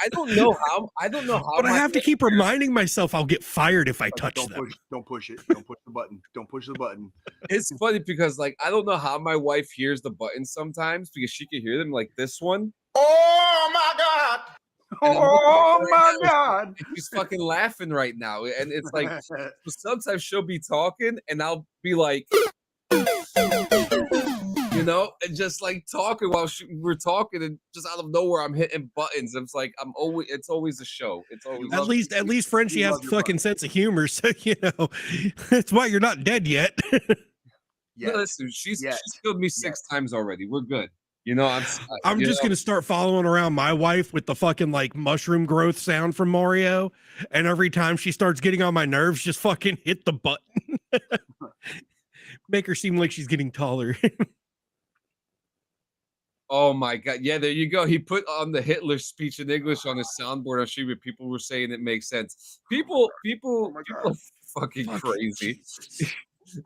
Speaker 3: I don't know how.
Speaker 4: But I have to keep reminding myself I'll get fired if I touch them.
Speaker 2: Don't push it. Don't push the button. Don't push the button.
Speaker 3: It's funny because like I don't know how my wife hears the buttons sometimes because she can hear them like this one.
Speaker 2: Oh my god! Oh my god!
Speaker 3: She's fucking laughing right now, and it's like sometimes she'll be talking, and I'll be like, you know, and just like talking while we're talking, and just out of nowhere I'm hitting buttons. It's like it's always a show. It's always
Speaker 4: at least Frenchie has a fucking sense of humor, so you know that's why you're not dead yet.
Speaker 3: No, listen, she's killed me 6 times already. We're good. You know, I'm
Speaker 4: just gonna start following around my wife with the fucking like mushroom growth sound from Mario, and every time she starts getting on my nerves, just fucking hit the button. Make her seem like she's getting taller.
Speaker 3: Oh my god! Yeah, there you go. He put on the Hitler speech in English on his soundboard. I'm sure people were saying it makes sense. People are fucking crazy.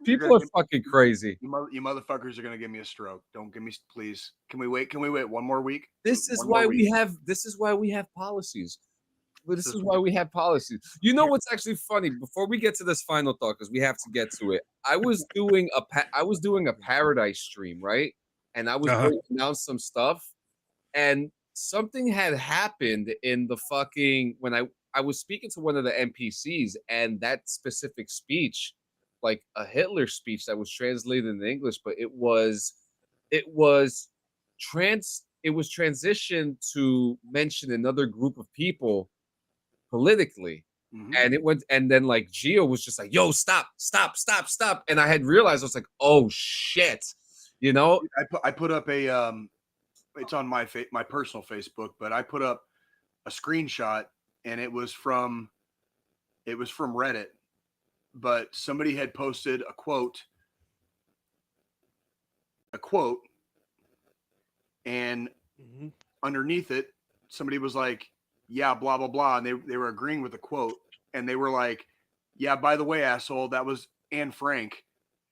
Speaker 3: People are fucking crazy.
Speaker 2: You motherfuckers are gonna give me a stroke. Don't give me, please. Can we wait? Can we wait one more week?
Speaker 3: This is why we have policies. This is why we have policies. You know what's actually funny? Before we get to this final thought, because we have to get to it. I was doing a Paradise stream, right? And I was going to announce some stuff, and something had happened in the fucking when I was speaking to one of the NPCs, and that specific speech, like a Hitler speech that was translated in English, but it was transitioned to mention another group of people politically. And it went, and then like Gio was just like, yo, stop. And I had realized, I was like, oh shit, you know.
Speaker 2: I put up a it's on my personal Facebook, but I put up a screenshot, and it was from Reddit. But somebody had posted a quote, and underneath it, somebody was like, yeah, blah, blah, blah. And they were agreeing with the quote. And they were like, yeah, by the way, asshole, that was Anne Frank.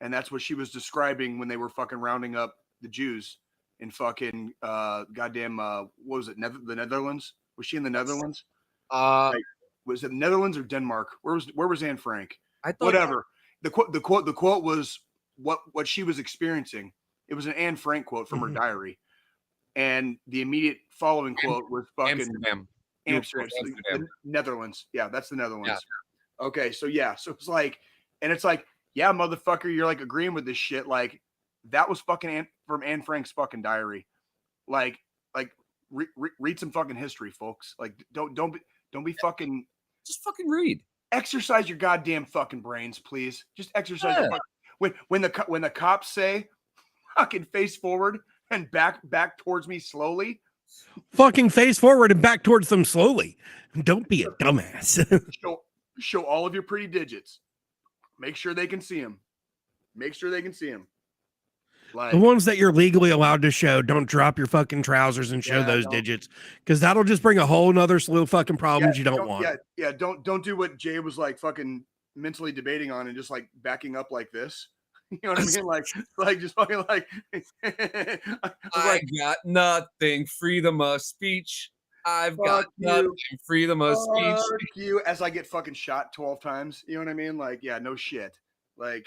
Speaker 2: And that's what she was describing when they were fucking rounding up the Jews in fucking goddamn, what was it, the Netherlands? Was she in the Netherlands? Was it Netherlands or Denmark? Where was Anne Frank? Whatever. The quote was what she was experiencing. It was an Anne Frank quote from her diary, and the immediate following quote was fucking Amsterdam. The Netherlands. Yeah, that's the Netherlands. Yeah. Okay, so it's like, and it's like, yeah, motherfucker, you're like agreeing with this shit. Like that was fucking from Anne Frank's fucking diary. Like read some fucking history, folks. Like don't be fucking,
Speaker 3: just fucking read.
Speaker 2: Exercise your goddamn fucking brains, please. Just exercise your fucking, when the cops say fucking face forward and back towards me slowly.
Speaker 4: Fucking face forward and back towards them slowly. Don't be a dumbass.
Speaker 2: show all of your pretty digits. Make sure they can see them. Like,
Speaker 4: the ones that you're legally allowed to show, don't drop your fucking trousers and show those digits, because that'll just bring a whole nother slew of fucking problems you don't want.
Speaker 2: Don't do what Jay was like fucking mentally debating on and just like backing up like this. You know what I mean? Like just fucking like
Speaker 3: I got nothing. Freedom of speech. I've got nothing. Freedom of speech.
Speaker 2: You as I get fucking shot 12 times. You know what I mean? Like, yeah, no shit. Like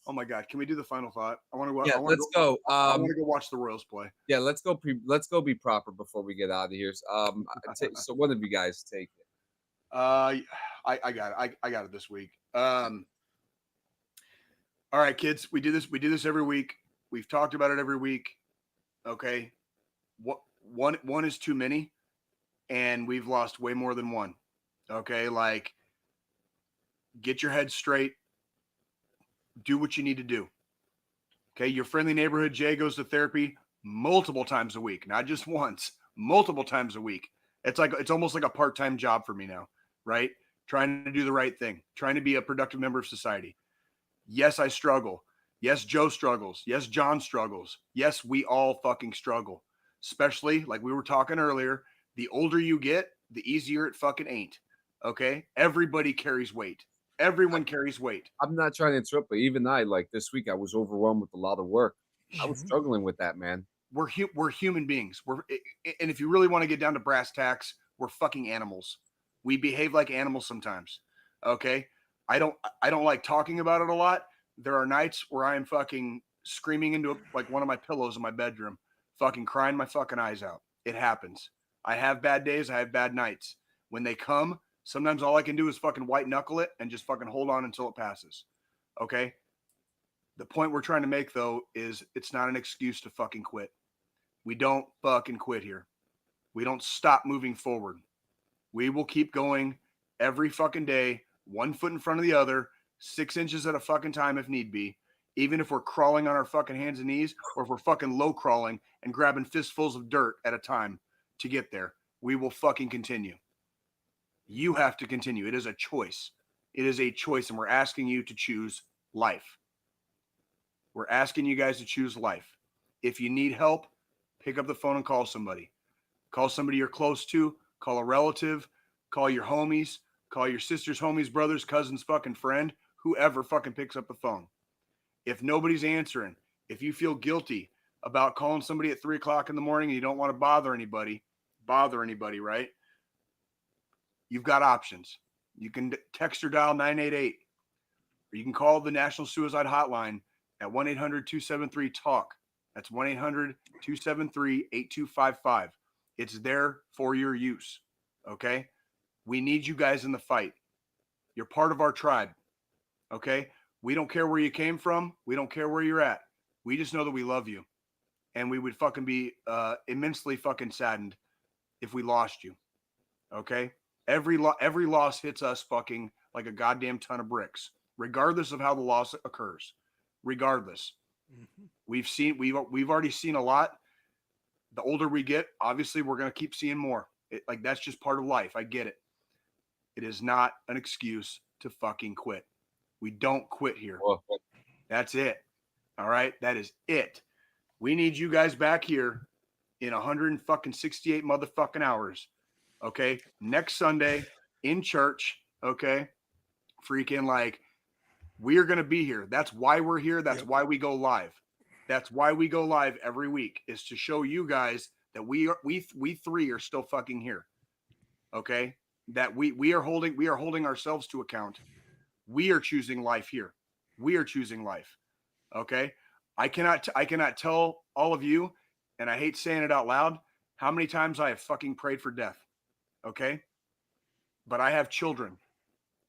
Speaker 2: oh my god, can we do the final thought? I want to go.
Speaker 3: Yeah, let's go.
Speaker 2: I want to go watch the Royals play.
Speaker 3: Yeah, let's go. Let's go be proper before we get out of here. So one of you guys take it.
Speaker 2: I got it. I got it this week. All right, kids. We do this every week. We've talked about it every week. Okay. One is too many, and we've lost way more than one. Okay, like get your head straight. Do what you need to do. Okay, your friendly neighborhood Jay goes to therapy multiple times a week, not just once, multiple times a week. It's almost like a part-time job for me now, right? Trying to do the right thing, trying to be a productive member of society. Yes, I struggle. Yes, Joe struggles. Yes, John struggles. Yes, we all fucking struggle. Especially, like we were talking earlier, the older you get, the easier it fucking ain't. Okay? Everybody carries weight. Everyone carries weight.
Speaker 3: I'm not trying to interrupt, but even like this week, I was overwhelmed with a lot of work. I was struggling with that, man.
Speaker 2: We're human beings. And if you really want to get down to brass tacks, we're fucking animals. We behave like animals sometimes. Okay. I don't like talking about it a lot. There are nights where I am fucking screaming into like one of my pillows in my bedroom, fucking crying my fucking eyes out. It happens. I have bad days. I have bad nights. When they come, sometimes all I can do is fucking white knuckle it and just fucking hold on until it passes. Okay. The point we're trying to make though is it's not an excuse to fucking quit. We don't fucking quit here. We don't stop moving forward. We will keep going every fucking day, 1 foot in front of the other, 6 inches at a fucking time if need be. Even if we're crawling on our fucking hands and knees, or if we're fucking low crawling and grabbing fistfuls of dirt at a time to get there, we will fucking continue. You have to continue. It is a choice. It is a choice, and we're asking you to choose life. We're asking you guys to choose life. If you need help, pick up the phone and call somebody. Call somebody you're close to. Call a relative. Call your homies. Call your sister's homies, brothers, cousins, fucking friend. Whoever fucking picks up the phone. If nobody's answering, if you feel guilty about calling somebody at 3 o'clock in the morning and you don't want to bother anybody, right? You've got options. You can text or dial 988, or you can call the National Suicide Hotline at 1-800-273-TALK. That's 1-800-273-8255. It's there for your use. Okay? We need you guys in the fight. You're part of our tribe. Okay? We don't care where you came from. We don't care where you're at. We just know that we love you. And we would fucking be immensely fucking saddened if we lost you. Okay? Every loss hits us fucking like a goddamn ton of bricks, regardless of how the loss occurs. Regardless. Mm-hmm. We've already seen a lot. The older we get, obviously we're going to keep seeing more. Like that's just part of life. I get it. It is not an excuse to fucking quit. We don't quit here. That's it. All right. That is it. We need you guys back here in 168 motherfucking hours. Okay. Next Sunday in church. Okay. Freaking like we are going to be here. That's why we're here. That's why we go live. That's why we go live every week, is to show you guys that we three are still fucking here. Okay. That we are holding ourselves to account. We are choosing life here. We are choosing life. Okay. I cannot tell all of you, and I hate saying it out loud, how many times I have fucking prayed for death. Okay. But I have children.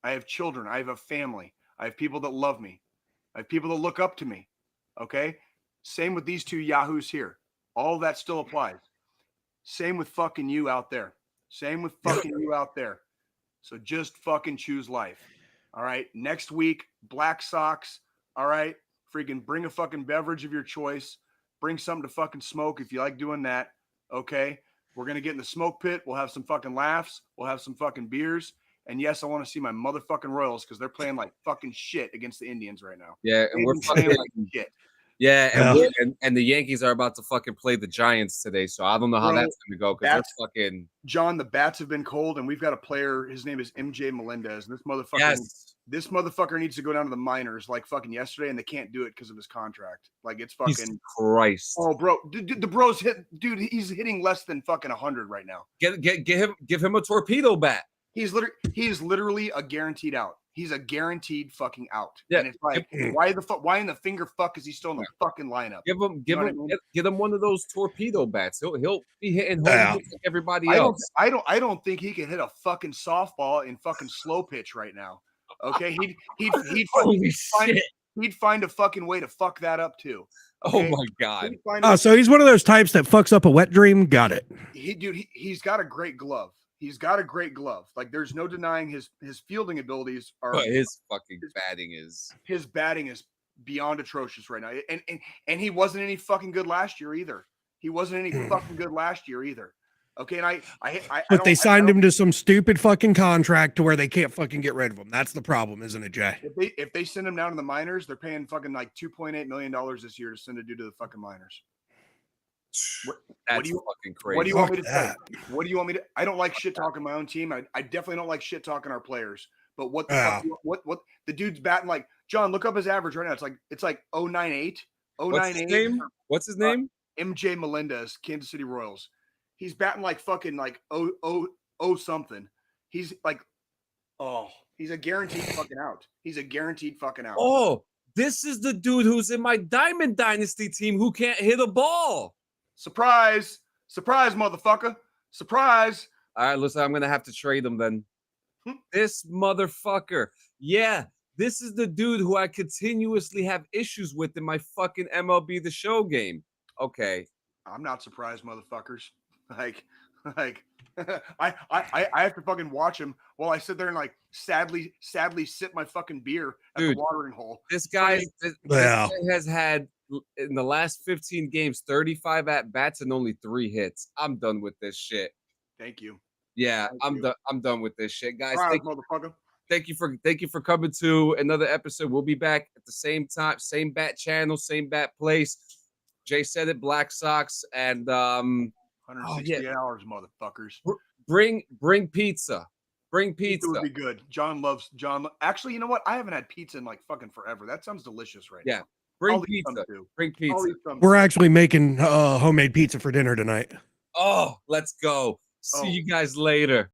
Speaker 2: I have a family. I have people that love me. I have people that look up to me. Okay. Same with these two yahoos here. All that still applies. Same with fucking you out there. So just fucking choose life. All right. Next week, Black Sox. All right. Freaking bring a fucking beverage of your choice. Bring something to fucking smoke if you like doing that. Okay. We're going to get in the smoke pit. We'll have some fucking laughs. We'll have some fucking beers. And yes, I want to see my motherfucking Royals because they're playing like fucking shit against the Indians right now.
Speaker 3: Yeah. And we're
Speaker 2: playing like shit.
Speaker 3: Yeah, and the Yankees are about to fucking play the Giants today, so I don't know how that's going to go because they're fucking.
Speaker 2: John, the bats have been cold, and we've got a player. His name is MJ Melendez, and this motherfucker needs to go down to the minors like fucking yesterday, and they can't do it because of his contract. Like it's fucking
Speaker 3: Jesus Christ.
Speaker 2: Oh, bro, the bro's he's hitting less than fucking 100 right now.
Speaker 3: Give him a torpedo bat.
Speaker 2: He's literally a guaranteed out. He's a guaranteed fucking out.
Speaker 3: Yeah.
Speaker 2: And it's like, why in the finger fuck is he still in the fucking lineup?
Speaker 3: Give him one of those torpedo bats. He'll be hitting home runs like everybody else.
Speaker 2: I don't think he can hit a fucking softball in fucking slow pitch right now. Okay, he'd find a fucking way to fuck that up too. Okay?
Speaker 3: Oh my god.
Speaker 4: So he's one of those types that fucks up a wet dream. Got it.
Speaker 2: He's got a great glove. He's got a great glove. Like there's no denying his fielding abilities are.
Speaker 3: But his batting is
Speaker 2: beyond atrocious right now. And he wasn't any fucking good last year either. Okay, and
Speaker 4: But they signed him to some stupid fucking contract to where they can't fucking get rid of him. That's the problem, isn't it, Jay?
Speaker 2: If they send him down to the minors, they're paying fucking like $2.8 million this year to send a dude to the fucking minors.
Speaker 3: That's fucking crazy.
Speaker 2: What do you want me to say? What do you want me to? I don't like shit talking my own team. I definitely don't like shit talking our players. But what the fuck? What the dude's batting like? John, look up his average right now. It's like 0.98.
Speaker 3: What's his name? What's his name?
Speaker 2: MJ Melendez, Kansas City Royals. He's batting like fucking like something. He's like, he's a guaranteed fucking out. He's a guaranteed fucking out.
Speaker 3: Oh, this is the dude who's in my Diamond Dynasty team who can't hit a ball.
Speaker 2: Surprise, motherfucker. Surprise.
Speaker 3: All right, listen, I'm going to have to trade him then. This motherfucker. Yeah, this is the dude who I continuously have issues with in my fucking MLB The Show game. Okay.
Speaker 2: I'm not surprised, motherfuckers. Like I have to fucking watch him while I sit there and like sadly sip my fucking beer at the watering hole.
Speaker 3: This guy has had in the last 15 games 35 at bats and only 3 hits. I'm done with this shit.
Speaker 2: Thank you.
Speaker 3: Yeah, I'm done with this shit, guys.
Speaker 2: Motherfucker.
Speaker 3: Thank you for coming to another episode. We'll be back at the same time, same bat channel, same bat place. Jay said it, Black Sox, and
Speaker 2: 168 hours, motherfuckers.
Speaker 3: Bring pizza. Bring pizza.
Speaker 2: It would be good. John. Actually, you know what? I haven't had pizza in like fucking forever. That sounds delicious right now.
Speaker 3: Bring pizza. Bring pizza.
Speaker 4: We're actually making homemade pizza for dinner tonight.
Speaker 3: Oh, let's go. See you guys later.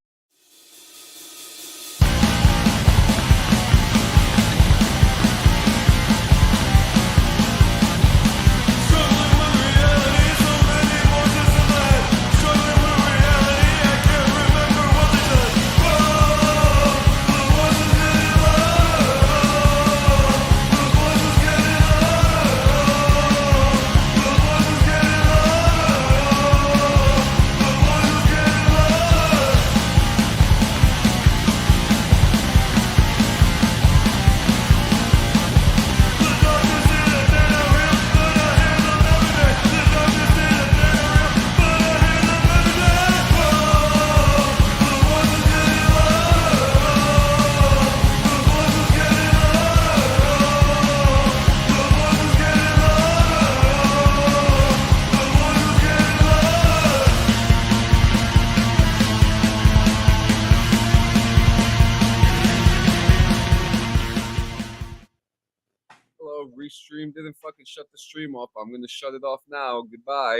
Speaker 3: Restream didn't fucking shut the stream off. I'm gonna shut it off now. Goodbye.